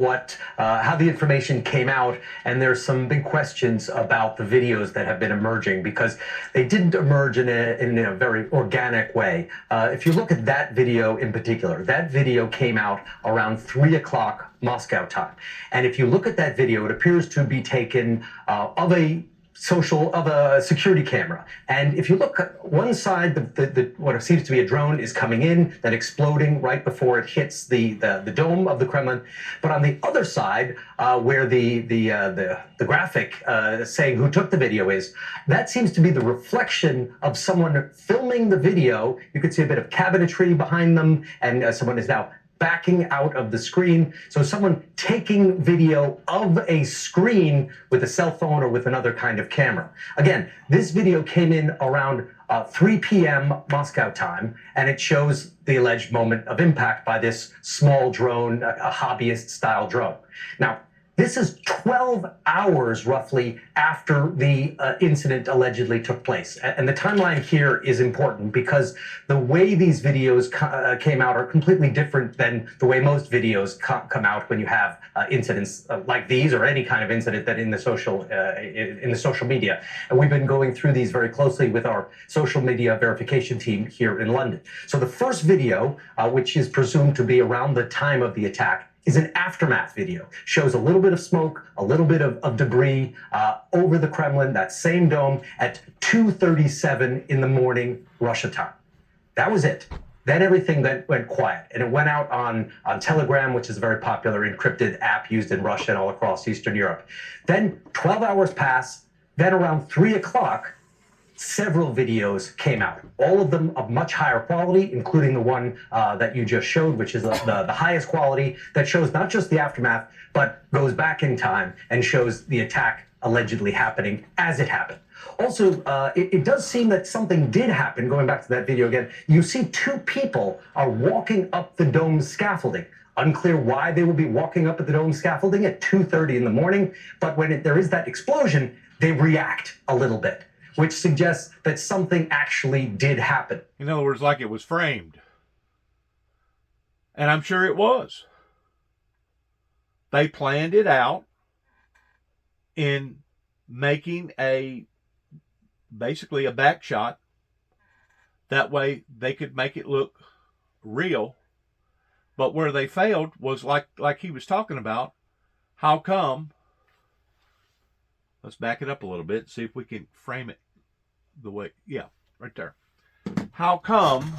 how the information came out, and there's some big questions about the videos that have been emerging because they didn't emerge in a very organic way. If you look at that video in particular, that video came out around 3 o'clock Moscow time. And if you look at that video, it appears to be taken of a security camera. And if you look at one side, what seems to be a drone is coming in, then exploding right before it hits the dome of the Kremlin. But on the other side, where the graphic saying who took the video is, that seems to be the reflection of someone filming the video. You can see a bit of cabinetry behind them, and someone is now backing out of the screen. So someone taking video of a screen with a cell phone or with another kind of camera. Again, this video came in around 3 p.m. Moscow time, and it shows the alleged moment of impact by this small drone, a hobbyist style drone. Now, this is 12 hours roughly after the incident allegedly took place. And the timeline here is important because the way these videos came out are completely different than the way most videos come out when you have incidents like these or any kind of incident that in the social media. And we've been going through these very closely with our social media verification team here in London. So the first video, which is presumed to be around the time of the attack, is an aftermath video. Shows a little bit of smoke, a little bit of debris over the Kremlin, that same dome, at 2:37 in the morning, Russia time. That was it. Then everything went quiet, and it went out on Telegram, which is a very popular encrypted app used in Russia and all across Eastern Europe. Then 12 hours pass, then around 3 o'clock, several videos came out, all of them of much higher quality, including the one that you just showed, which is the highest quality, that shows not just the aftermath, but goes back in time and shows the attack allegedly happening as it happened. Also, it does seem that something did happen, going back to that video again. You see two people are walking up the dome scaffolding. Unclear why they would be walking up at the dome scaffolding at 2:30 in the morning, but when there is that explosion, they react a little bit, which suggests that something actually did happen. In other words, like it was framed. And I'm sure it was. They planned it out in making basically a back shot. That way they could make it look real. But where they failed was like he was talking about. How come? Let's back it up a little bit and see if we can frame it the way, yeah, right there. How come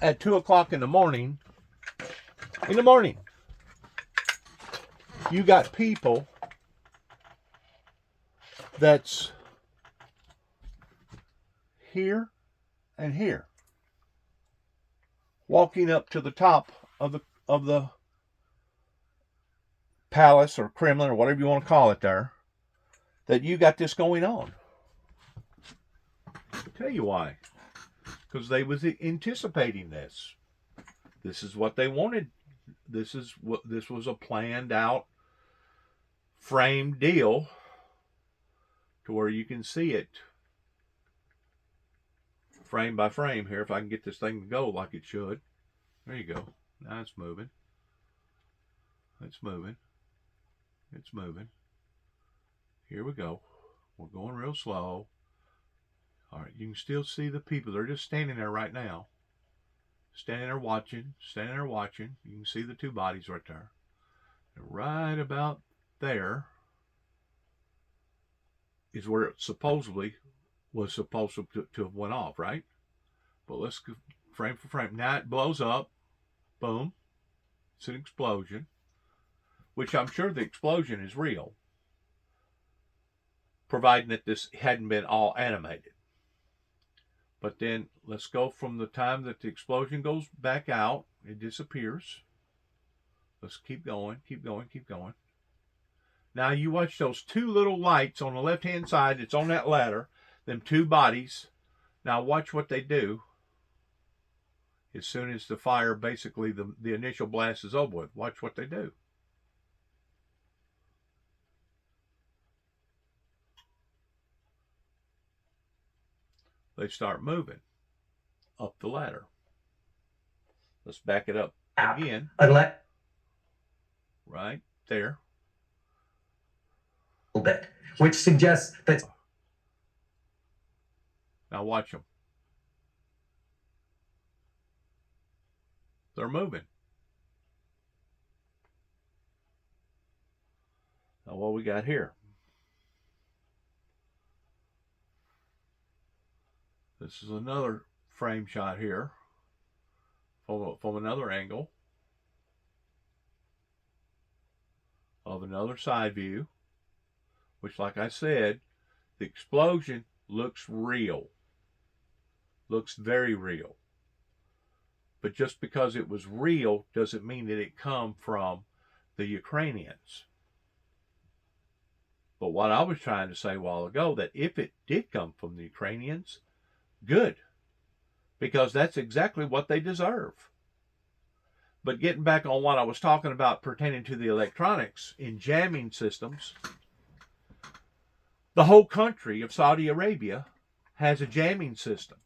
at 2 o'clock in the morning, you got people that's here and here walking up to the top of the palace or Kremlin or whatever you want to call it there, that you got this going on? I'll tell you why. Because they was anticipating this. This is what they wanted. This was a planned out, framed deal to where you can see it frame by frame here. If I can get this thing to go like it should. There you go. Now it's moving. It's moving. It's moving. Here we go. We're going real slow. All right, you can still see the people. They're just standing there right now. Standing there watching. Standing there watching. You can see the two bodies right there. And right about there is where it supposedly was supposed to have went off, right? But let's go frame for frame. Now it blows up. Boom. It's an explosion. Which I'm sure the explosion is real. Providing that this hadn't been all animated. But then let's go from the time that the explosion goes back out, it disappears. Let's keep going, keep going, keep going. Now you watch those two little lights on the left-hand side. It's on that ladder. Them two bodies. Now watch what they do. as soon as the fire, basically the initial blast is over with. Watch what they do. They start moving up the ladder. Let's back it up again. Right there. A little bit, which suggests that. Now watch them. They're moving. Now what we got here? This is another frame shot here from another angle of another side view, which, like I said, the explosion looks real. Looks very real. But just because it was real doesn't mean that it come from the Ukrainians. But what I was trying to say a while ago, that if it did come from the Ukrainians, good, because that's exactly what they deserve. But getting back on what I was talking about pertaining to the electronics in jamming systems, the whole country of Saudi Arabia has a jamming system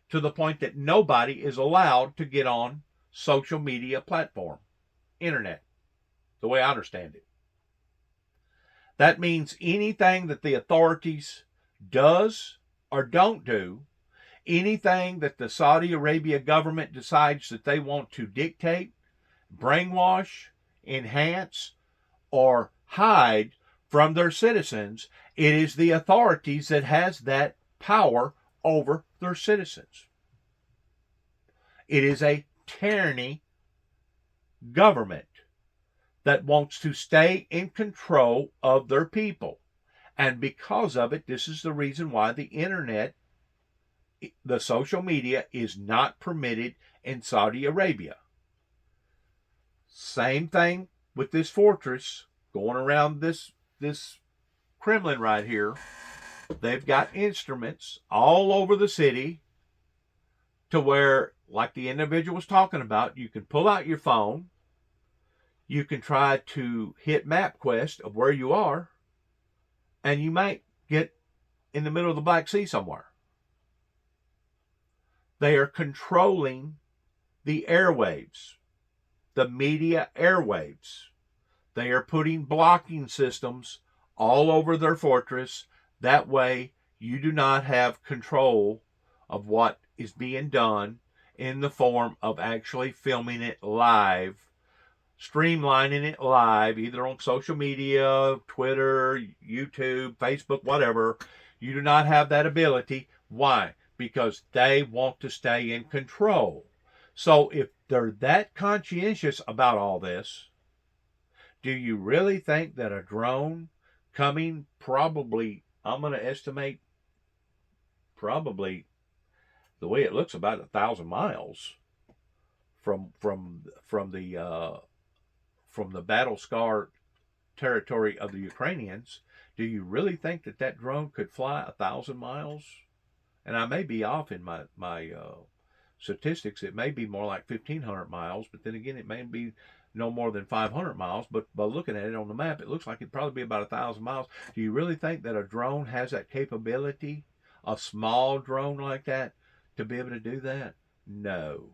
to the point that nobody is allowed to get on social media platform, internet, the way I understand it. That means anything that the authorities does or don't do, anything that the Saudi Arabia government decides that they want to dictate, brainwash, enhance, or hide from their citizens, it is the authorities that has that power over their citizens. It is a tyranny government that wants to stay in control of their people. And because of it, this is the reason why the internet, the social media, is not permitted in Saudi Arabia. Same thing with this fortress going around this Kremlin right here. They've got instruments all over the city to where, like the individual was talking about, you can pull out your phone, you can try to hit MapQuest of where you are, and you might get in the middle of the Black Sea somewhere. They are controlling the airwaves, the media airwaves. They are putting blocking systems all over their fortress. That way, you do not have control of what is being done in the form of actually filming it live, streamlining it live, either on social media, Twitter, YouTube, Facebook, whatever. You do not have that ability. Why? Because they want to stay in control. So if they're that conscientious about all this, do you really think that a drone coming probably, I'm going to estimate, probably the way it looks about 1,000 miles from the battle scar territory of the Ukrainians, do you really think that that drone could fly 1,000 miles? And I may be off in my statistics. It may be more like 1,500 miles, but then again, it may be no more than 500 miles. But by looking at it on the map, it looks like it'd probably be about 1,000 miles. Do you really think that a drone has that capability, a small drone like that, to be able to do that? No.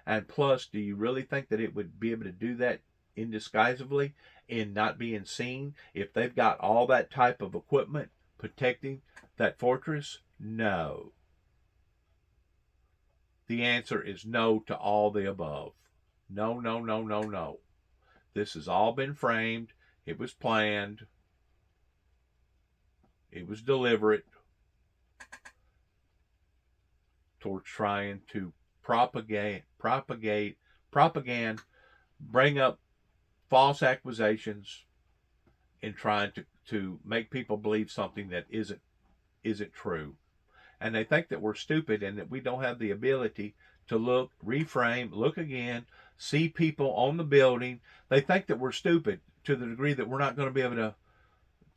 And plus, do you really think that it would be able to do that indisguisably and not being seen if they've got all that type of equipment protecting that fortress? No. The answer is no to all the above. No, no, no, no, no. This has all been framed. It was planned. It was deliberate towards trying to propagate, bring up false accusations, and trying to make people believe something that isn't true. And they think that we're stupid and that we don't have the ability to look, reframe, look again, see people on the building. They think that we're stupid to the degree that we're not going to be able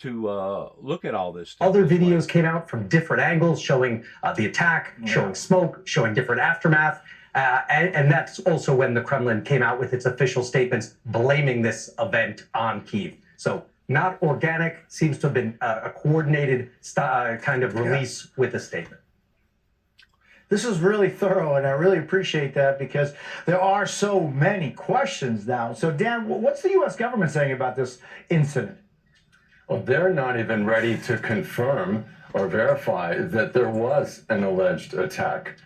to look at all this stuff. Other videos came out from different angles showing the attack, showing smoke, showing different aftermath. And that's also when the Kremlin came out with its official statements blaming this event on Kyiv. So not organic, seems to have been a coordinated kind of release with a statement. This is really thorough, and I really appreciate that because there are so many questions now. So, Dan, what's the U.S. government saying about this incident? Well, they're not even ready to confirm or verify that there was an alleged attack.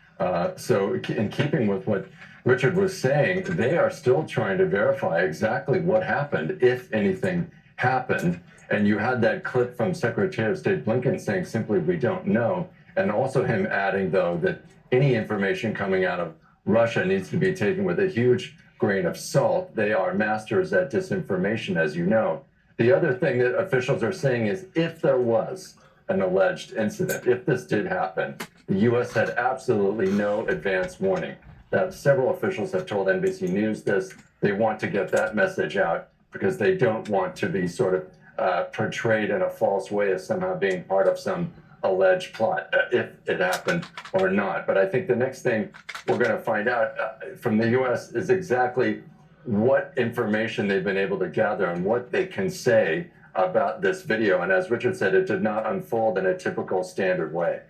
So in keeping with what Richard was saying, they are still trying to verify exactly what happened, if anything happened. And you had that clip from Secretary of State Blinken saying simply, we don't know. And also him adding, though, that any information coming out of Russia needs to be taken with a huge grain of salt. They are masters at disinformation, as you know. The other thing that officials are saying is if there was an alleged incident, if this did happen, the U.S. had absolutely no advance warning. That several officials have told NBC News this. They want to get that message out because they don't want to be sort of portrayed in a false way as somehow being part of some alleged plot, if it happened or not. But I think the next thing we're going to find out from the U.S. is exactly what information they've been able to gather and what they can say about this video. And as Richard said, it did not unfold in a typical standard way.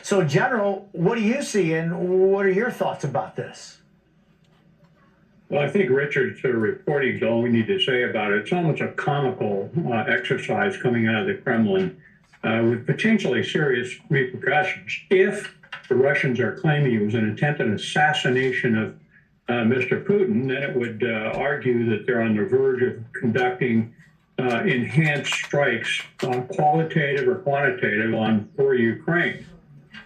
So, General, what do you see and what are your thoughts about this? Well, I think Richard's reporting is all we need to say about it. It's almost a comical exercise coming out of the Kremlin with potentially serious repercussions. If the Russians are claiming it was an attempted assassination of Mr. Putin, then it would argue that they're on the verge of conducting enhanced strikes, qualitative or quantitative, for Ukraine.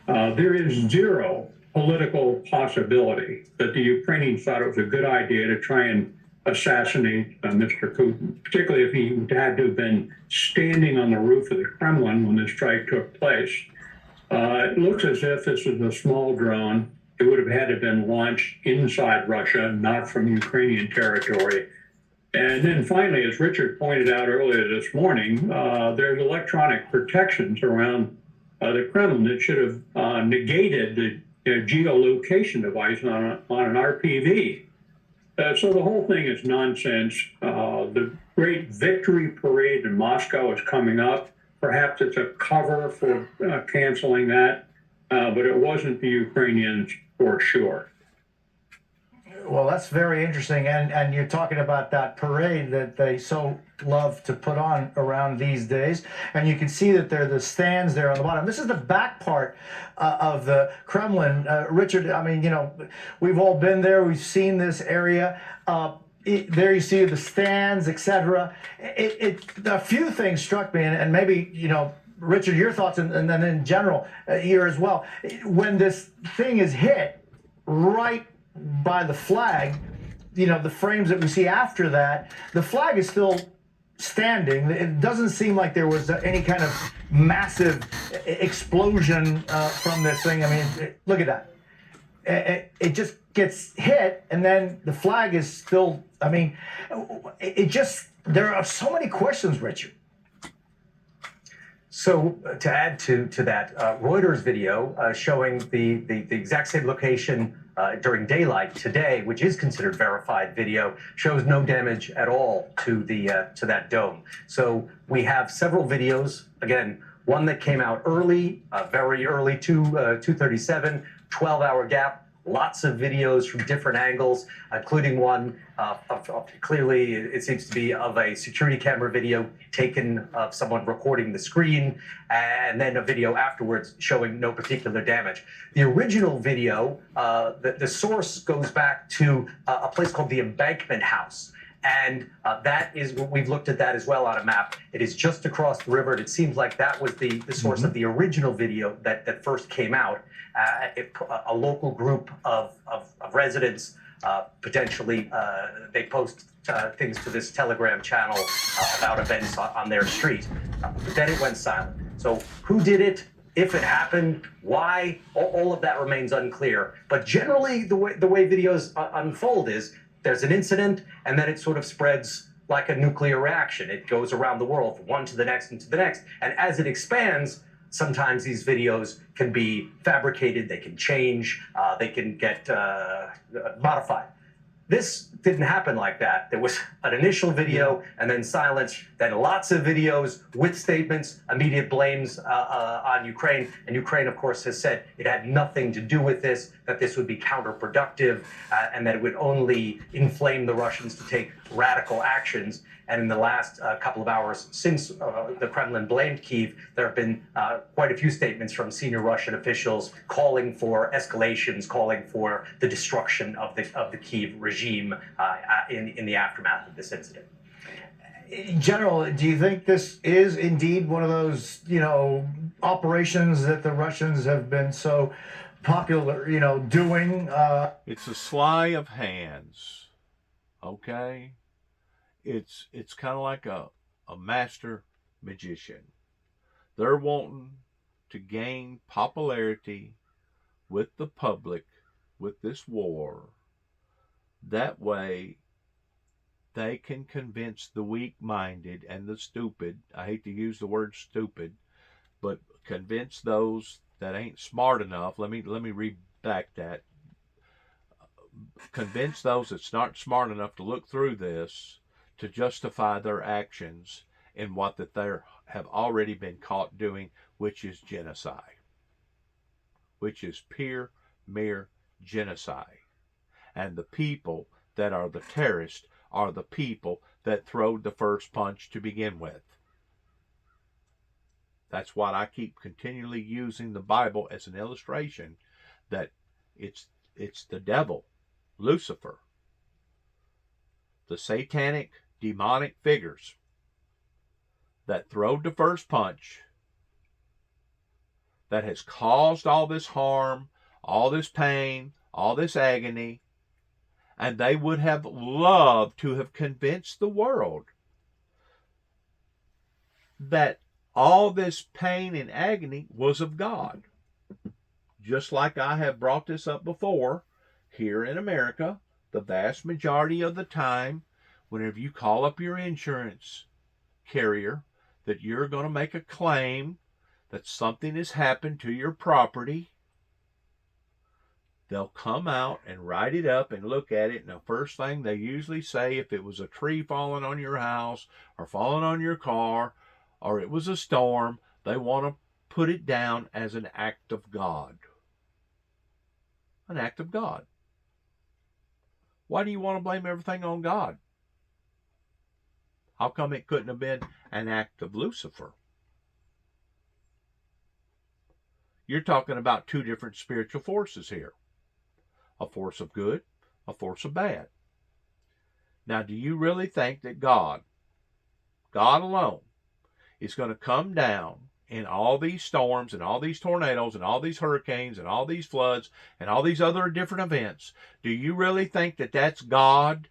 There is zero political possibility that the Ukrainians thought it was a good idea to try and assassinate Mr. Putin, particularly if he had to have been standing on the roof of the Kremlin when the strike took place. It looks as if this was a small drone. It would have had to have been launched inside Russia, not from Ukrainian territory. And then finally, as Richard pointed out earlier this morning, there's electronic protections around the Kremlin that should have negated the geolocation device on an RPV. So the whole thing is nonsense. The great victory parade in Moscow is coming up. Perhaps it's a cover for canceling that, but it wasn't the Ukrainians for sure. Well, that's very interesting. And you're talking about that parade that they so love to put on around these days. And you can see that there are the stands there on the bottom. This is the back part of the Kremlin. Richard, I mean, we've all been there. We've seen this area. There you see the stands, etc. A few things struck me, and maybe, Richard, your thoughts, and then in general here as well. When this thing is hit right by the flag, the frames that we see after that, the flag is still standing. It doesn't seem like there was any kind of massive explosion from this thing. I mean, look at that. It just gets hit, and then the flag is still, I mean, there are so many questions, Richard. So to add to that, Reuters video showing the exact same location during daylight today, which is considered verified video, shows no damage at all to that dome. So we have several videos. Again, one that came out early, very early, 2:37, 12-hour gap. Lots of videos from different angles, including one clearly, it seems to be of a security camera video taken of someone recording the screen, and then a video afterwards showing no particular damage. The original video, the source goes back to a place called the Embankment House. And that is, we've looked at that as well on a map. It is just across the river. And it seems like that was the source of the original video that first came out. A local group of residents, potentially, they post things to this Telegram channel about events on their street. But then it went silent. So who did it? If it happened, why? All of that remains unclear. But generally, the way videos unfold is there's an incident, and then it sort of spreads like a nuclear reaction. It goes around the world from one to the next and to the next. And as it expands, Sometimes these videos can be fabricated, they can change, they can get modified. This didn't happen like that. There was an initial video and then silence, then lots of videos with statements, immediate blames on Ukraine. And Ukraine, of course, has said it had nothing to do with this, that this would be counterproductive, and that it would only inflame the Russians to take radical actions. And in the last couple of hours since the Kremlin blamed Kyiv, there have been quite a few statements from senior Russian officials calling for escalations, calling for the destruction of the Kyiv regime in the aftermath of this incident. General, do you think this is indeed one of those, operations that the Russians have been so popular, doing? It's a sleight of hands, okay? It's kind of like a master magician. They're wanting to gain popularity with the public with this war. That way they can convince the weak-minded and the stupid. I hate to use the word stupid, but convince those that ain't smart enough. Let me read back that. Convince those that's not smart enough to look through this to justify their actions in what that they have already been caught doing, which is genocide, which is pure, mere genocide. And the people that are the terrorists are the people that throwed the first punch to begin with. That's what I keep continually using the Bible as an illustration, that it's the devil, Lucifer, the satanic, demonic figures that throwed the first punch, that has caused all this harm, all this pain, all this agony, and they would have loved to have convinced the world that all this pain and agony was of God. Just like I have brought this up before, here in America, the vast majority of the time, whenever you call up your insurance carrier, that you're going to make a claim that something has happened to your property, they'll come out and write it up and look at it, and the first thing they usually say, if it was a tree falling on your house or falling on your car or it was a storm, they want to put it down as an act of God. An act of God. Why do you want to blame everything on God? How come it couldn't have been an act of Lucifer? You're talking about two different spiritual forces here. A force of good, a force of bad. Now, do you really think that God alone, is going to come down in all these storms and all these tornadoes and all these hurricanes and all these floods and all these other different events? Do you really think that that's God,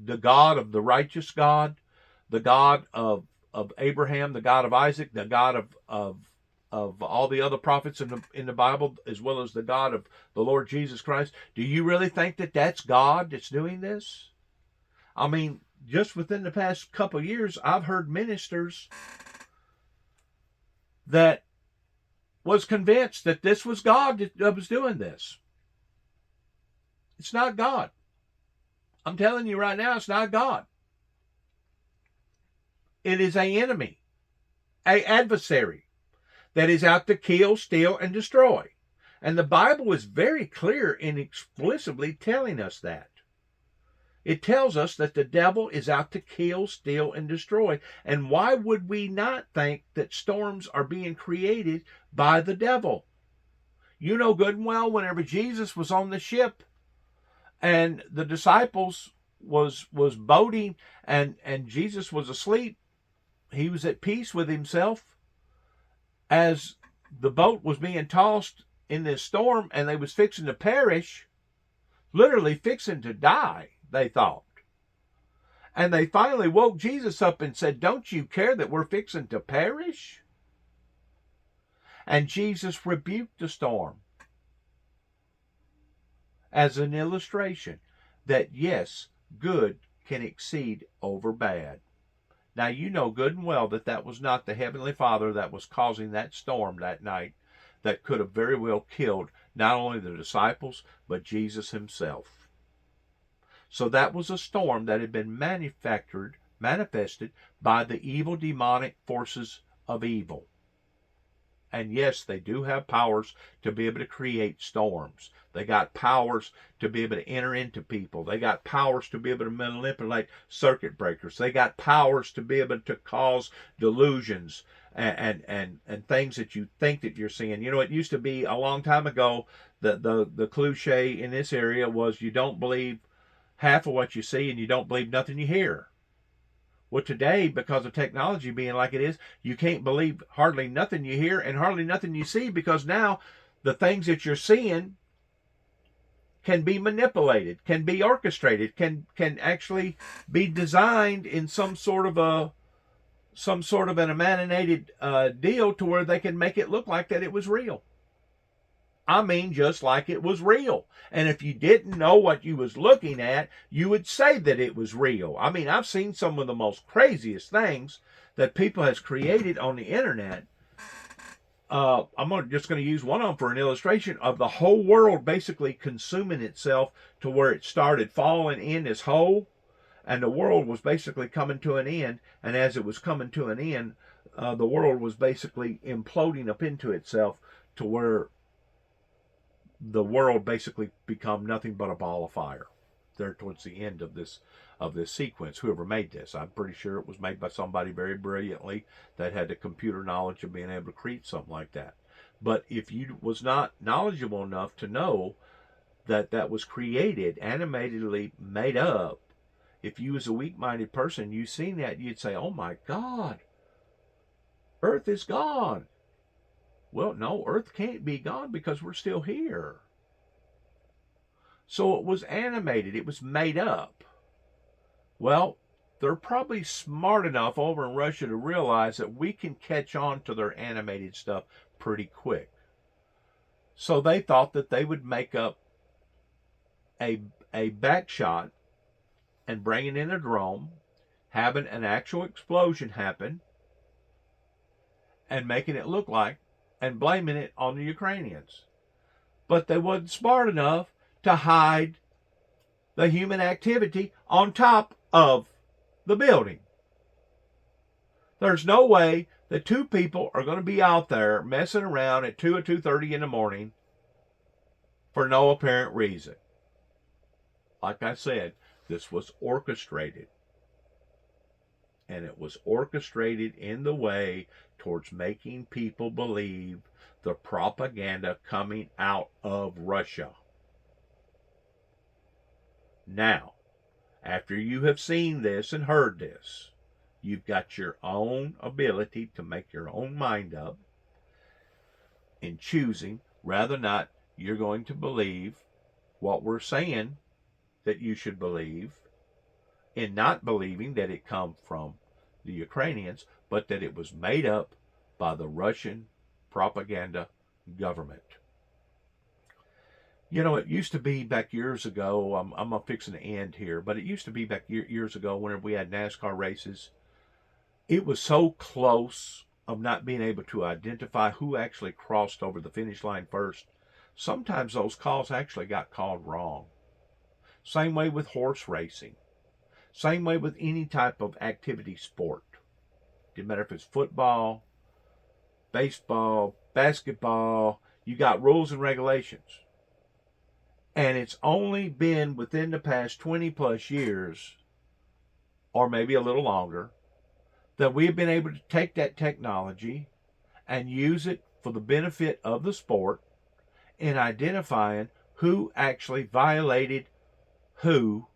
the God of the righteous God, the God of Abraham, the God of Isaac, the God of all the other prophets in the Bible, as well as the God of the Lord Jesus Christ? Do you really think that that's God that's doing this? I mean, just within the past couple of years, I've heard ministers that was convinced that this was God that was doing this. It's not God. I'm telling you right now, it's not God. It is an enemy, an adversary that is out to kill, steal, and destroy. And the Bible is very clear in explicitly telling us that. It tells us that the devil is out to kill, steal, and destroy. And why would we not think that storms are being created by the devil? You know good and well, whenever Jesus was on the ship and the disciples was boating and Jesus was asleep, he was at peace with himself as the boat was being tossed in this storm and they was fixing to perish, literally fixing to die, they thought. And they finally woke Jesus up and said, "Don't you care that we're fixing to perish?" And Jesus rebuked the storm as an illustration that, yes, good can exceed over bad. Now, you know good and well that that was not the Heavenly Father that was causing that storm that night that could have very well killed not only the disciples, but Jesus himself. So that was a storm that had been manifested by the evil demonic forces of evil. And yes, they do have powers to be able to create storms. They got powers to be able to enter into people. They got powers to be able to manipulate circuit breakers. They got powers to be able to cause delusions and things that you think that you're seeing. You know, it used to be a long time ago that the cliche in this area was you don't believe half of what you see and you don't believe nothing you hear. Well, today, because of technology being like it is, you can't believe hardly nothing you hear and hardly nothing you see, because now the things that you're seeing can be manipulated, can be orchestrated, can actually be designed in some sort of an imaginated deal to where they can make it look like that it was real. I mean, just like it was real. And if you didn't know what you was looking at, you would say that it was real. I mean, I've seen some of the most craziest things that people has created on the internet. I'm just going to use one of them for an illustration of the whole world basically consuming itself to where it started falling in this hole, and the world was basically coming to an end. And as it was coming to an end, the world was basically imploding up into itself to where the world basically become nothing but a ball of fire there towards the end of this sequence. Whoever made this, I'm pretty sure it was made by somebody very brilliantly that had the computer knowledge of being able to create something like that. But if you was not knowledgeable enough to know that that was created, animatedly made up, if you was a weak-minded person, you seen that, you'd say, oh my God, Earth is gone. Well, no, Earth can't be gone because we're still here. So it was animated. It was made up. Well, they're probably smart enough over in Russia to realize that we can catch on to their animated stuff pretty quick. So they thought that they would make up a back shot and bring it in a drone, having an actual explosion happen, and making it look like, and blaming it on the Ukrainians. But they wasn't smart enough to hide the human activity on top of the building. There's no way that two people are going to be out there messing around at 2 or 2:30 in the morning for no apparent reason. Like I said, this was orchestrated. And it was orchestrated in the way towards making people believe the propaganda coming out of Russia. Now, after you have seen this and heard this, you've got your own ability to make your own mind up in choosing whether or not you're going to believe what we're saying that you should believe, in not believing that it come from the Ukrainians, but that it was made up by the Russian propaganda government. You know, it used to be back years ago, I'm fixing to end here, but it used to be back years ago whenever we had NASCAR races, it was so close of not being able to identify who actually crossed over the finish line first. Sometimes those calls actually got called wrong. Same way with horse racing. Same way with any type of activity sport. Didn't matter if it's football, baseball, basketball, you got rules and regulations. And it's only been within the past 20 plus years, or maybe a little longer, that we've been able to take that technology and use it for the benefit of the sport in identifying who actually violated who,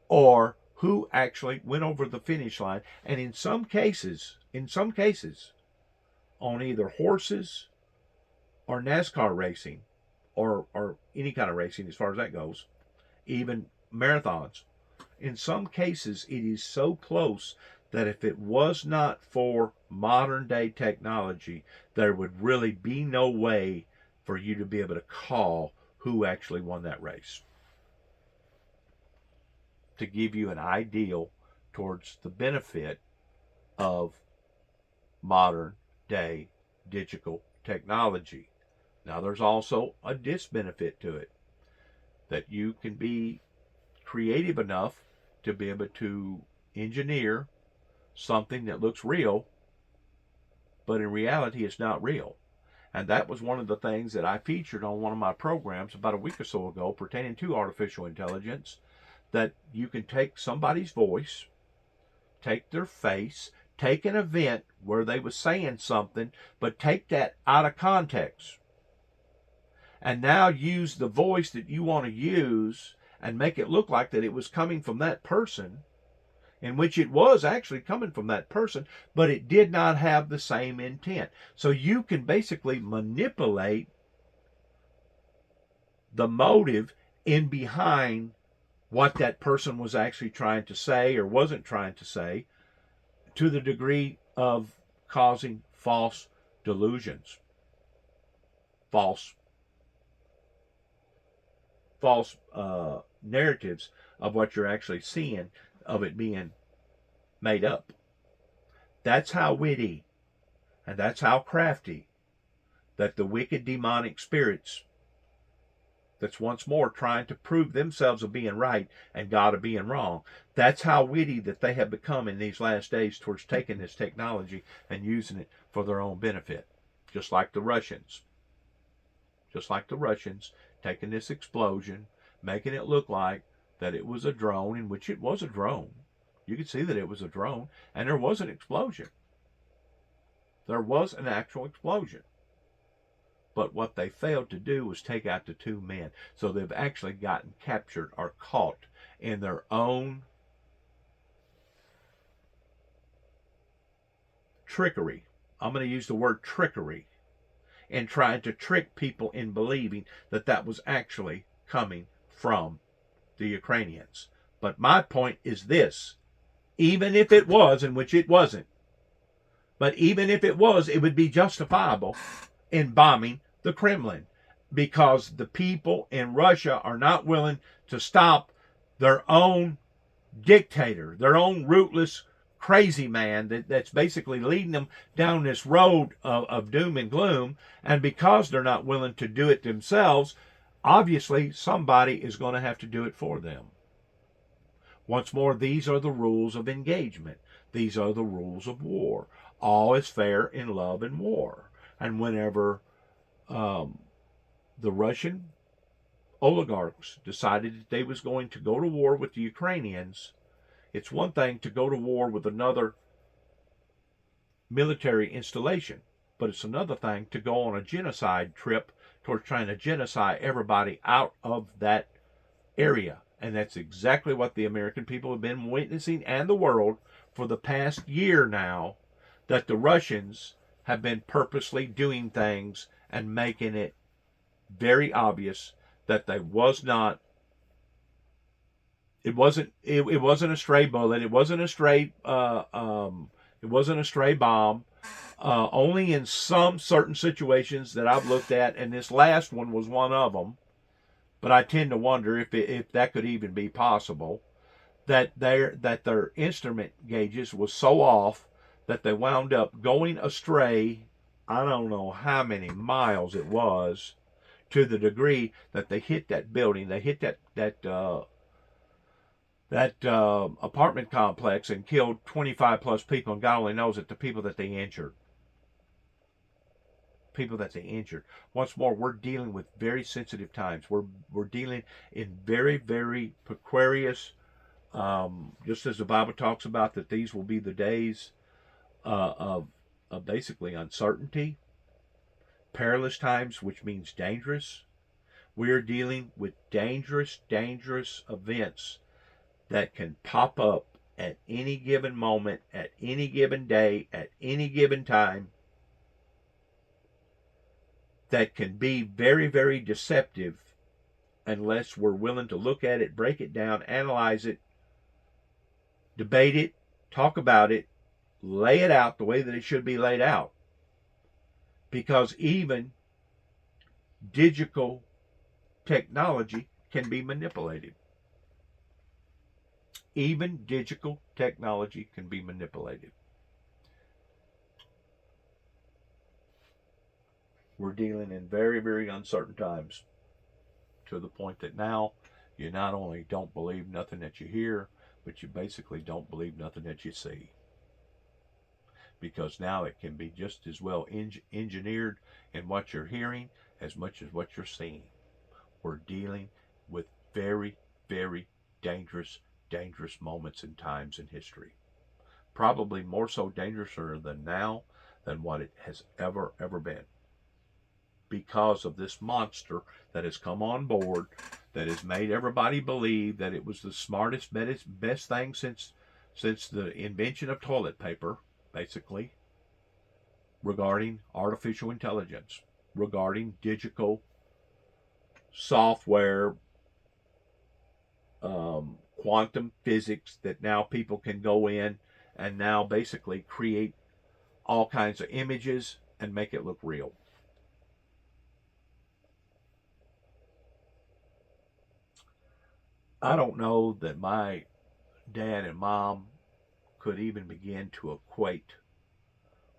or who actually went over the finish line. And in some cases, on either horses or NASCAR racing, or any kind of racing as far as that goes, even marathons, in some cases it is so close that if it was not for modern day technology, there would really be no way for you to be able to call who actually won that race. To give you an ideal towards the benefit of modern day digital technology. Now, there's also a disbenefit to it, that you can be creative enough to be able to engineer something that looks real, but in reality it's not real. And that was one of the things that I featured on one of my programs about a week or so ago pertaining to artificial intelligence, that you can take somebody's voice, take their face, take an event where they was saying something, but take that out of context, and now use the voice that you want to use and make it look like that it was coming from that person, in which it was actually coming from that person, but it did not have the same intent. So you can basically manipulate the motive in behind what that person was actually trying to say or wasn't trying to say, to the degree of causing false delusions, false narratives of what you're actually seeing, of it being made up. That's how witty and that's how crafty that the wicked demonic spirits, that's once more trying to prove themselves of being right and God of being wrong, that's how witty that they have become in these last days towards taking this technology and using it for their own benefit. Just like the Russians. Just like the Russians taking this explosion, making it look like that it was a drone, in which it was a drone. You could see that it was a drone, and there was an explosion. There was an actual explosion. But what they failed to do was take out the two men. So they've actually gotten captured or caught in their own trickery. I'm going to use the word trickery, in trying to trick people in believing that that was actually coming from the Ukrainians. But my point is this: even if it was, in which it wasn't, but even if it was, it would be justifiable in bombing the Kremlin, because the people in Russia are not willing to stop their own dictator, their own rootless crazy man that's basically leading them down this road of doom and gloom. And because they're not willing to do it themselves, obviously somebody is going to have to do it for them. Once more, these are the rules of engagement. These are the rules of war. All is fair in love and war. And whenever the Russian oligarchs decided that they was going to go to war with the Ukrainians, it's one thing to go to war with another military installation, but it's another thing to go on a genocide trip towards trying to genocide everybody out of that area. And that's exactly what the American people have been witnessing, and the world, for the past year now, that the Russians have been purposely doing things and making it very obvious that they was not, it wasn't a stray bullet, it wasn't a stray bomb. Only in some certain situations that I've looked at, and this last one was one of them, but I tend to wonder if that could even be possible, that their instrument gauges was so off that they wound up going astray, I don't know how many miles it was, to the degree that they hit that building, they hit that apartment complex and killed 25 plus people, and God only knows it, the people that they injured. People that they injured. Once more, we're dealing with very sensitive times. We're dealing in very, very precarious, just as the Bible talks about, that these will be the days of basically uncertainty, perilous times, which means dangerous. We are dealing with dangerous events that can pop up at any given moment, at any given day, at any given time, that can be very, very deceptive unless we're willing to look at it, break it down, analyze it, debate it, talk about it, lay it out the way that it should be laid out. Because even digital technology can be manipulated. Even digital technology can be manipulated. We're dealing in very, very uncertain times, to the point that now you not only don't believe nothing that you hear, but you basically don't believe nothing that you see. Because now it can be just as well engineered in what you're hearing as much as what you're seeing. We're dealing with very, very dangerous moments and times in history. Probably more so dangerous than now than what it has ever been. Because of this monster that has come on board, that has made everybody believe that it was the smartest, best thing since the invention of toilet paper, basically, regarding artificial intelligence, regarding digital software, quantum physics, that now people can go in and now basically create all kinds of images and make it look real. I don't know that my dad and mom could even begin to equate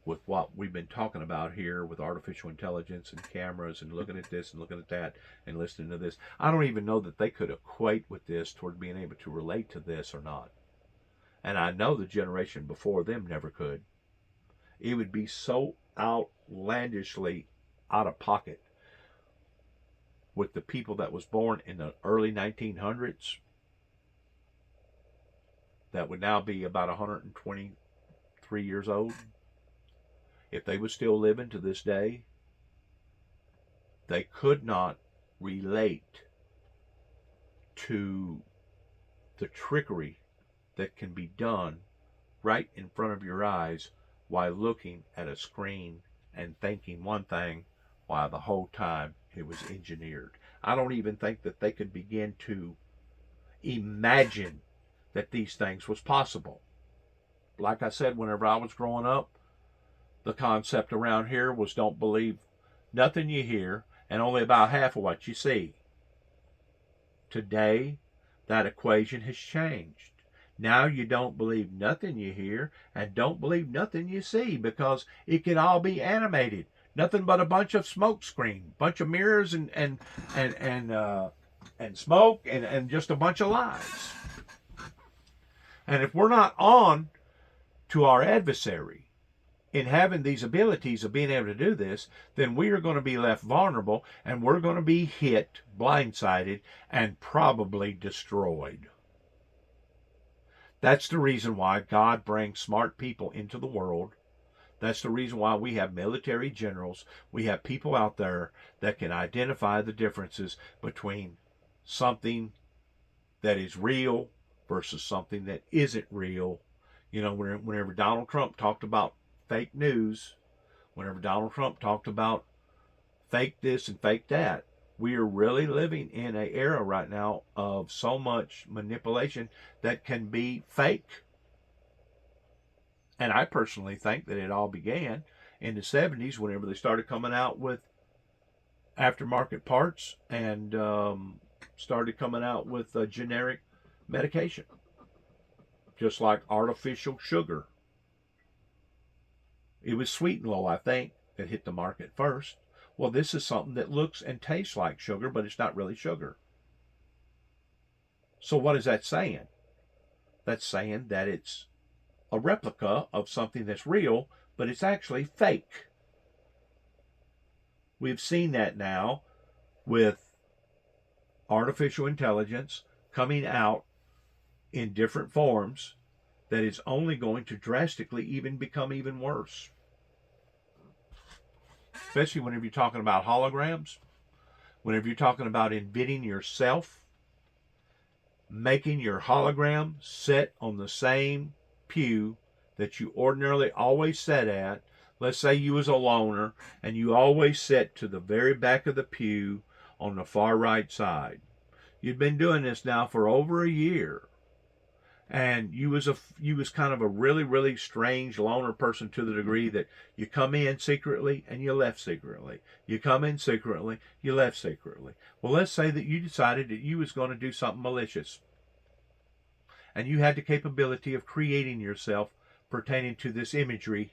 with what we've been talking about here with artificial intelligence and cameras and looking at this and looking at that and listening to this. I don't even know that they could equate with this toward being able to relate to this or not. And I know the generation before them never could. It would be so outlandishly out of pocket with the people that was born in the early 1900s, that would now be about 123 years old. If they were still living to this day, they could not relate to the trickery that can be done right in front of your eyes while looking at a screen and thinking one thing while the whole time it was engineered. I don't even think that they could begin to imagine that these things was possible. Like I said, whenever I was growing up, the concept around here was don't believe nothing you hear and only about half of what you see. Today, that equation has changed. Now you don't believe nothing you hear and don't believe nothing you see, because it can all be animated. Nothing but a bunch of smoke screen, bunch of mirrors and smoke and just a bunch of lies. And if we're not on to our adversary in having these abilities of being able to do this, then we are going to be left vulnerable and we're going to be hit, blindsided, and probably destroyed. That's the reason why God brings smart people into the world. That's the reason why we have military generals. We have people out there that can identify the differences between something that is real versus something that isn't real. You know, whenever Donald Trump talked about fake news, whenever Donald Trump talked about fake this and fake that, we are really living in an era right now of so much manipulation that can be fake. And I personally think that it all began in the 70s whenever they started coming out with aftermarket parts and started coming out with generic medication. Just like artificial sugar. It was Sweet and Low, I think, that hit the market first. Well, this is something that looks and tastes like sugar, but it's not really sugar. So what is that saying? That's saying that it's a replica of something that's real, but it's actually fake. We've seen that now with artificial intelligence coming out in different forms that is only going to drastically become even worse. Especially whenever you're talking about holograms, whenever you're talking about inventing yourself, making your hologram sit on the same pew that you ordinarily always sit at. Let's say you was a loner and you always sit to the very back of the pew on the far right side. You've been doing this now for over a year. And you was kind of a really, really strange loner person to the degree that you come in secretly and you left secretly. You come in secretly, you left secretly. Well, let's say that you decided that you was going to do something malicious. And you had the capability of creating yourself pertaining to this imagery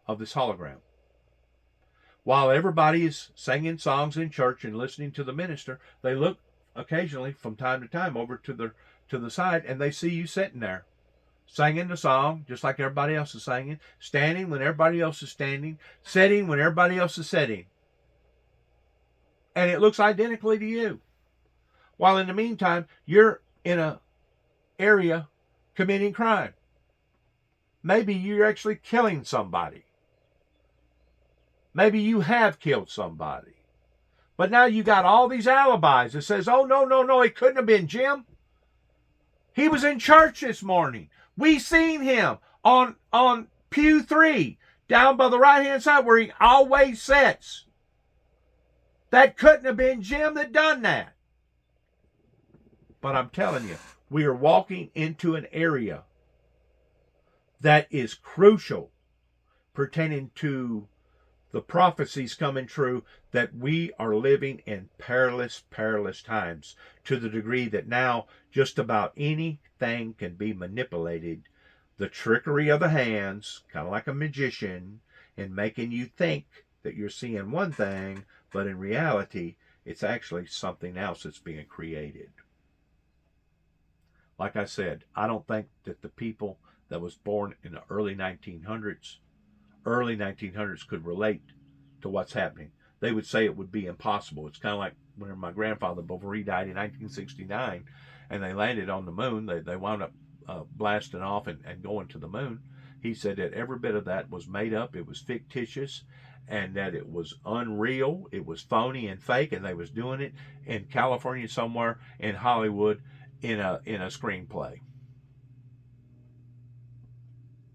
of this hologram. While everybody is singing songs in church and listening to the minister, they look occasionally from time to time over to the side, and they see you sitting there singing the song just like everybody else is singing, standing when everybody else is standing, sitting when everybody else is sitting. And it looks identically to you. While in the meantime, you're in an area committing crime. Maybe you're actually killing somebody. Maybe you have killed somebody. But now you got all these alibis that says, oh, no, it couldn't have been Jim. He was in church this morning. We seen him on pew 3, down by the right-hand side where he always sits. That couldn't have been Jim that done that. But I'm telling you, we are walking into an area that is crucial pertaining to the prophecies coming true, that we are living in perilous times, to the degree that now just about anything can be manipulated. The trickery of the hands, kind of like a magician, in making you think that you're seeing one thing, but in reality, it's actually something else that's being created. Like I said, I don't think that the people that was born in the early 1900s could relate to what's happening. They would say it would be impossible. It's kind of like when my grandfather, before he died in 1969, and they landed on the moon, they wound up blasting off and going to the moon. He said that every bit of that was made up, it was fictitious, and that it was unreal, it was phony and fake, and they was doing it in California somewhere, in Hollywood, in a screenplay.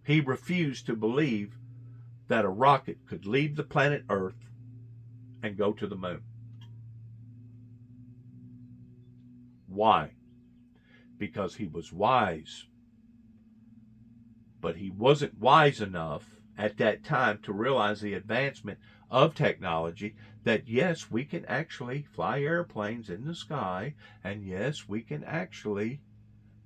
He refused to believe that a rocket could leave the planet Earth and go to the moon. Why? Because he was wise. But he wasn't wise enough at that time to realize the advancement of technology, that yes, we can actually fly airplanes in the sky, and yes, we can actually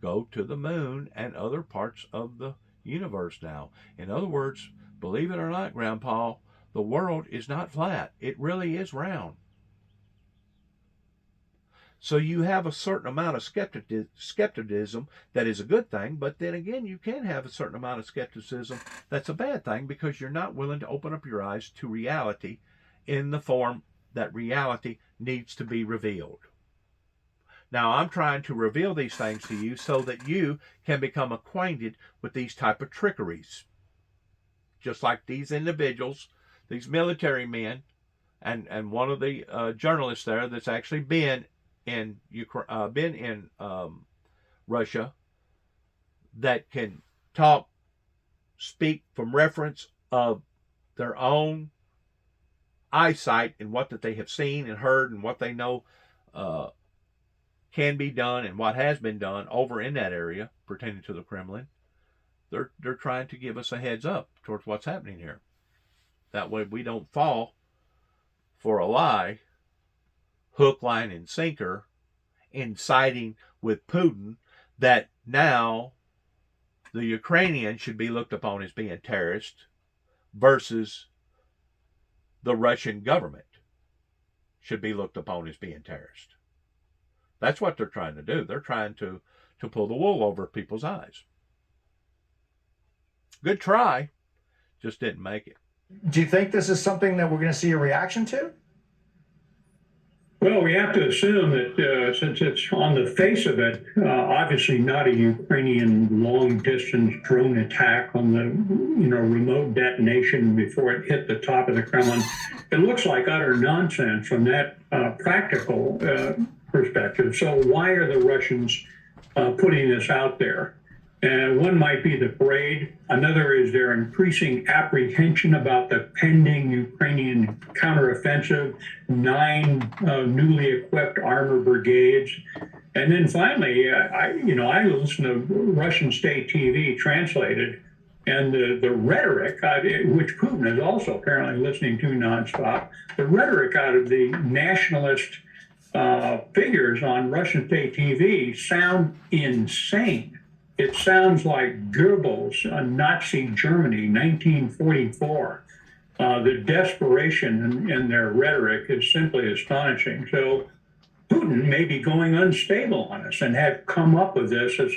go to the moon and other parts of the universe now. In other words, believe it or not, Grandpa, the world is not flat. It really is round. So you have a certain amount of skepticism that is a good thing, but then again, you can have a certain amount of skepticism that's a bad thing, because you're not willing to open up your eyes to reality in the form that reality needs to be revealed. Now, I'm trying to reveal these things to you so that you can become acquainted with these type of trickeries. Just like these individuals, these military men, and one of the journalists there that's actually been in Russia, that can speak from reference of their own eyesight and what that they have seen and heard and what they know can be done and what has been done over in that area pertaining to the Kremlin. They're trying to give us a heads up towards what's happening here. That way we don't fall for a lie, hook, line, and sinker, in siding with Putin, that now the Ukrainians should be looked upon as being terrorists versus the Russian government should be looked upon as being terrorists. That's what they're trying to do. They're trying to pull the wool over people's eyes. Good try, just didn't make it. Do you think this is something that we're going to see a reaction to? Well, we have to assume that since it's on the face of it, obviously not a Ukrainian long-distance drone attack on the remote detonation before it hit the top of the Kremlin, it looks like utter nonsense from that practical perspective. So why are the Russians putting this out there? And one might be the parade. Another is their increasing apprehension about the pending Ukrainian counteroffensive, 9 newly equipped armor brigades. And then finally, I listen to Russian state TV translated, and the rhetoric, which Putin is also apparently listening to nonstop, the rhetoric out of the nationalist figures on Russian state TV sound insane. It sounds like Goebbels, Nazi Germany, 1944. The desperation in their rhetoric is simply astonishing. So Putin may be going unstable on us and have come up with this as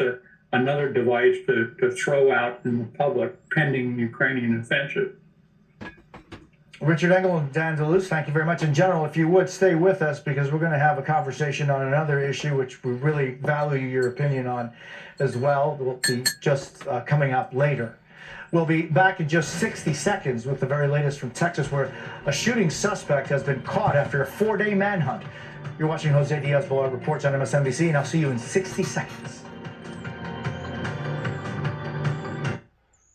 another device to throw out in the public pending Ukrainian offensive. Richard Engel and Dan DeLuce, thank you very much. In general, if you would stay with us, because we're going to have a conversation on another issue which we really value your opinion on as well. Will be just coming up later. We'll be back in just 60 seconds with the very latest from Texas, where a shooting suspect has been caught after a 4-day manhunt. You're watching Jose Diaz-Balart Reports on MSNBC, and I'll see you in 60 seconds.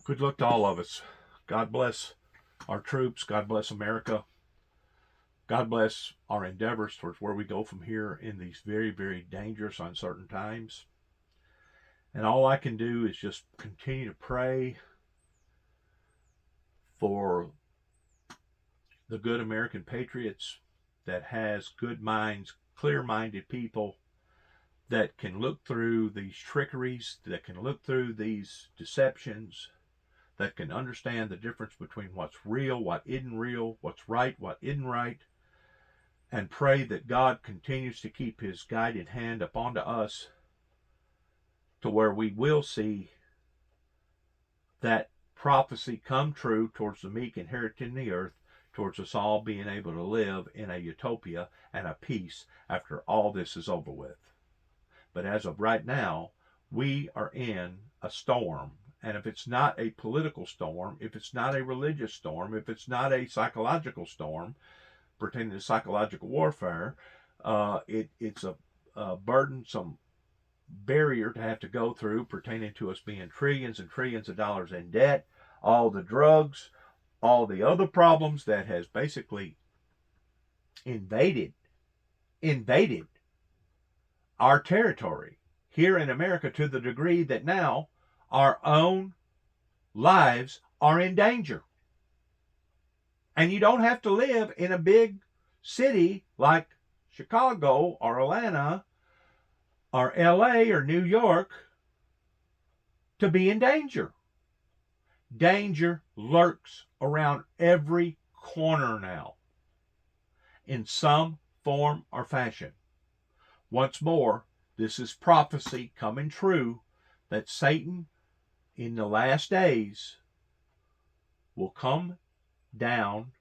Good luck to all of us. God bless our troops. God bless America. God bless our endeavors towards where we go from here in these very, very dangerous, uncertain times. And all I can do is just continue to pray for the good American patriots that has good minds, clear-minded people that can look through these trickeries, that can look through these deceptions, that can understand the difference between what's real, what isn't real, what's right, what isn't right, and pray that God continues to keep his guided hand upon to us to where we will see that prophecy come true towards the meek inheriting the earth, towards us all being able to live in a utopia and a peace after all this is over with. But as of right now, we are in a storm. And if it's not a political storm, if it's not a religious storm, if it's not a psychological storm pertaining to psychological warfare, it's a burdensome barrier to have to go through pertaining to us being trillions and trillions of dollars in debt, all the drugs, all the other problems that has basically invaded our territory here in America, to the degree that now our own lives are in danger. And you don't have to live in a big city like Chicago or Atlanta or LA or New York to be in danger. Danger lurks around every corner now in some form or fashion. Once more, this is prophecy coming true that Satan in the last days will come down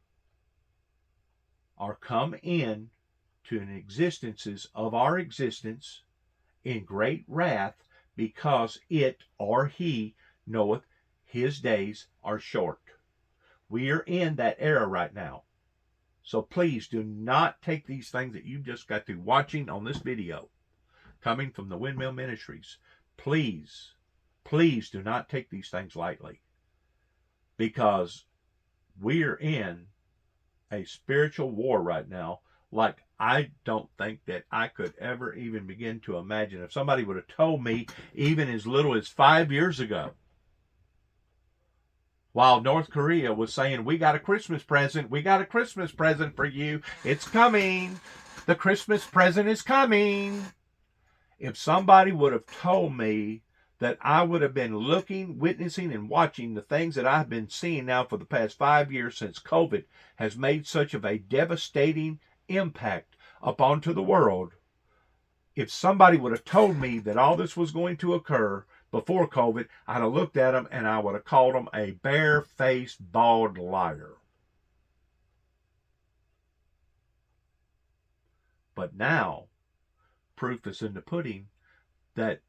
or come in to an existences of our existence in great wrath, because it or he knoweth his days are short. We are in that era right now. So please do not take these things that you just got through watching on this video coming from the Windmill Ministries. Please do not take these things lightly, because we're in a spiritual war right now like I don't think that I could ever even begin to imagine. If somebody would have told me even as little as 5 years ago, while North Korea was saying, we got a Christmas present for you, it's coming, the Christmas present is coming. If somebody would have told me that I would have been looking, witnessing, and watching the things that I've been seeing now for the past 5 years since COVID has made such of a devastating impact upon to the world, if somebody would have told me that all this was going to occur before COVID, I'd have looked at them and I would have called them a bare-faced, bald liar. But now, proof is in the pudding that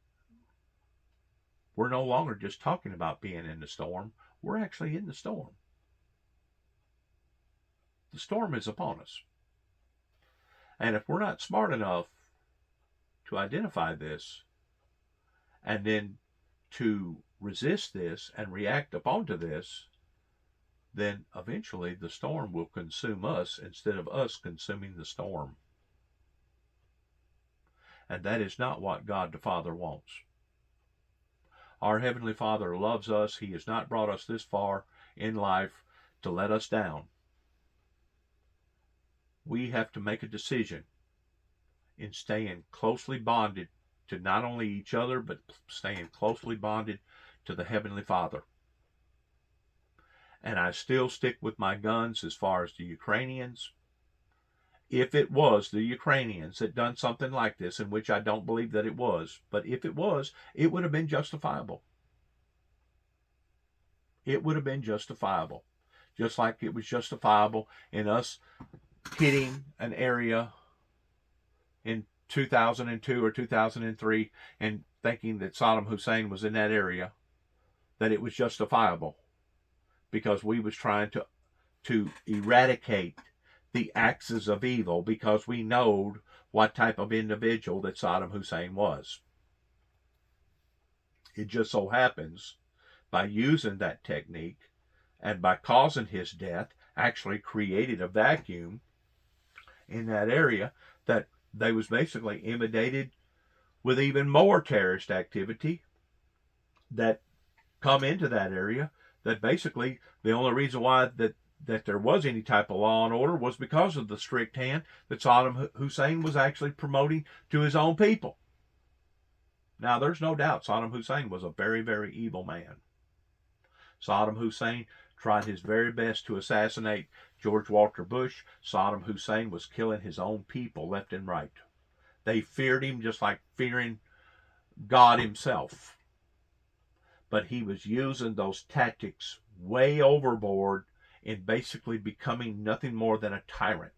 we're no longer just talking about being in the storm. We're actually in the storm. The storm is upon us. And if we're not smart enough to identify this and then to resist this and react upon to this, then eventually the storm will consume us instead of us consuming the storm. And that is not what God the Father wants. Our Heavenly Father loves us. He has not brought us this far in life to let us down. We have to make a decision in staying closely bonded to not only each other, but staying closely bonded to the Heavenly Father. And I still stick with my guns as far as the Ukrainians. If it was the Ukrainians that done something like this, in which I don't believe that it was, but if it was, it would have been justifiable. It would have been justifiable. Just like it was justifiable in us hitting an area in 2002 or 2003 and thinking that Saddam Hussein was in that area, that it was justifiable because we was trying to eradicate the axis of evil, because we knowed what type of individual that Saddam Hussein was. It just so happens, by using that technique and by causing his death, actually created a vacuum in that area, that they was basically inundated with even more terrorist activity that come into that area, that basically the only reason why that there was any type of law and order was because of the strict hand that Saddam Hussein was actually promoting to his own people. Now, there's no doubt Saddam Hussein was a very, very evil man. Saddam Hussein tried his very best to assassinate George Walker Bush. Saddam Hussein was killing his own people left and right. They feared him just like fearing God himself. But he was using those tactics way overboard in basically becoming nothing more than a tyrant.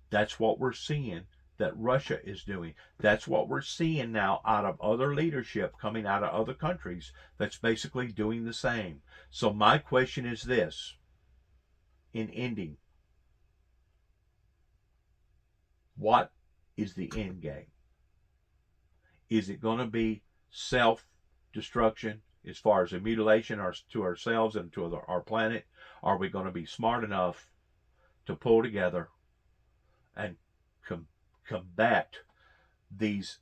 That's what we're seeing that Russia is doing. That's what we're seeing now out of other leadership coming out of other countries that's basically doing the same. So my question is this, in ending, what is the end game? Is it going to be self-destruction as far as a mutilation to ourselves and to our planet? Are we going to be smart enough to pull together and combat these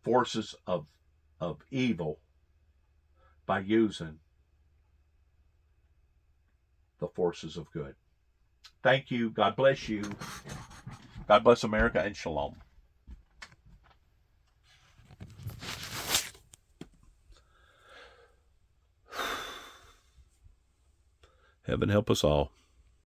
forces of evil by using the forces of good? Thank you. God bless you. God bless America, and shalom. Heaven help us all.